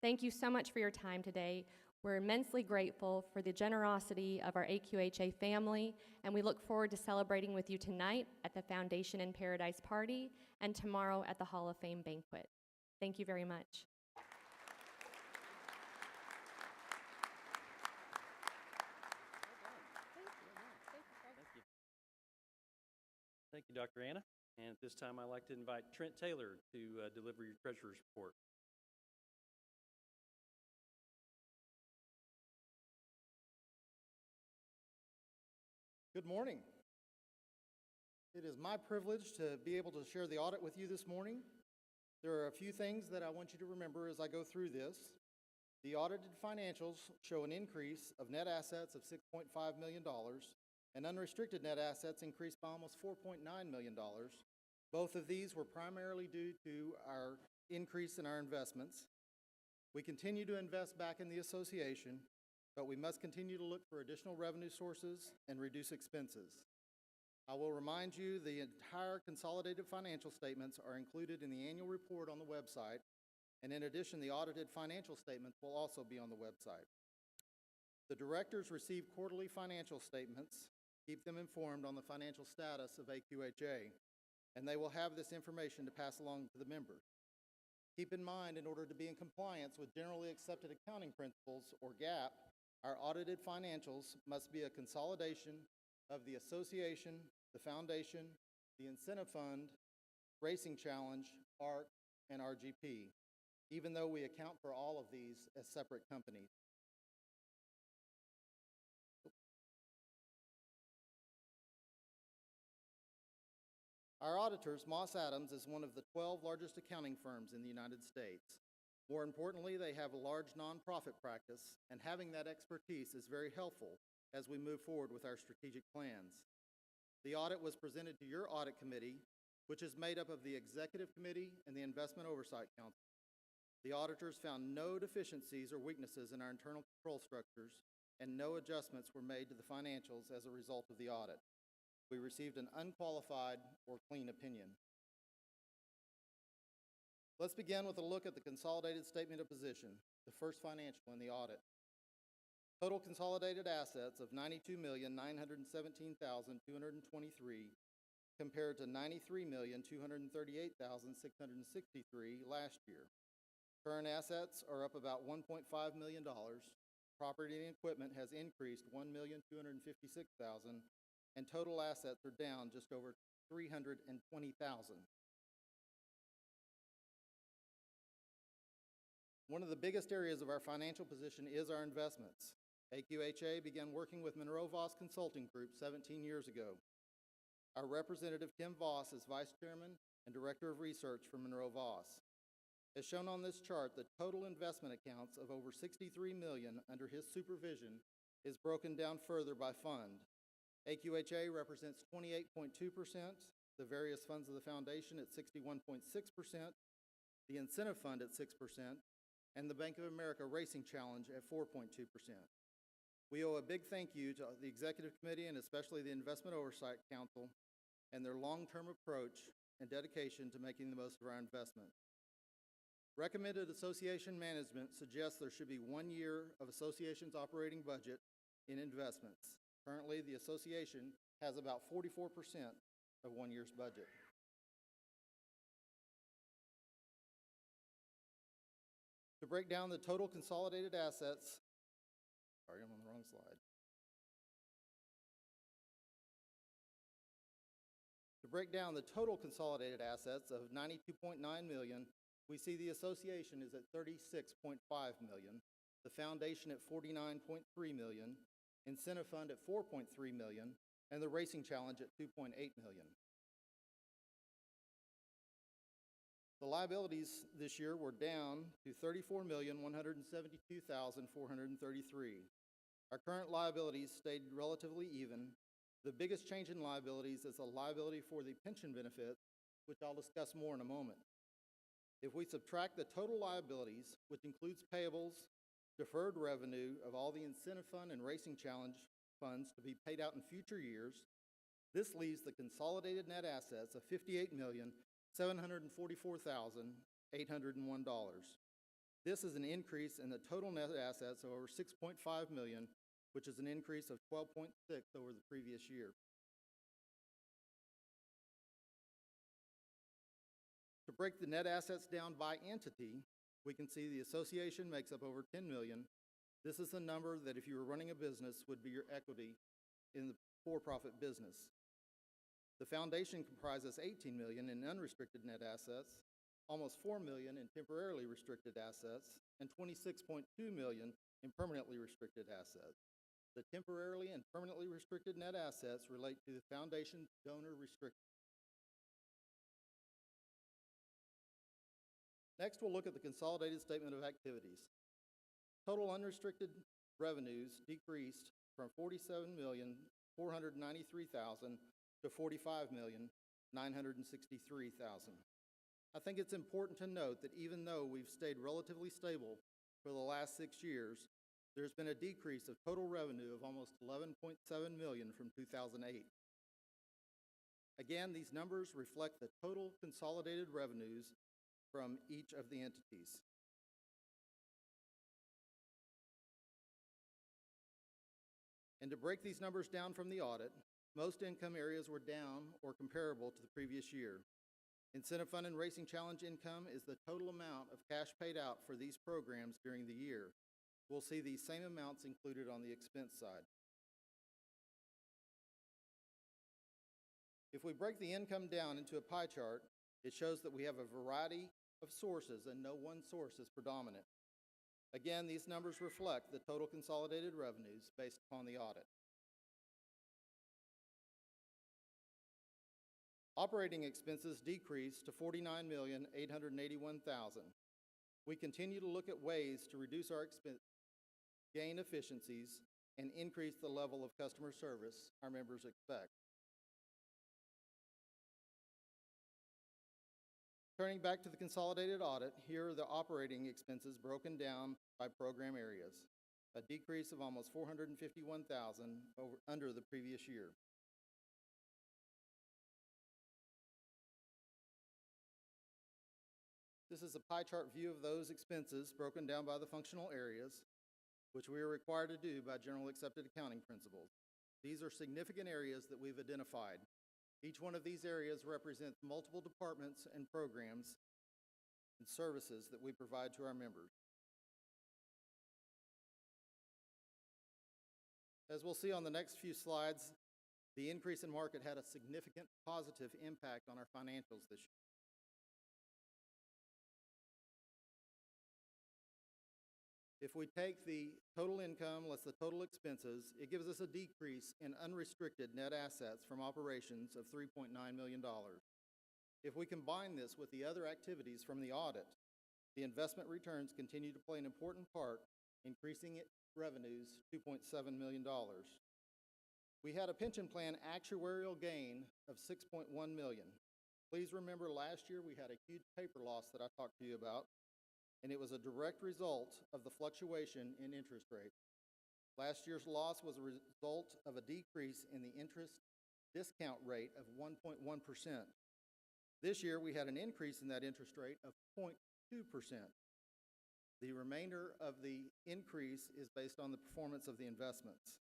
Thank you so much for your time today. We're immensely grateful for the generosity of our AQHA family, and we look forward to celebrating with you tonight at the Foundation in Paradise party and tomorrow at the Hall of Fame banquet. Thank you very much. Thank you, Dr. Anna. And at this time, I'd like to invite Trent Taylor to deliver your treasurer's report. Good morning. It is my privilege to be able to share the audit with you this morning. There are a few things that I want you to remember as I go through this. The audited financials show an increase of net assets of $6.5 million, and unrestricted net assets increased by almost $4.9 million. Both of these were primarily due to our increase in our investments. We continue to invest back in the association, but we must continue to look for additional revenue sources and reduce expenses. I will remind you the entire consolidated financial statements are included in the annual report on the website, and in addition, the audited financial statements will also be on the website. The directors receive quarterly financial statements, keep them informed on the financial status of AQHA, and they will have this information to pass along to the members. Keep in mind, in order to be in compliance with generally accepted accounting principles, or GAAP, our audited financials must be a consolidation of the association, the foundation, the incentive fund, Racing Challenge, ARC, and RGP, even though we account for all of these as separate companies. Our auditors, Moss Adams, is one of the 12 largest accounting firms in the United States. More importantly, they have a large nonprofit practice, and having that expertise is very helpful as we move forward with our strategic plans. The audit was presented to your audit committee, which is made up of the Executive Committee and the Investment Oversight Council. The auditors found no deficiencies or weaknesses in our internal control structures, and no adjustments were made to the financials as a result of the audit. We received an unqualified or clean opinion. Let's begin with a look at the consolidated statement of position, the first financial in the audit. Total consolidated assets of $92,917,223 compared to $93,238,663 last year. Current assets are up about $1.5 million. Property and equipment has increased $1,256,000, and total assets are down just over $320,000. One of the biggest areas of our financial position is our investments. AQHA began working with Monroe Voss Consulting Group 17 years ago. Our representative, Tim Voss, is Vice Chairman and Director of Research for Monroe Voss. As shown on this chart, the total investment accounts of over $63 million under his supervision is broken down further by fund. AQHA represents 28.2%, the various funds of the foundation at 61.6%, the incentive fund at 6%, and the Bank of America Racing Challenge at 4.2%. We owe a big thank you to the Executive Committee and especially the Investment Oversight Council and their long-term approach and dedication to making the most of our investment. Recommended association management suggests there should be 1 year of association's operating budget in investments. Currently, the association has about 44% of 1 year's budget. To break down the total consolidated assets, sorry, I'm on the wrong slide. To break down the total consolidated assets of $92.9 million, we see the association is at $36.5 million, the foundation at $49.3 million, incentive fund at $4.3 million, and the Racing Challenge at $2.8 million. The liabilities this year were down to $34,172,433. Our current liabilities stayed relatively even. The biggest change in liabilities is a liability for the pension benefit, which I'll discuss more in a moment. If we subtract the total liabilities, which includes payables, deferred revenue of all the incentive fund and Racing Challenge funds to be paid out in future years, this leaves the consolidated net assets of $58,744,801. This is an increase in the total net assets of over $6.5 million, which is an increase of 12.6% over the previous year. To break the net assets down by entity, we can see the association makes up over $10 million. This is the number that if you were running a business would be your equity in the for-profit business. The foundation comprises $18 million in unrestricted net assets, almost $4 million in temporarily restricted assets, and $26.2 million in permanently restricted assets. The temporarily and permanently restricted net assets relate to the foundation's donor restrictions. Next, we'll look at the consolidated statement of activities. Total unrestricted revenues decreased from $47,493,000 to $45,963,000. I think it's important to note that even though we've stayed relatively stable for the last 6 years, there's been a decrease of total revenue of almost $11.7 million from 2008. Again, these numbers reflect the total consolidated revenues from each of the entities. And to break these numbers down from the audit, most income areas were down or comparable to the previous year. Incentive Fund and Racing Challenge income is the total amount of cash paid out for these programs during the year. We'll see these same amounts included on the expense side. If we break the income down into a pie chart, it shows that we have a variety of sources and no one source is predominant. Again, these numbers reflect the total consolidated revenues based upon the audit. Operating expenses decreased to $49,881,000. We continue to look at ways to reduce our expense, gain efficiencies, and increase the level of customer service our members expect. Turning back to the consolidated audit, here are the operating expenses broken down by program areas, a decrease of almost $451,000 under the previous year. This is a pie chart view of those expenses broken down by the functional areas, which we are required to do by general accepted accounting principles. These are significant areas that we've identified. Each one of these areas represents multiple departments and programs and services that we provide to our members. As we'll see on the next few slides, the increase in market had a significant positive impact on our financials this year. If we take the total income less the total expenses, it gives us a decrease in unrestricted net assets from operations of $3.9 million. If we combine this with the other activities from the audit, the investment returns continue to play an important part, increasing revenues $2.7 million. We had a pension plan actuarial gain of $6.1 million. Please remember last year we had a huge paper loss that I talked to you about, and it was a direct result of the fluctuation in interest rates. Last year's loss was a result of a decrease in the interest discount rate of 1.1%. This year we had an increase in that interest rate of 0.2%. The remainder of the increase is based on the performance of the investments.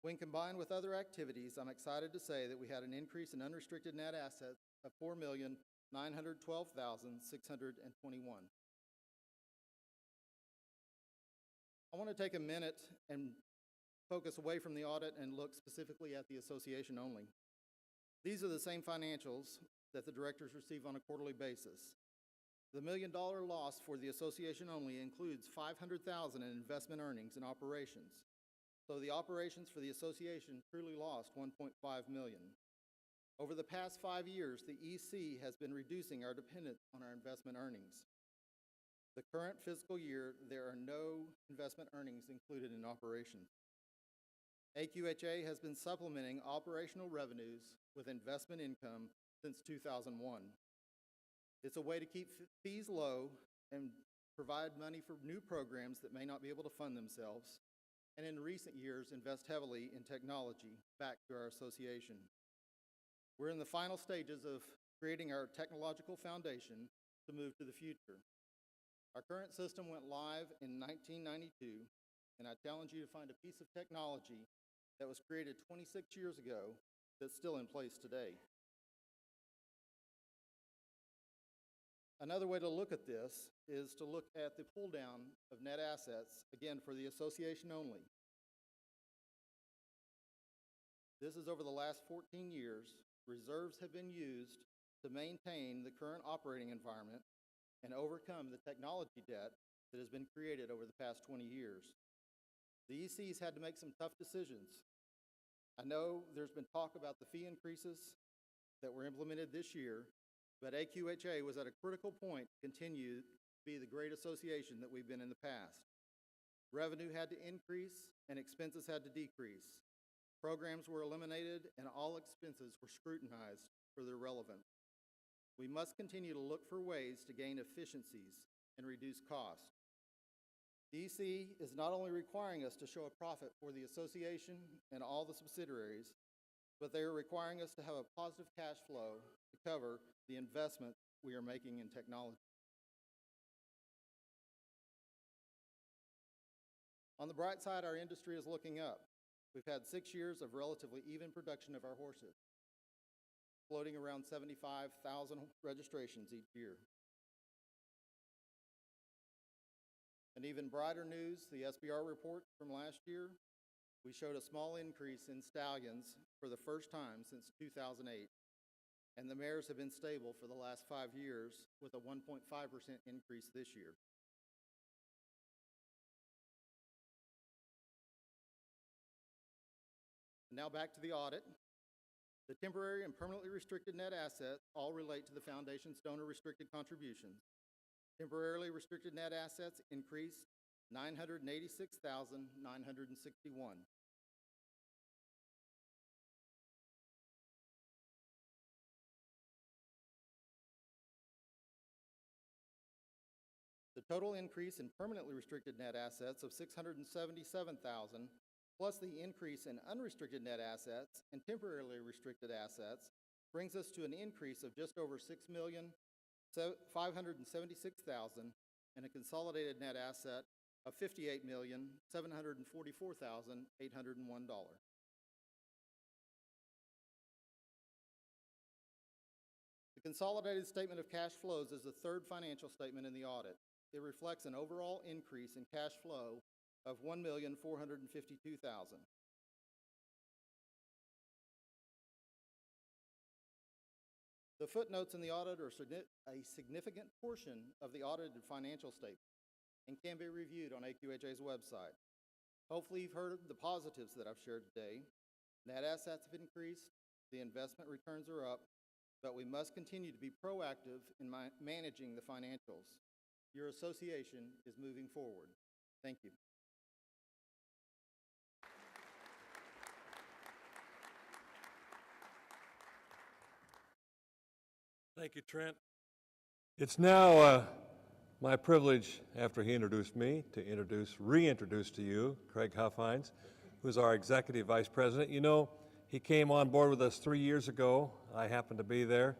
When combined with other activities, I'm excited to say that we had an increase in unrestricted net assets of $4,912,621. I want to take a minute and focus away from the audit and look specifically at the association only. These are the same financials that the directors receive on a quarterly basis. The $1 million loss for the association only includes $500,000 in investment earnings and operations. So the operations for the association truly lost $1.5 million. Over the past 5 years, the EC has been reducing our dependence on our investment earnings. The current fiscal year, there are no investment earnings included in operations. AQHA has been supplementing operational revenues with investment income since 2001. It's a way to keep fees low and provide money for new programs that may not be able to fund themselves, and in recent years invest heavily in technology back to our association. We're in the final stages of creating our technological foundation to move to the future. Our current system went live in 1992, and I challenge you to find a piece of technology that was created 26 years ago that's still in place today. Another way to look at this is to look at the pull down of net assets, again for the association only. This is over the last 14 years. Reserves have been used to maintain the current operating environment and overcome the technology debt that has been created over the past 20 years. The EC's had to make some tough decisions. I know there's been talk about the fee increases that were implemented this year, but AQHA was at a critical point to continue to be the great association that we've been in the past. Revenue had to increase and expenses had to decrease. Programs were eliminated and all expenses were scrutinized for their relevance. We must continue to look for ways to gain efficiencies and reduce costs. DEC is not only requiring us to show a profit for the association and all the subsidiaries, but they are requiring us to have a positive cash flow to cover the investment we are making in technology. On the bright side, our industry is looking up. We've had 6 years of relatively even production of our horses, floating around 75,000 registrations each year. And even brighter news, the SBR report from last year, we showed a small increase in stallions for the first time since 2008, and the mares have been stable for the last 5 years with a 1.5% increase this year. Now back to the audit. The temporary and permanently restricted net assets all relate to the Foundation's donor restricted contributions. Temporarily restricted net assets increased $986,961. The total increase in permanently restricted net assets of $677,000 plus the increase in unrestricted net assets and temporarily restricted assets brings us to an increase of just over $6,576,000 and a consolidated net asset of $58,744,801. The consolidated statement of cash flows is the third financial statement in the audit. It reflects an overall increase in cash flow of $1,452,000. The footnotes in the audit are a significant portion of the audited financial statement and can be reviewed on AQHA's website. Hopefully you've heard the positives that I've shared today. Net assets have increased, the investment returns are up, but we must continue to be proactive in managing the financials. Your association is moving forward. Thank you. Thank you, Trent. It's now my privilege, after he introduced me, to reintroduce to you Craig Huffines, who's our Executive Vice President. You know, he came on board with us 3 years ago. I happened to be there.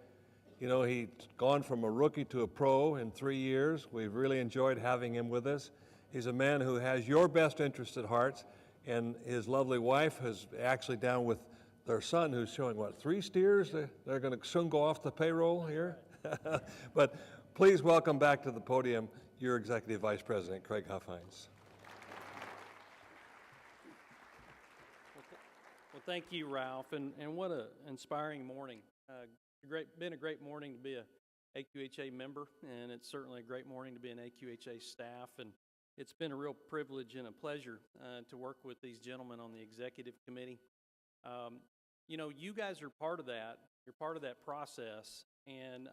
You know, he's gone from a rookie to a pro in 3 years. We've really enjoyed having him with us. He's a man who has your best interest at heart, and his lovely wife is actually down with their son, who's showing, what, 3 steers? They're going to soon go off the payroll here. But please welcome back to the podium your Executive Vice President, Craig Huffines. Well, thank you, Ralph, and what an inspiring morning. Been a great morning to be a AQHA member, and it's certainly a great morning to be an AQHA staff, and it's been a real privilege and a pleasure to work with these gentlemen on the Executive Committee. You know, you guys are part of that. You're part of that process, and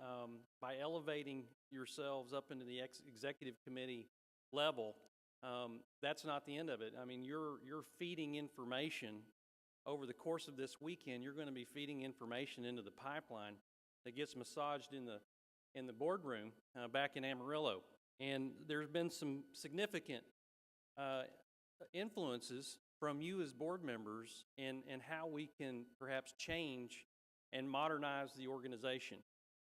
by elevating yourselves up into the Executive Committee level, that's not the end of it. I mean, you're feeding information over the course of this weekend. You're going to be feeding information into the pipeline that gets massaged in the boardroom back in Amarillo. And there's been some significant influences from you as board members and how we can perhaps change and modernize the organization.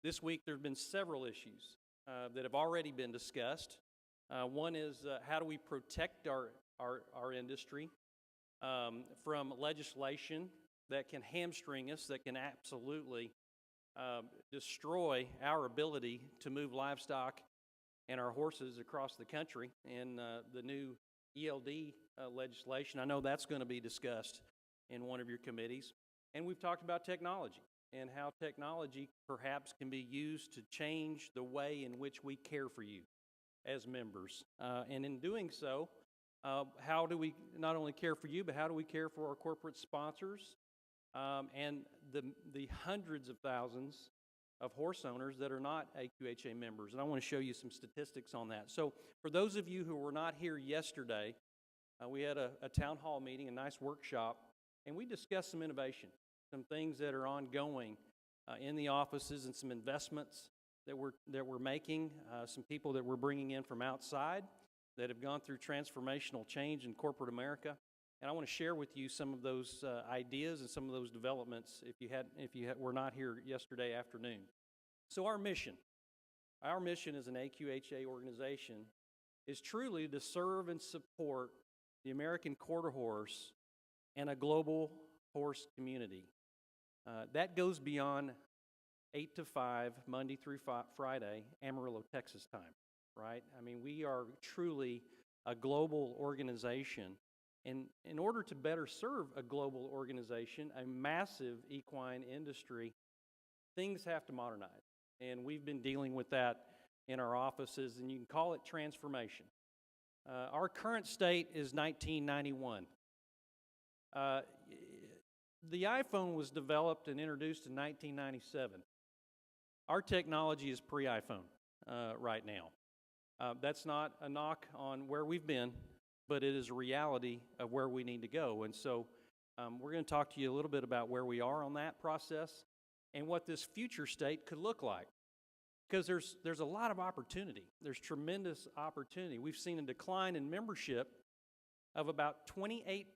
This week there have been several issues that have already been discussed. One is how do we protect our industry from legislation that can hamstring us, that can absolutely destroy our ability to move livestock and our horses across the country, and the new ELD legislation. I know that's going to be discussed in one of your committees. And we've talked about technology and how technology perhaps can be used to change the way in which we care for you as members. And in doing so, how do we not only care for you, but how do we care for our corporate sponsors and the hundreds of thousands of horse owners that are not AQHA members? And I want to show you some statistics on that. So for those of you who were not here yesterday, We had a town hall meeting, a nice workshop, and we discussed some innovation, some things that are ongoing in the offices and some investments that we're making, some people that we're bringing in from outside that have gone through transformational change in corporate America. And I want to share with you some of those ideas and some of those developments if you were not here yesterday afternoon. So our mission as an AQHA organization is truly to serve and support the American quarter horse and a global horse community. That goes beyond 8 to 5, Monday through Friday, Amarillo, Texas time, right? I mean, we are truly a global organization. And in order to better serve a global organization, a massive equine industry, things have to modernize. And we've been dealing with that in our offices, and you can call it transformation. Our current state is 1991. The iPhone was developed and introduced in 1997. Our technology is pre-iPhone right now. That's not a knock on where we've been, but it is a reality of where we need to go. And so we're going to talk to you a little bit about where we are on that process and what this future state could look like. Because there's a lot of opportunity. There's tremendous opportunity. We've seen a decline in membership of about 28%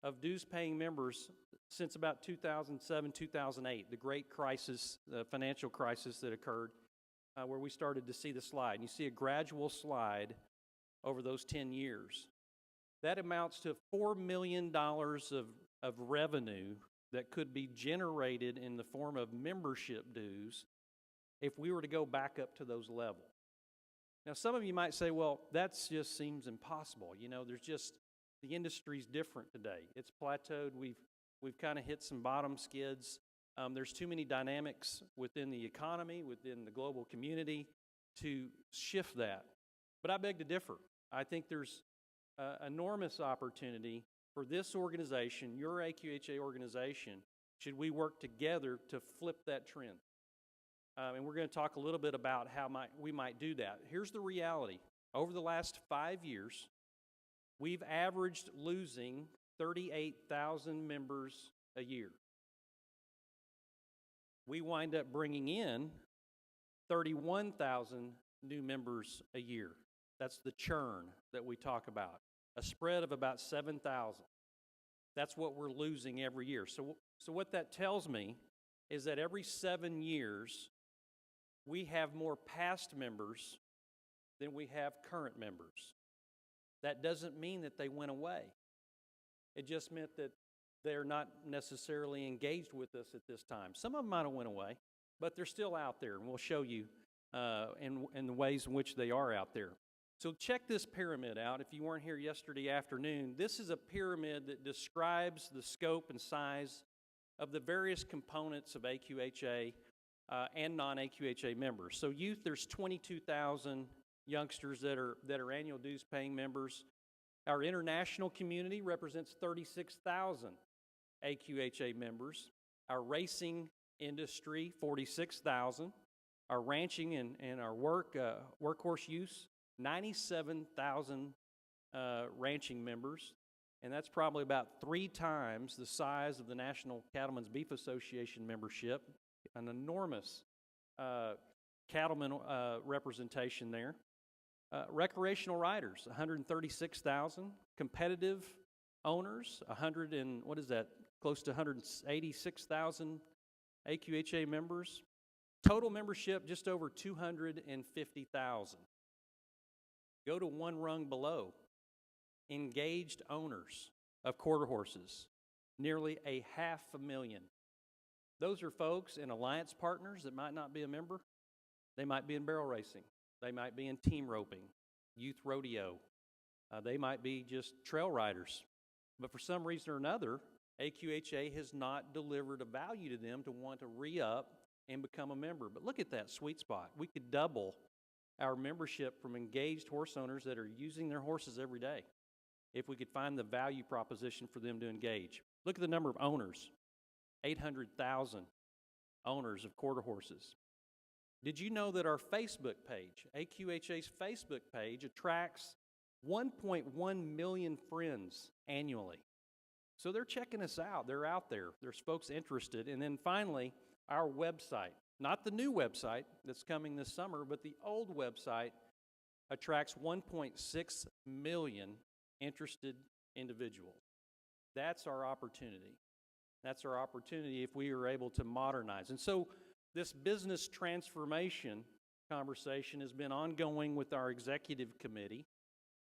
of dues-paying members since about 2007, 2008, the great crisis, the financial crisis that occurred, where we started to see the slide. And you see a gradual slide over those 10 years. That amounts to $4 million of revenue that could be generated in the form of membership dues if we were to go back up to those levels. Now, some of you might say, well, that just seems impossible. You know, the industry's different today. It's plateaued. We've kind of hit some bottom skids. There's too many dynamics within the economy, within the global community to shift that. But I beg to differ. I think there's enormous opportunity for this organization, your AQHA organization, should we work together to flip that trend. And we're going to talk a little bit about how we might do that. Here's the reality. Over the last 5 years, we've averaged losing 38,000 members a year. We wind up bringing in 31,000 new members a year. That's the churn that we talk about. A spread of about 7,000. That's what we're losing every year. So what that tells me is that every 7 years, we have more past members than we have current members. That doesn't mean that they went away. It just meant that they're not necessarily engaged with us at this time. Some of them might have went away, but they're still out there, and we'll show you in the ways in which they are out there. So check this pyramid out. If you weren't here yesterday afternoon, this is a pyramid that describes the scope and size of the various components of AQHA and non-AQHA members. So youth, there's 22,000 youngsters that are annual dues paying members. Our international community represents 36,000 AQHA members. Our racing industry, 46,000. Our ranching and our workhorse use, 97,000 ranching members. And that's probably about 3 times the size of the National Cattlemen's Beef Association membership. An enormous cattleman representation there. Recreational riders, 136,000. Competitive owners, close to 186,000 AQHA members. Total membership, just over 250,000. Go to one rung below. Engaged owners of quarter horses, nearly 500,000. Those are folks and alliance partners that might not be a member. They might be in barrel racing. They might be in team roping, youth rodeo. They might be just trail riders. But for some reason or another, AQHA has not delivered a value to them to want to re-up and become a member. But look at that sweet spot. We could double our membership from engaged horse owners that are using their horses every day if we could find the value proposition for them to engage. Look at the number of owners. 800,000 owners of quarter horses. Did you know that our Facebook page, AQHA's Facebook page, attracts 1.1 million friends annually. So they're checking us out. They're out there. There's folks interested. And then finally, our website. Not the new website that's coming this summer, but the old website attracts 1.6 million interested individuals. That's our opportunity. That's our opportunity if we are able to modernize. And so this business transformation conversation has been ongoing with our executive committee,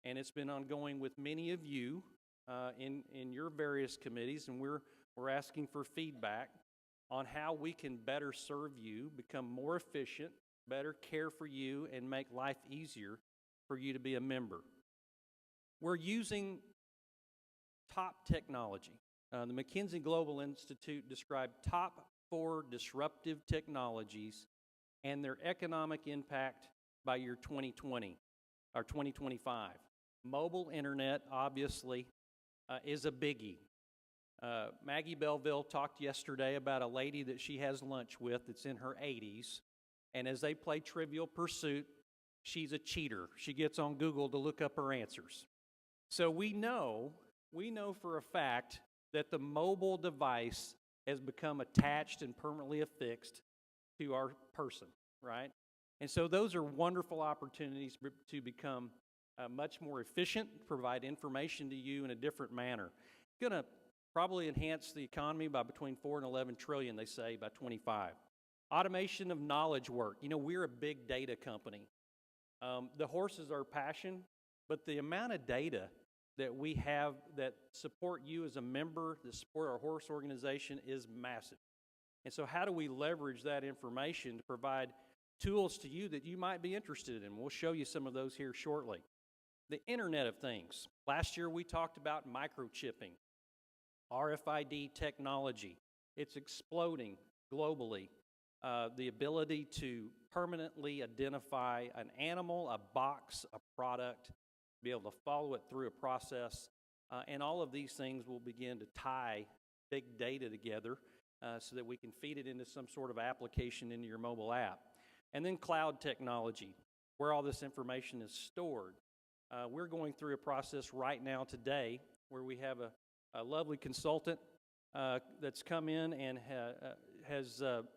and it's been ongoing with many of you in your various committees, and we're asking for feedback on how we can better serve you, become more efficient, better care for you, and make life easier for you to be a member. We're using top technology. The McKinsey Global Institute described top 4 disruptive technologies and their economic impact by year 2020 or 2025. Mobile internet, obviously, is a biggie. Maggie Belleville talked yesterday about a lady that she has lunch with that's in her 80s, and as they play Trivial Pursuit, she's a cheater. She gets on Google to look up her answers. So we know for a fact that the mobile device has become attached and permanently affixed to our person, right? And so those are wonderful opportunities to become much more efficient, provide information to you in a different manner. Going to probably enhance the economy by between 4 and 11 trillion, they say, by 25. Automation of knowledge work. You know, we're a big data company. The horses are passion, but the amount of data that we have that support you as a member, that support our horse organization is massive. And so how do we leverage that information to provide tools to you that you might be interested in? We'll show you some of those here shortly. The Internet of Things. Last year we talked about microchipping, RFID technology. It's exploding globally. The ability to permanently identify an animal, a box, a product, be able to follow it through a process, and all of these things will begin to tie big data together so that we can feed it into some sort of application into your mobile app. And then cloud technology, where all this information is stored. We're going through a process right now today where we have a lovely consultant that's come in and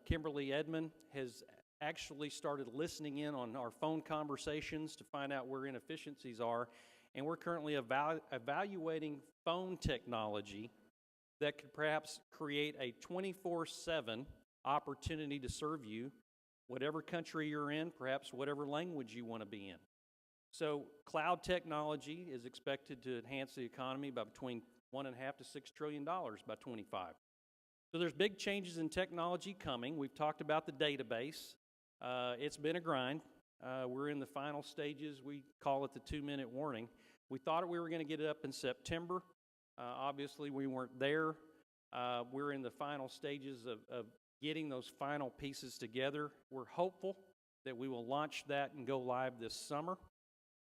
Kimberly Edmond has actually started listening in on our phone conversations to find out where inefficiencies are, and we're currently evaluating phone technology that could perhaps create a 24/7 opportunity to serve you, whatever country you're in, perhaps whatever language you want to be in. So cloud technology is expected to enhance the economy by between $1.5 to $6 trillion by 25. So there's big changes in technology coming. We've talked about the database. It's been a grind. We're in the final stages. We call it the 2-minute warning. We thought we were going to get it up in September. Obviously, we weren't there. We're in the final stages of getting those final pieces together. We're hopeful that we will launch that and go live this summer.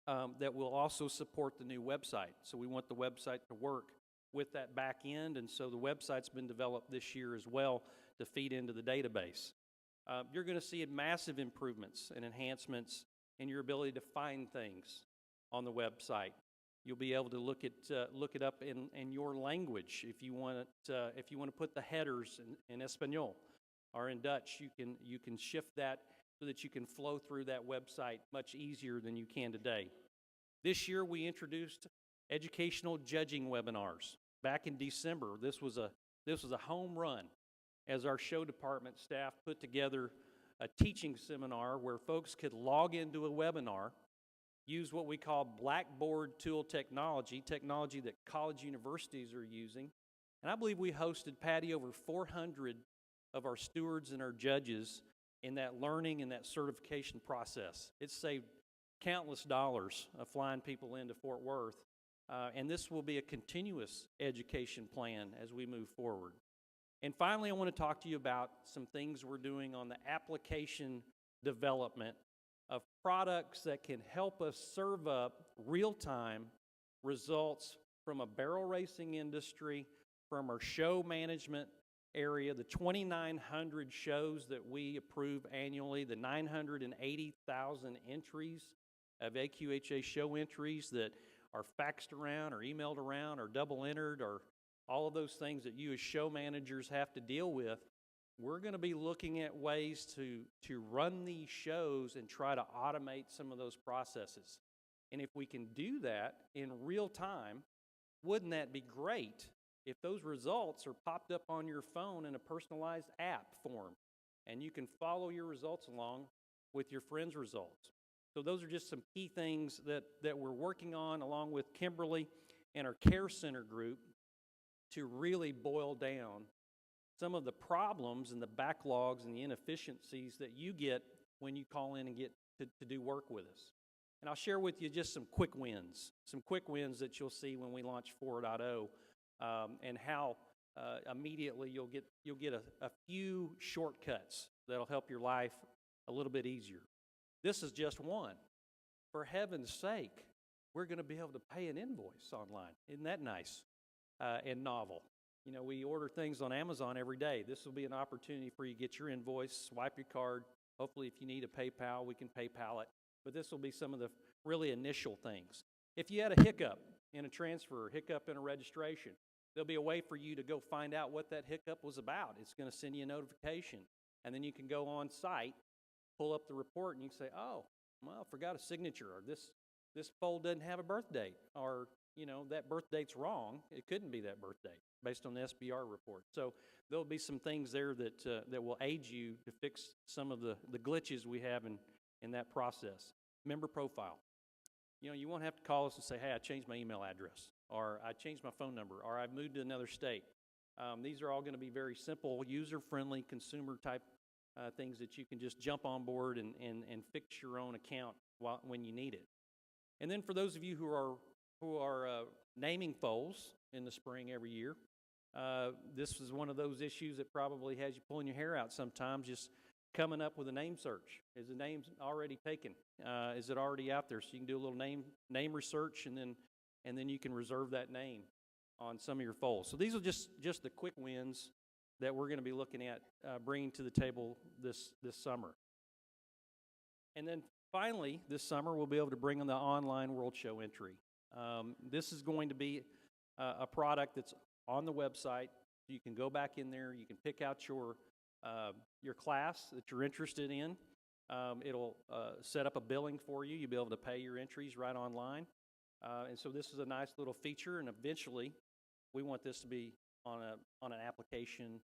That will also support the new website. So we want the website to work with that back end, and so the website's been developed this year as well to feed into the database. You're going to see massive improvements and enhancements in your ability to find things on the website. You'll be able to look it up in your language if you want to put the headers in Espanol or in Dutch. You can shift that so that you can flow through that website much easier than you can today. This year we introduced educational judging webinars. Back in December, this was a home run as our show department staff put together a teaching seminar where folks could log into a webinar, use what we call Blackboard tool technology that college universities are using. And I believe we hosted, Patty, over 400 of our stewards and our judges in that learning and that certification process. It saved countless dollars of flying people into Fort Worth. And this will be a continuous education plan as we move forward. And finally, I want to talk to you about some things we're doing on the application development of products that can help us serve up real-time results from a barrel racing industry, from our show management area, the 2,900 shows that we approve annually, the 980,000 entries of AQHA show entries that are faxed around or emailed around or double entered or all of those things that you as show managers have to deal with. We're going to be looking at ways to run these shows and try to automate some of those processes. And if we can do that in real time, wouldn't that be great if those results are popped up on your phone in a personalized app form and you can follow your results along with your friends' results? So those are just some key things that we're working on along with Kimberly and our Care Center group to really boil down some of the problems and the backlogs and the inefficiencies that you get when you call in and get to do work with us. And I'll share with you just some quick wins that you'll see when we launch 4.0, and how immediately you'll get a few shortcuts that'll help your life a little bit easier. This is just one. For heaven's sake, we're going to be able to pay an invoice online. Isn't that nice and novel? You know, we order things on Amazon every day. This will be an opportunity for you to get your invoice, swipe your card. Hopefully, if you need a PayPal, we can PayPal it. But this will be some of the really initial things. If you had a hiccup in a transfer, hiccup in a registration, there'll be a way for you to go find out what that hiccup was about. It's going to send you a notification. And then you can go on site, pull up the report, and you can say, oh, well, I forgot a signature, or this poll doesn't have a birth date, or, you know, that birth date's wrong. It couldn't be that birth date based on the SBR report. So there'll be some things there that will aid you to fix some of the glitches we have in that process. Member profile. You know, you won't have to call us and say, hey, I changed my email address, or I changed my phone number, or I've moved to another state. These are all going to be very simple, user-friendly, consumer-type things that you can just jump on board and fix your own account when you need it. And then for those of you who are naming foals in the spring every year, this is one of those issues that probably has you pulling your hair out sometimes, just coming up with a name search. Is the name already taken? Is it already out there? So you can do a little name research, and then you can reserve that name on some of your foals. So these are just the quick wins that we're going to be looking at bringing to the table this summer. And then finally, this summer, we'll be able to bring in the online World Show entry. This is going to be a product that's on the website. You can go back in there. You can pick out your class that you're interested in. It'll set up a billing for you. You'll be able to pay your entries right online. And so this is a nice little feature, and eventually we want this to be on an application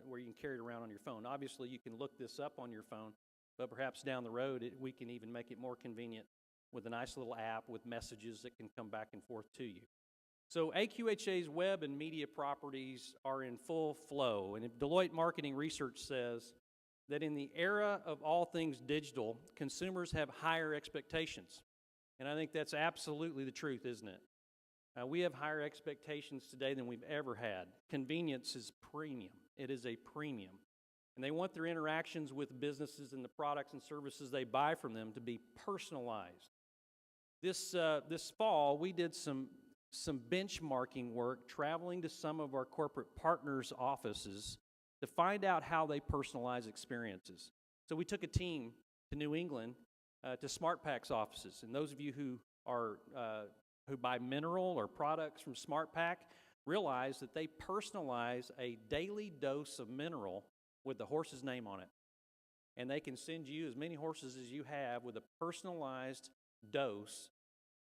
where you can carry it around on your phone. Obviously, you can look this up on your phone, but perhaps down the road we can even make it more convenient with a nice little app with messages that can come back and forth to you. So AQHA's web and media properties are in full flow, and if Deloitte Marketing Research says that in the era of all things digital, consumers have higher expectations. And I think that's absolutely the truth, isn't it? We have higher expectations today than we've ever had. Convenience is premium. It is a premium. And they want their interactions with businesses and the products and services they buy from them to be personalized. This fall, we did some benchmarking work traveling to some of our corporate partners' offices to find out how they personalize experiences. So we took a team to New England to SmartPak's offices. And those of you who buy mineral or products from SmartPak realize that they personalize a daily dose of mineral with the horse's name on it. And they can send you as many horses as you have with a personalized dose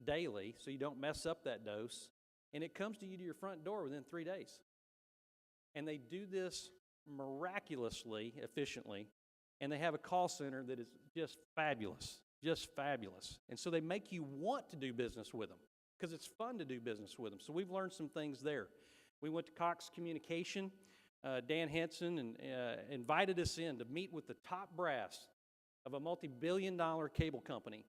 daily, so you don't mess up that dose, and it comes to you to your front door within 3 days. And they do this miraculously efficiently, and they have a call center that is just fabulous. And so they make you want to do business with them because it's fun to do business with them. So we've learned some things there. We went to Cox Communication. Dan Henson invited us in to meet with the top brass of a multi-billion-dollar cable company.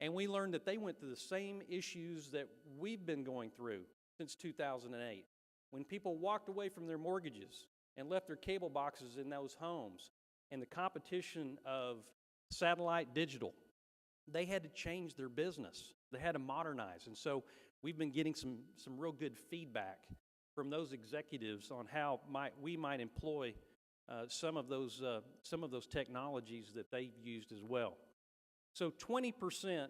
And we learned that they went through the same issues that we've been going through since 2008. When people walked away from their mortgages and left their cable boxes in those homes, and the competition of satellite digital, they had to change their business. They had to modernize. And so we've been getting some real good feedback from those executives on how we might employ some of those technologies that they've used as well. So 20%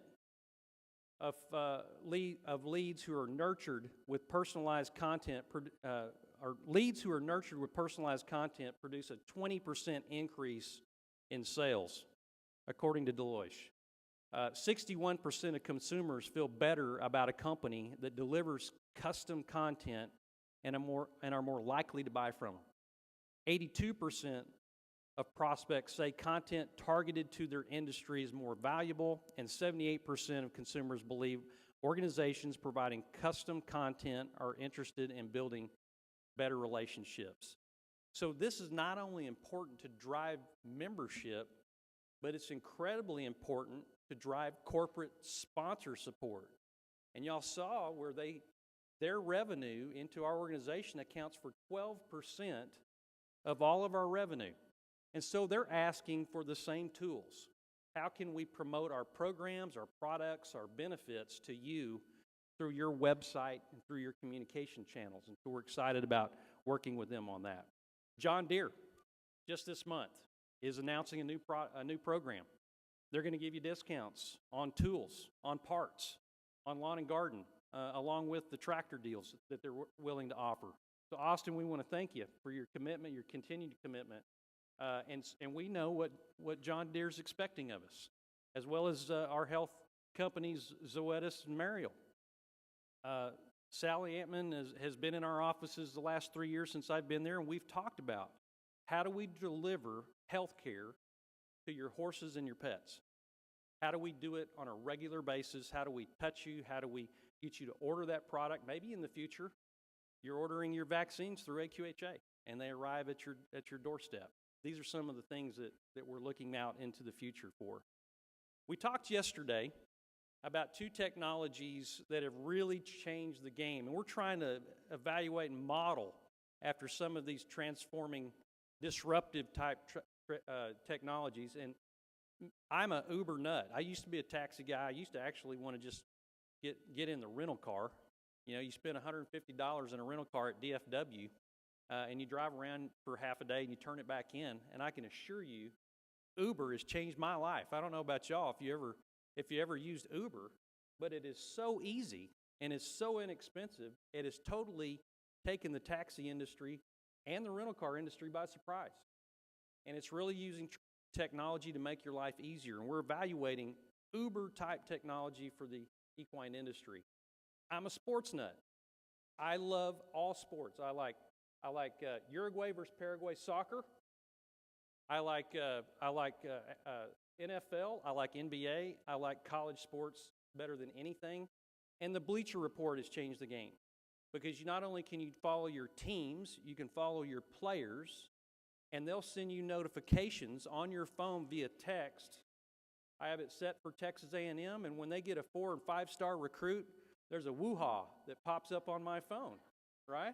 of leads who are nurtured with personalized content, or leads who are nurtured with personalized content produce a 20% increase in sales, according to Deloitte. 61% of consumers feel better about a company that delivers custom content and are more likely to buy from them. 82% of prospects say content targeted to their industry is more valuable, and 78% of consumers believe organizations providing custom content are interested in building better relationships. So this is not only important to drive membership, but it's incredibly important to drive corporate sponsor support. And y'all saw where their revenue into our organization accounts for 12% of all of our revenue. And so they're asking for the same tools. How can we promote our programs, our products, our benefits to you through your website and through your communication channels? And so we're excited about working with them on that. John Deere, just this month, is announcing a new program. They're going to give you discounts on tools, on parts, on lawn and garden, along with the tractor deals that they're willing to offer. So Austin, we want to thank you for your commitment, your continued commitment. And we know what John Deere's expecting of us, as well as our health companies, Zoetis and Mariel. Sally Antman has been in our offices the last 3 years since I've been there, and we've talked about how do we deliver health care to your horses and your pets? How do we do it on a regular basis? How do we touch you? How do we get you to order that product? Maybe in the future, you're ordering your vaccines through AQHA, and they arrive at your doorstep. These are some of the things that we're looking out into the future for. We talked yesterday about two technologies that have really changed the game, and we're trying to evaluate and model after some of these transforming, disruptive type technologies. And I'm an Uber nut. I used to be a taxi guy. I used to actually want to just get in the rental car. You know, you spend $150 in a rental car at DFW, and you drive around for half a day and you turn it back in, and I can assure you, Uber has changed my life. I don't know about y'all if you ever used Uber, but it is so easy and it's so inexpensive. It has totally taken the taxi industry and the rental car industry by surprise. And it's really using technology to make your life easier. And we're evaluating Uber-type technology for the equine industry. I'm a sports nut. I love all sports. I like Uruguay versus Paraguay soccer. I like NFL. I like NBA. I like college sports better than anything. And the Bleacher Report has changed the game, because you not only can you follow your teams, you can follow your players, and they'll send you notifications on your phone via text. I have it set for Texas A&M, and when they get a 4- and 5-star recruit, there's a woo-ha that pops up on my phone, right?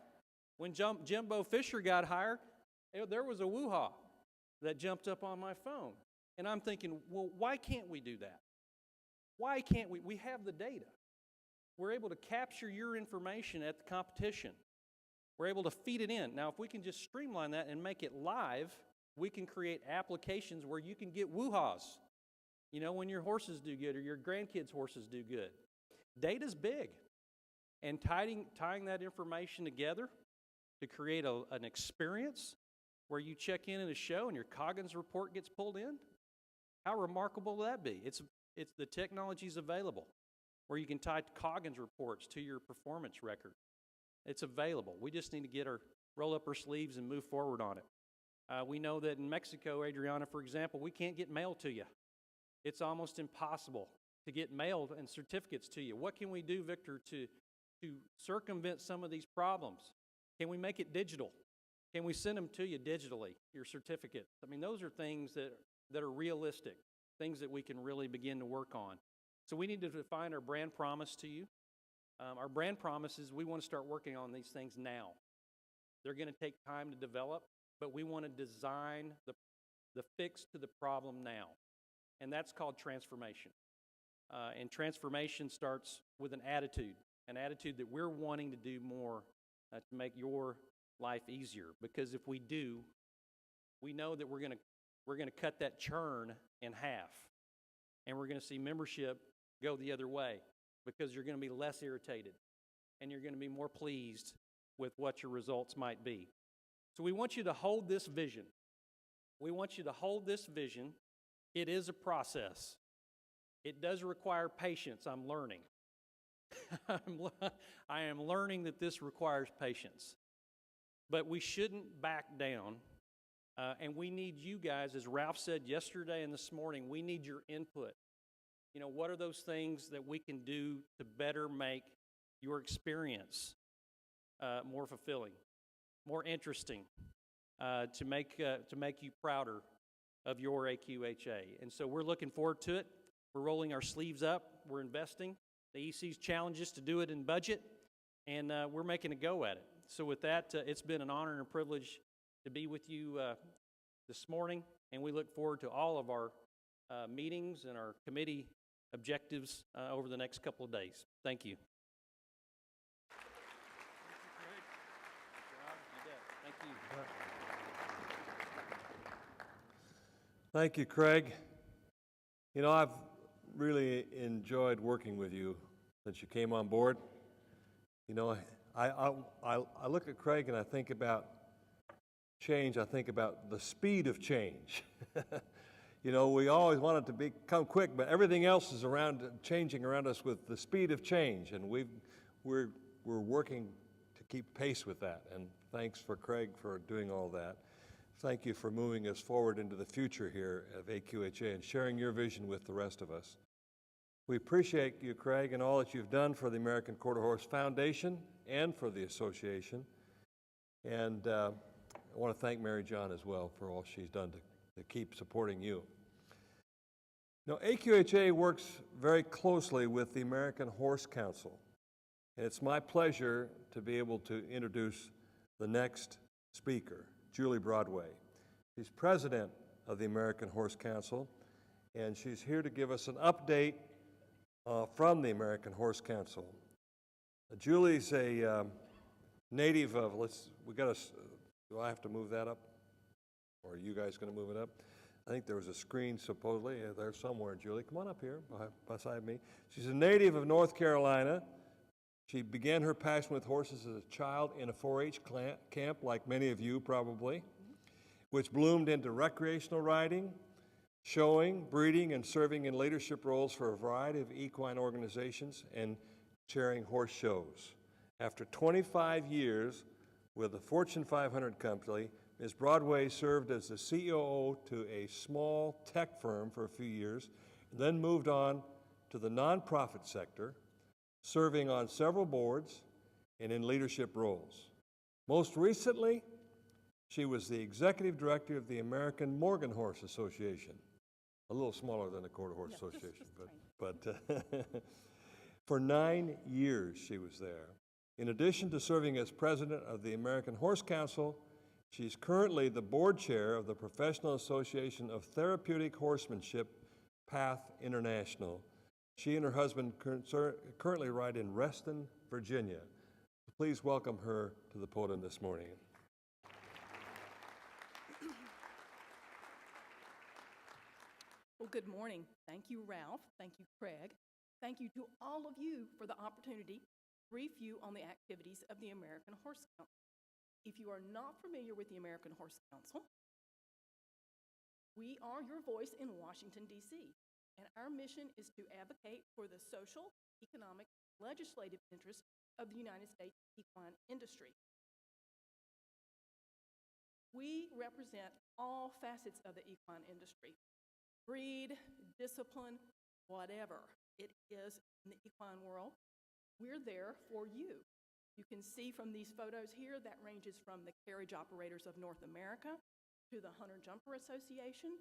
When Jimbo Fisher got hired, there was a woo-ha that jumped up on my phone. And I'm thinking, well, why can't we do that? Why can't we? We have the data. We're able to capture your information at the competition. We're able to feed it in. Now, if we can just streamline that and make it live, we can create applications where you can get woo-has. You know, when your horses do good or your grandkids' horses do good. Data's big. And tying that information together to create an experience where you check in at a show and your Coggins report gets pulled in, how remarkable will that be? It's the technology's available where you can tie Coggins reports to your performance record. It's available. We just need to roll up our sleeves and move forward on it. We know that in Mexico, Adriana, for example, we can't get mail to you. It's almost impossible to get mail and certificates to you. What can we do, Victor, to circumvent some of these problems? Can we make it digital? Can we send them to you digitally, your certificates? I mean, those are things that are realistic, things that we can really begin to work on. So we need to define our brand promise to you. Our brand promise is we want to start working on these things now. They're going to take time to develop, but we want to design the fix to the problem now. And that's called transformation. And transformation starts with an attitude that we're wanting to do more to make your life easier. Because if we do, we know that we're going to cut that churn in half, and we're going to see membership go the other way. because you're going to be less irritated and you're going to be more pleased with what your results might be. So we want you to hold this vision. We want you to hold this vision. It is a process. It does require patience, I'm learning. I am learning that this requires patience. But we shouldn't back down. And we need you guys, as Ralph said yesterday and this morning, we need your input. You know, what are those things that we can do to better make your experience more fulfilling, more interesting, to make you prouder of your AQHA? And so we're looking forward to it. We're rolling our sleeves up. We're investing. The EC's challenge us to do it in budget, and we're making a go at it. So with that, it's been an honor and a privilege to be with you this morning, and we look forward to all of our meetings and our committee objectives over the next couple of days. Thank you. Thank you. Thank you, Craig. You know, I've really enjoyed working with you since you came on board. You know, I look at Craig and I think about change. I think about the speed of change. You know, we always want it to become quick, but everything else is changing around us with the speed of change, and we're working to keep pace with that. And thanks for Craig for doing all that. Thank you for moving us forward into the future here of AQHA and sharing your vision with the rest of us. We appreciate you, Craig, and all that you've done for the American Quarter Horse Foundation and for the association. And I want to thank Mary John as well for all she's done to keep supporting you. Now, AQHA works very closely with the American Horse Council, and it's my pleasure to be able to introduce the next speaker, Julie Broadway. She's president of the American Horse Council, and she's here to give us an update from the American Horse Council. Julie's a native of, do I have to move that up? Or are you guys going to move it up? I think there was a screen supposedly there somewhere, Julie. Come on up here beside me. She's a native of North Carolina. She began her passion with horses as a child in a 4-H camp, like many of you probably, which bloomed into recreational riding, showing, breeding, and serving in leadership roles for a variety of equine organizations and chairing horse shows. After 25 years with the Fortune 500 company, Ms. Broadway served as the COO to a small tech firm for a few years, and then moved on to the nonprofit sector, serving on several boards and in leadership roles. Most recently, she was the executive director of the American Morgan Horse Association, a little smaller than the Quarter Horse Association, but for 9 years she was there. In addition to serving as president of the American Horse Council, she's currently the board chair of the Professional Association of Therapeutic Horsemanship, PATH International. She and her husband currently ride in Reston, Virginia. Please welcome her to the podium this morning. Well, good morning. Thank you, Ralph. Thank you, Craig. Thank you to all of you for the opportunity to brief you on the activities of the American Horse Council. If you are not familiar with the American Horse Council, we are your voice in Washington, D.C., and our mission is to advocate for the social, economic, legislative interests of the United States equine industry. We represent all facets of the equine industry, breed, discipline, whatever it is in the equine world. We're there for you. You can see from these photos here that ranges from the carriage operators of North America to the Hunter Jumper Association,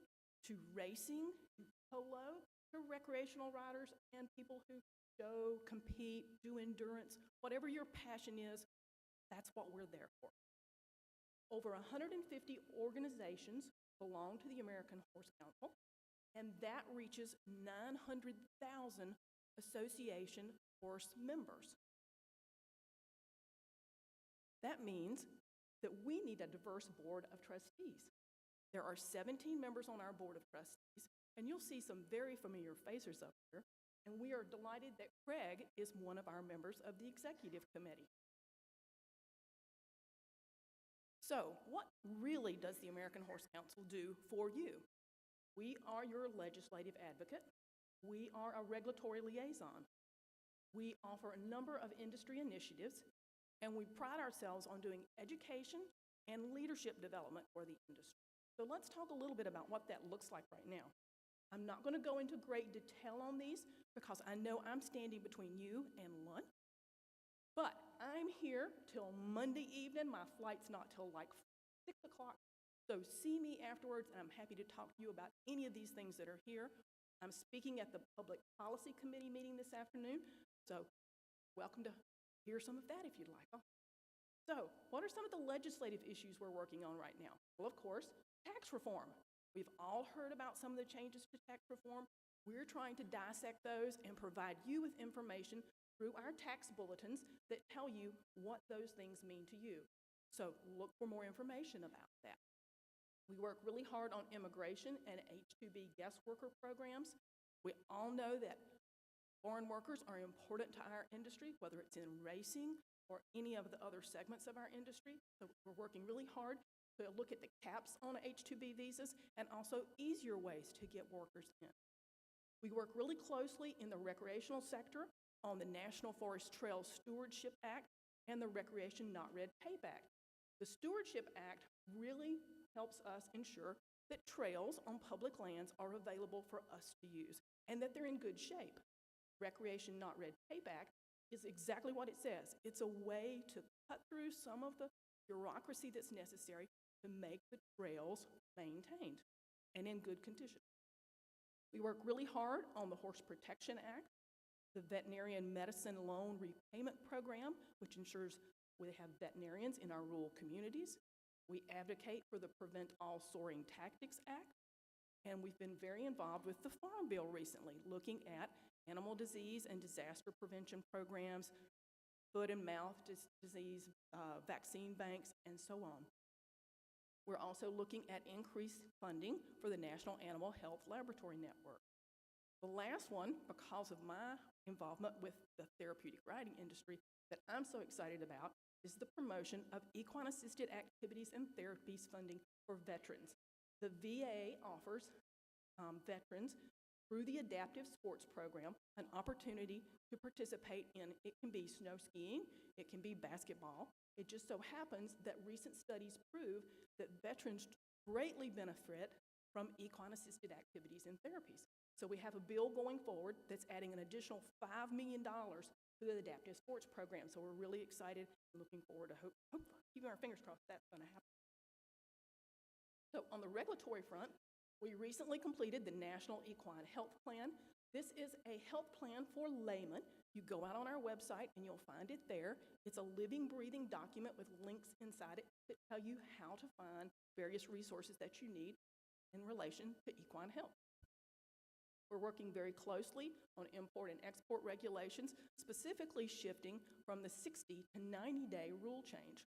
to racing, to polo, to recreational riders and people who go, compete, do endurance. Whatever your passion is, that's what we're there for. Over 150 organizations belong to the American Horse Council, and that reaches 900,000 association horse members. That means that we need a diverse board of trustees. There are 17 members on our board of trustees, and you'll see some very familiar faces up here. and we are delighted that Craig is one of our members of the Executive Committee. So, what really does the American Horse Council do for you? We are your legislative advocate. We are a regulatory liaison. We offer a number of industry initiatives, and we pride ourselves on doing education and leadership development for the industry. So let's talk a little bit about what that looks like right now. I'm not going to go into great detail on these because I know I'm standing between you and lunch. But I'm here till Monday evening. My flight's not till like 6 o'clock. So see me afterwards, and I'm happy to talk to you about any of these things that are here. I'm speaking at the Public Policy Committee meeting this afternoon, so welcome to hear some of that if you'd like. So what are some of the legislative issues we're working on right now? Well, of course, tax reform. We've all heard about some of the changes to tax reform. We're trying to dissect those and provide you with information through our tax bulletins that tell you what those things mean to you. So look for more information about that. We work really hard on immigration and H-2B guest worker programs. We all know that foreign workers are important to our industry, whether it's in racing or any of the other segments of our industry. So we're working really hard to look at the caps on H-2B visas and also easier ways to get workers in. We work really closely in the recreational sector on the National Forest Trail Stewardship Act and the Recreation Not Red Tape Act. The Stewardship Act really helps us ensure that trails on public lands are available for us to use and that they're in good shape. Recreation Not Red Tape Act is exactly what it says. It's a way to cut through some of the bureaucracy that's necessary to make the trails maintained and in good condition. We work really hard on the Horse Protection Act, the Veterinarian Medicine Loan Repayment Program, which ensures we have veterinarians in our rural communities. We advocate for the Prevent All Soaring Tactics Act, and we've been very involved with the Farm Bill recently, looking at animal disease and disaster prevention programs, foot and mouth disease, vaccine banks, and so on. We're also looking at increased funding for the National Animal Health Laboratory Network. The last one, because of my involvement with the therapeutic riding industry that I'm so excited about, is the promotion of equine-assisted activities and therapies funding for veterans. The VA offers veterans, through the Adaptive Sports Program, an opportunity to participate in, it can be snow skiing, it can be basketball. It just so happens that recent studies prove that veterans greatly benefit from equine-assisted activities and therapies. So we have a bill going forward that's adding an additional $5 million to the Adaptive Sports Program. So we're really excited and looking forward to keeping our fingers crossed that's going to happen. So on the regulatory front, we recently completed the National Equine Health Plan. This is a health plan for laymen. You go out on our website and you'll find it there. It's a living, breathing document with links inside it that tell you how to find various resources that you need in relation to equine health. We're working very closely on import and export regulations, specifically shifting from the 60 to 90-day rule change.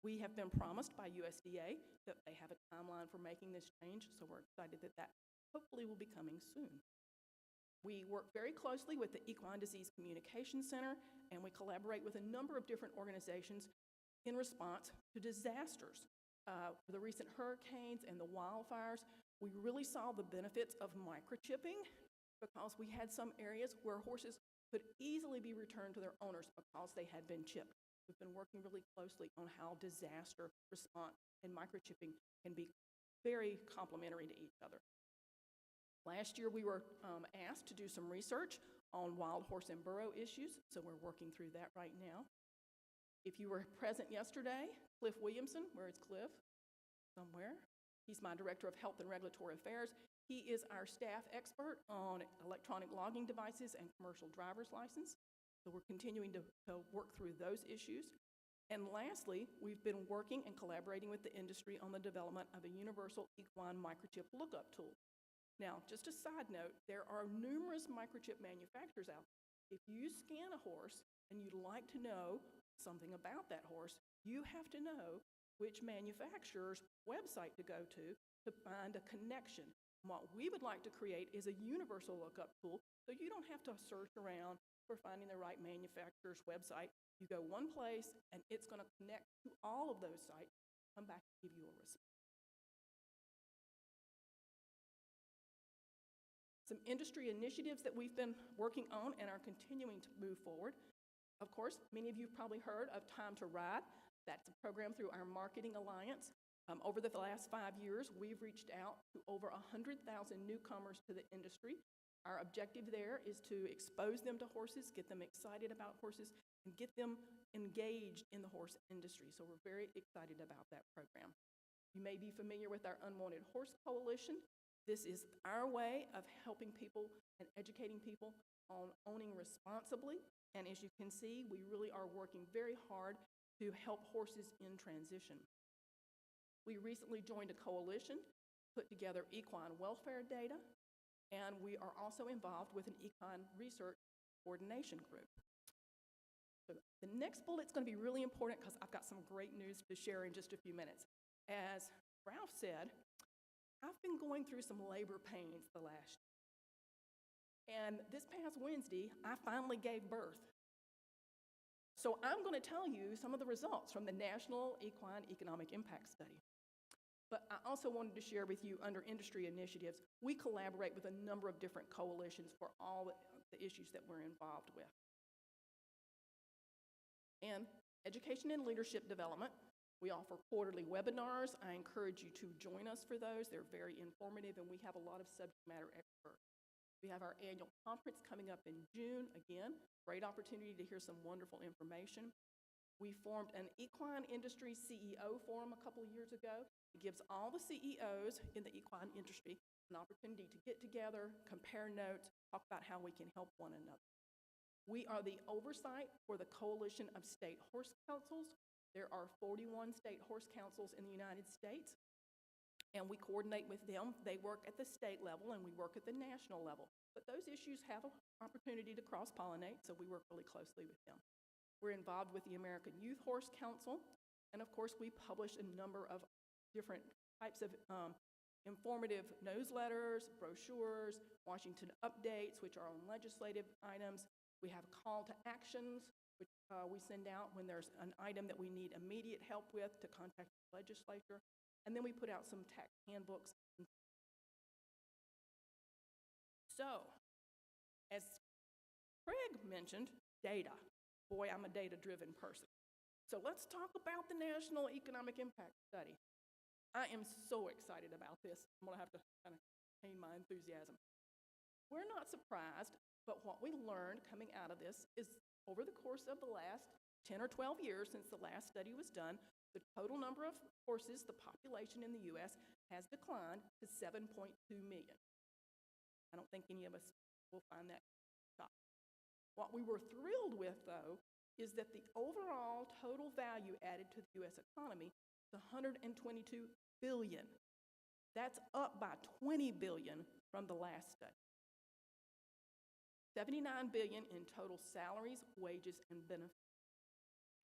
We have been promised by USDA that they have a timeline for making this change, so we're excited that that hopefully will be coming soon. We work very closely with the Equine Disease Communication Center, and we collaborate with a number of different organizations in response to disasters. The recent hurricanes and the wildfires, we really saw the benefits of microchipping because we had some areas where horses could easily be returned to their owners because they had been chipped. We've been working really closely on how disaster response and microchipping can be very complementary to each other. Last year, we were asked to do some research on wild horse and burro issues, so we're working through that right now. If you were present yesterday, Cliff Williamson, where is Cliff? Somewhere. He's my Director of Health and Regulatory Affairs. He is our staff expert on electronic logging devices and commercial driver's license. So we're continuing to work through those issues. And lastly, we've been working and collaborating with the industry on the development of a universal equine microchip lookup tool. Now, just a side note, there are numerous microchip manufacturers out there. If you scan a horse and you'd like to know something about that horse, you have to know which manufacturer's website to go to find a connection. And what we would like to create is a universal lookup tool So you don't have to search around for finding the right manufacturer's website. You go one place, and it's going to connect to all of those sites, come back and give you a response. Some industry initiatives that we've been working on and are continuing to move forward. Of course, many of you have probably heard of Time to Ride. That's a program through our Marketing Alliance. Over the last 5 years, we've reached out to over 100,000 newcomers to the industry. Our objective there is to expose them to horses, get them excited about horses, and get them engaged in the horse industry. So we're very excited about that program. You may be familiar with our Unwanted Horse Coalition. This is our way of helping people and educating people on owning responsibly. And as you can see, we really are working very hard to help horses in transition. We recently joined a coalition, put together equine welfare data, and we are also involved with an equine research coordination group. So the next bullet's going to be really important because I've got some great news to share in just a few minutes. As Ralph said, I've been going through some labor pains the last year. And this past Wednesday, I finally gave birth. So I'm going to tell you some of the results from the National Equine Economic Impact Study. But I also wanted to share with you under industry initiatives, we collaborate with a number of different coalitions for all the issues that we're involved with. And education and leadership development, we offer quarterly webinars. I encourage you to join us for those. They're very informative, and we have a lot of subject matter experts. We have our annual conference coming up in June. Again, great opportunity to hear some wonderful information. We formed an equine industry CEO forum a couple of years ago. It gives all the CEOs in the equine industry an opportunity to get together, compare notes, talk about how we can help one another. We are the oversight for the Coalition of State Horse Councils. There are 41 state horse councils in the United States, and we coordinate with them. They work at the state level, and we work at the national level. But those issues have an opportunity to cross-pollinate, so we work really closely with them. We're involved with the American Youth Horse Council, and of course, we publish a number of different types of informative newsletters, brochures, Washington updates, which are on legislative items. We have call to actions, which we send out when there's an item that we need immediate help with to contact the legislature. And then we put out some tax handbooks. So, as Craig mentioned, data. Boy, I'm a data-driven person. So let's talk about the National Economic Impact Study. I am so excited about this. I'm going to have to kind of contain my enthusiasm. We're not surprised, but what we learned coming out of this is over the course of the last 10 or 12 years since the last study was done, the total number of horses, the population in the U.S., has declined to 7.2 million. I don't think any of us will find that shocking. What we were thrilled with, though, is that the overall total value added to the U.S. economy is $122 billion. That's up by $20 billion from the last study. $79 billion in total salaries, wages, and benefits.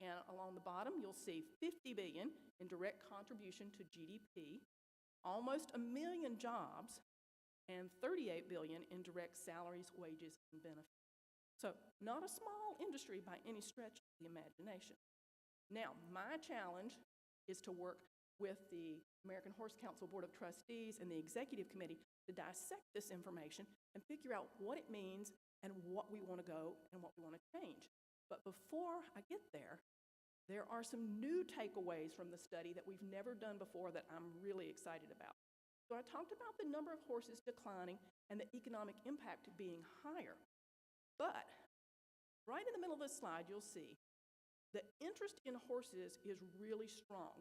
And along the bottom, you'll see $50 billion in direct contribution to GDP, almost 1 million jobs, and $38 billion in direct salaries, wages, and benefits. So not a small industry by any stretch of the imagination. Now, my challenge is to work with the American Horse Council Board of Trustees and the Executive Committee to dissect this information and figure out what it means and what we want to go and what we want to change. But before I get there, there are some new takeaways from the study that we've never done before that I'm really excited about. So I talked about the number of horses declining and the economic impact being higher. But right in the middle of this slide, you'll see the interest in horses is really strong.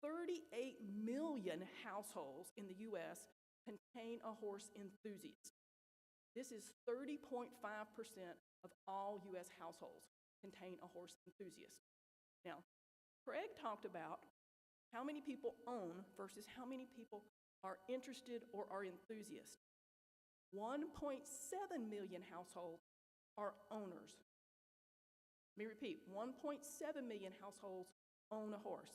38 million households in the U.S. contain a horse enthusiast. This is 30.5% of all U.S. households contain a horse enthusiast. Now, Craig talked about how many people own versus how many people are interested or are enthusiasts. 1.7 million households are owners. Let me repeat, 1.7 million households own a horse.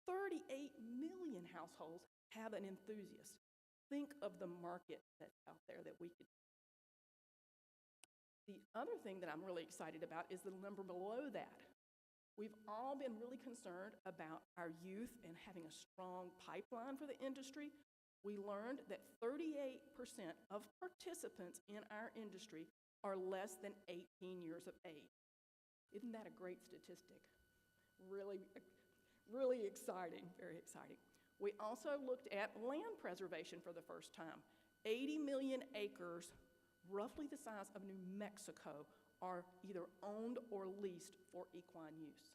38 million households have an enthusiast. Think of the market that's out there that we could. The other thing that I'm really excited about is the number below that. We've all been really concerned about our youth and having a strong pipeline for the industry. We learned that 38% of participants in our industry are less than 18 years of age. Isn't that a great statistic? Really, really exciting, very exciting. We also looked at land preservation for the first time. 80 million acres, roughly the size of New Mexico, are either owned or leased for equine use.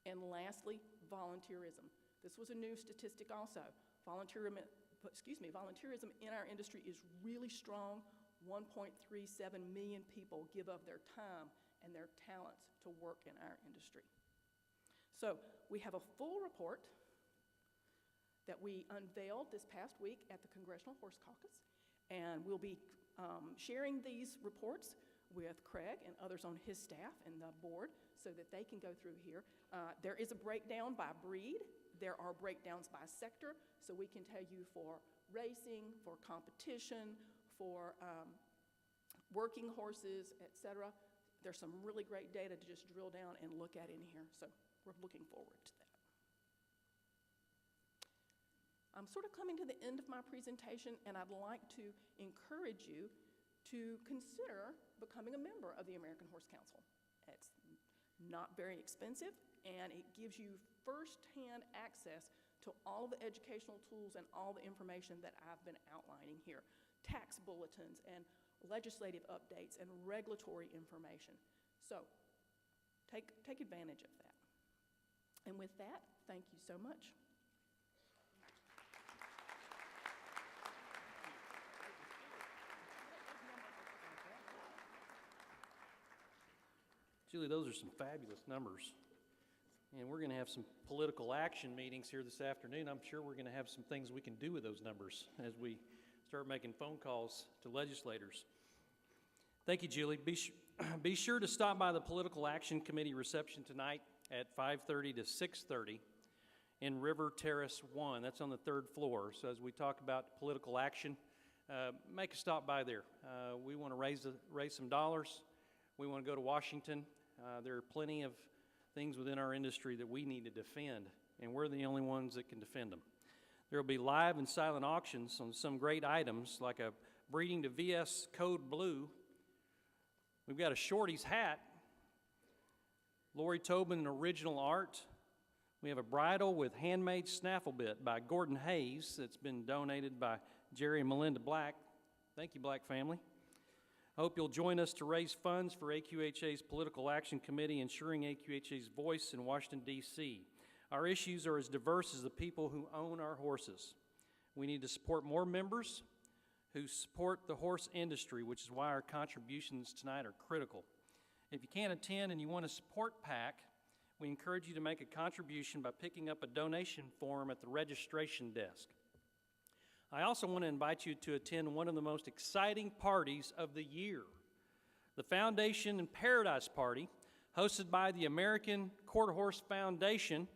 And lastly, volunteerism. This was a new statistic also. Volunteerism in our industry is really strong. 1.37 million people give of their time and their talents to work in our industry. So we have a full report that we unveiled this past week at the Congressional Horse Caucus, and we'll be sharing these reports with Craig and others on his staff and the board so that they can go through here. There is a breakdown by breed. There are breakdowns by sector, so we can tell you for racing, for competition, for working horses, etc. There's some really great data to just drill down and look at in here, so we're looking forward to that. I'm sort of coming to the end of my presentation, and I'd like to encourage you to consider becoming a member of the American Horse Council. It's not very expensive, and it gives you first-hand access to all of the educational tools and all the information that I've been outlining here. Tax bulletins and legislative updates and regulatory information. So take advantage of that. And with that, thank you so much. Julie, those are some fabulous numbers. And we're going to have some political action meetings here this afternoon. I'm sure we're going to have some things we can do with those numbers as we start making phone calls to legislators. Thank you, Julie. Be sure to stop by the Political Action Committee reception tonight at 5:30 to 6:30 in River Terrace 1. That's on the 3rd floor. So as we talk about political action, make a stop by there. We want to raise some dollars. We want to go to Washington. There are plenty of things within our industry that we need to defend, and we're the only ones that can defend them. There will be live and silent auctions on some great items like a breeding to VS Code Blue. We've got a Shorty's hat, Lori Tobin original art. We have a bridle with handmade snaffle bit by Gordon Hayes that's been donated by Jerry and Melinda Black. Thank you, Black family. I hope you'll join us to raise funds for AQHA's Political Action Committee, ensuring AQHA's voice in Washington, D.C. Our issues are as diverse as the people who own our horses. We need to support more members who support the horse industry, which is why our contributions tonight are critical. If you can't attend and you want to support PAC, we encourage you to make a contribution by picking up a donation form at the registration desk. I also want to invite you to attend one of the most exciting parties of the year, the Foundation and Paradise Party, hosted by the American Quarter Horse Foundation,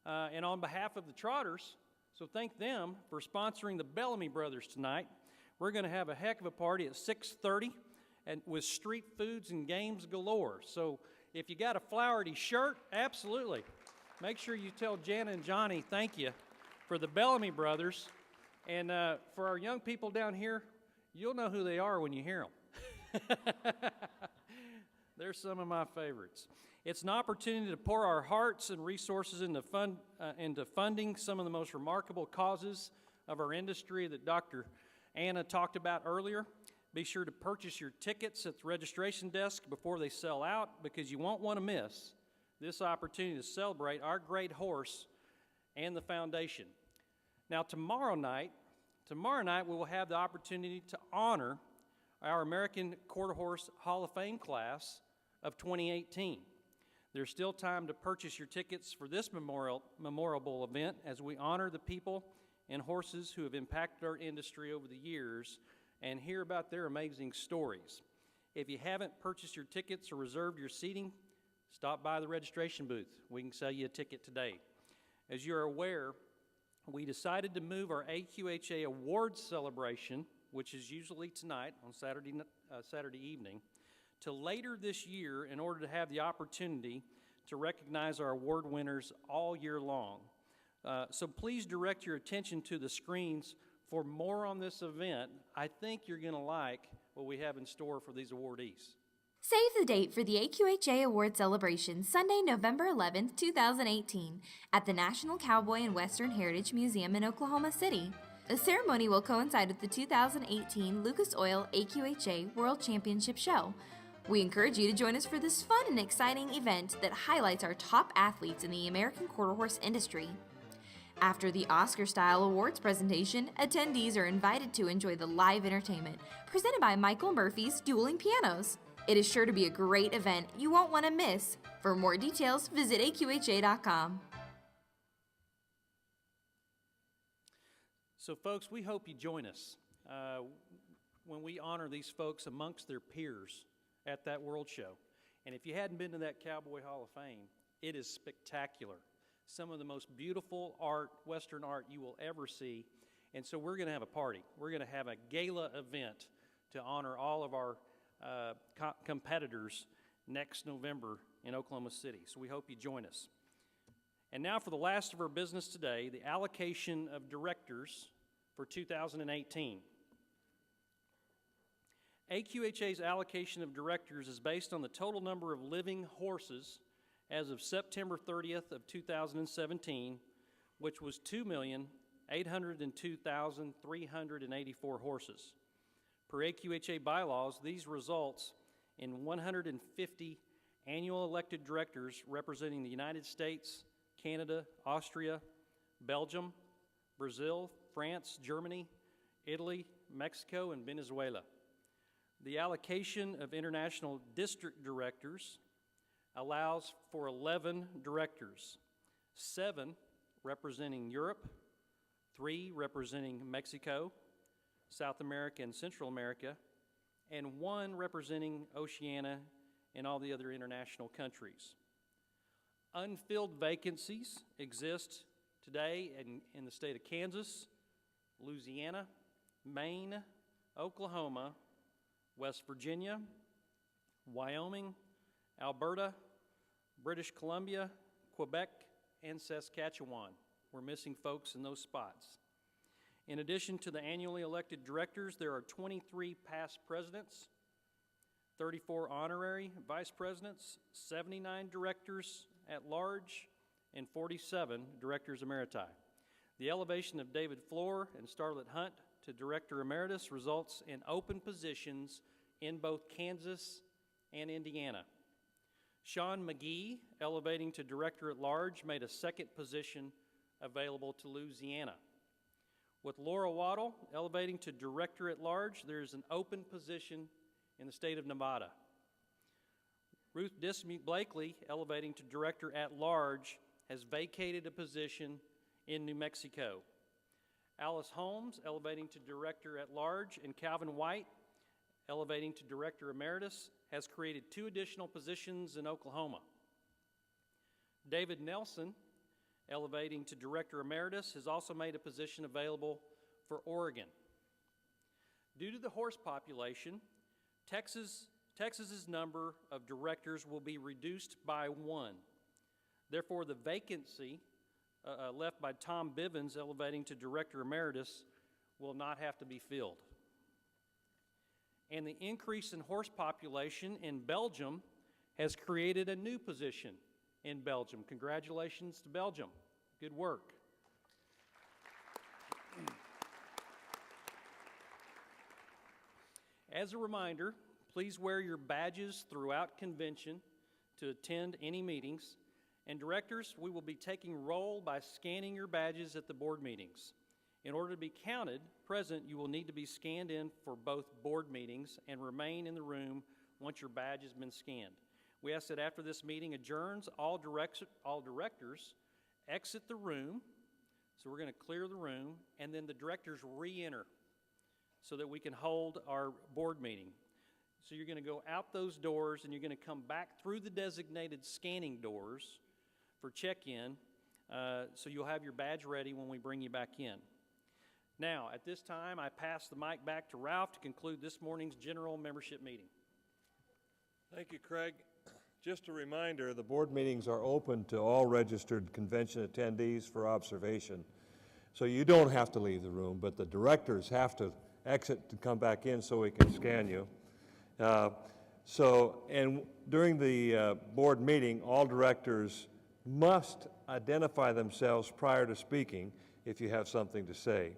and on behalf of the Trotters, so thank them for sponsoring the Bellamy Brothers tonight. We're going to have a heck of a party at 6:30 and with street foods and games galore. So if you got a Flaherty shirt, absolutely. Make sure you tell Jana and Johnny thank you for the Bellamy Brothers. And for our young people down here, you'll know who they are when you hear them. They're some of my favorites. It's an opportunity to pour our hearts and resources into funding some of the most remarkable causes of our industry that Dr. Anna talked about earlier. Be sure to purchase your tickets at the registration desk before they sell out, because you won't want to miss this opportunity to celebrate our great horse and the foundation. Now, tomorrow night, we will have the opportunity to honor our American Quarter Horse Hall of Fame class of 2018. There's still time to purchase your tickets for this memorable event as we honor the people and horses who have impacted our industry over the years and hear about their amazing stories. If you haven't purchased your tickets or reserved your seating, stop by the registration booth. We can sell you a ticket today. As you're aware, we decided to move our AQHA Awards celebration, which is usually tonight on Saturday Saturday evening, to later this year in order to have the opportunity to recognize our award winners all year long. So please direct your attention to the screens for more on this event. I think you're going to like what we have in store for these awardees. Save the date for the AQHA Award Celebration Sunday, November 11th, 2018 at the National Cowboy and Western Heritage Museum in Oklahoma City. The ceremony will coincide with the 2018 Lucas Oil AQHA World Championship Show. We encourage you to join us for this fun and exciting event that highlights our top athletes in the American quarter horse industry. After the Oscar-style awards presentation, attendees are invited to enjoy the live entertainment presented by Michael Murphy's Dueling Pianos. It is sure to be a great event you won't want to miss. For more details, visit AQHA.com. So folks, we hope you join us when we honor these folks amongst their peers at that World Show. And if you hadn't been to that Cowboy Hall of Fame, it is spectacular. Some of the most beautiful art, Western art you will ever see. And so we're going to have a party. We're going to have a gala event to honor all of our competitors next November in Oklahoma City. So we hope you join us. And now for the last of our business today, the allocation of directors for 2018. AQHA's allocation of directors is based on the total number of living horses as of September 30th of 2017, which was 2,802,384 horses. Per AQHA bylaws, these results in 150 annual elected directors representing the United States, Canada, Austria, Belgium, Brazil, France, Germany, Italy, Mexico, and Venezuela. The allocation of international district directors allows for 11 directors, 7 representing Europe, 3 representing Mexico, South America and Central America, and 1 representing Oceania and all the other international countries. Unfilled vacancies exist today in the state of Kansas, Louisiana, Maine, Oklahoma, West Virginia, Wyoming, Alberta, British Columbia, Quebec, and Saskatchewan. We're missing folks in those spots. In addition to the annually elected directors, there are 23 past presidents, 34 honorary vice presidents, 79 directors at large, and 47 directors emeriti. The elevation of David Floor and Starlet Hunt to Director Emeritus results in open positions in both Kansas and Indiana. Sean McGee, elevating to Director at Large, made a second position available to Louisiana. With Laura Waddle elevating to Director at Large, there is an open position in the state of Nevada. Ruth Dismuke Blakely, elevating to Director at Large, has vacated a position in New Mexico. Alice Holmes, elevating to Director at Large, and Calvin White, elevating to Director Emeritus, has created 2 additional positions in Oklahoma. David Nelson, elevating to Director Emeritus, has also made a position available for Oregon. Due to the horse population, Texas's number of directors will be reduced by 1. Therefore, the vacancy left by Tom Bivens, elevating to Director Emeritus, will not have to be filled. And the increase in horse population in Belgium has created a new position in Belgium. Congratulations to Belgium. Good work. As a reminder, please wear your badges throughout convention to attend any meetings. And directors, we will be taking roll by scanning your badges at the board meetings. In order to be counted present, you will need to be scanned in for both board meetings and remain in the room once your badge has been scanned. We ask that after this meeting adjourns, all directors exit the room. So we're going to clear the room, and then the directors re-enter so that we can hold our board meeting. So you're going to go out those doors, and you're going to come back through the designated scanning doors for check-in, so you'll have your badge ready when we bring you back in. Now, at this time, I pass the mic back to Ralph to conclude this morning's general membership meeting. Thank you, Craig. Just a reminder, the board meetings are open to all registered convention attendees for observation. So you don't have to leave the room, but the directors have to exit to come back in so we can scan you. And during the board meeting, all directors must identify themselves prior to speaking if you have something to say.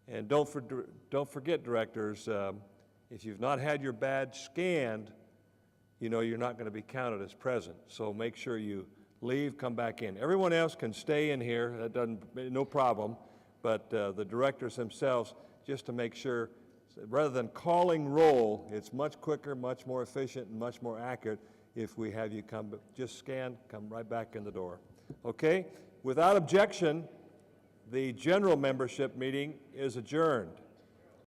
And don't forget, directors, if you've not had your badge scanned, you know you're not going to be counted as present. So make sure you leave, come back in. Everyone else can stay in here, that doesn't, no problem, but the directors themselves, just to make sure, rather than calling roll, it's much quicker, much more efficient, and much more accurate if we have you come, just scan, come right back in the door. Okay? Without objection, the general membership meeting is adjourned.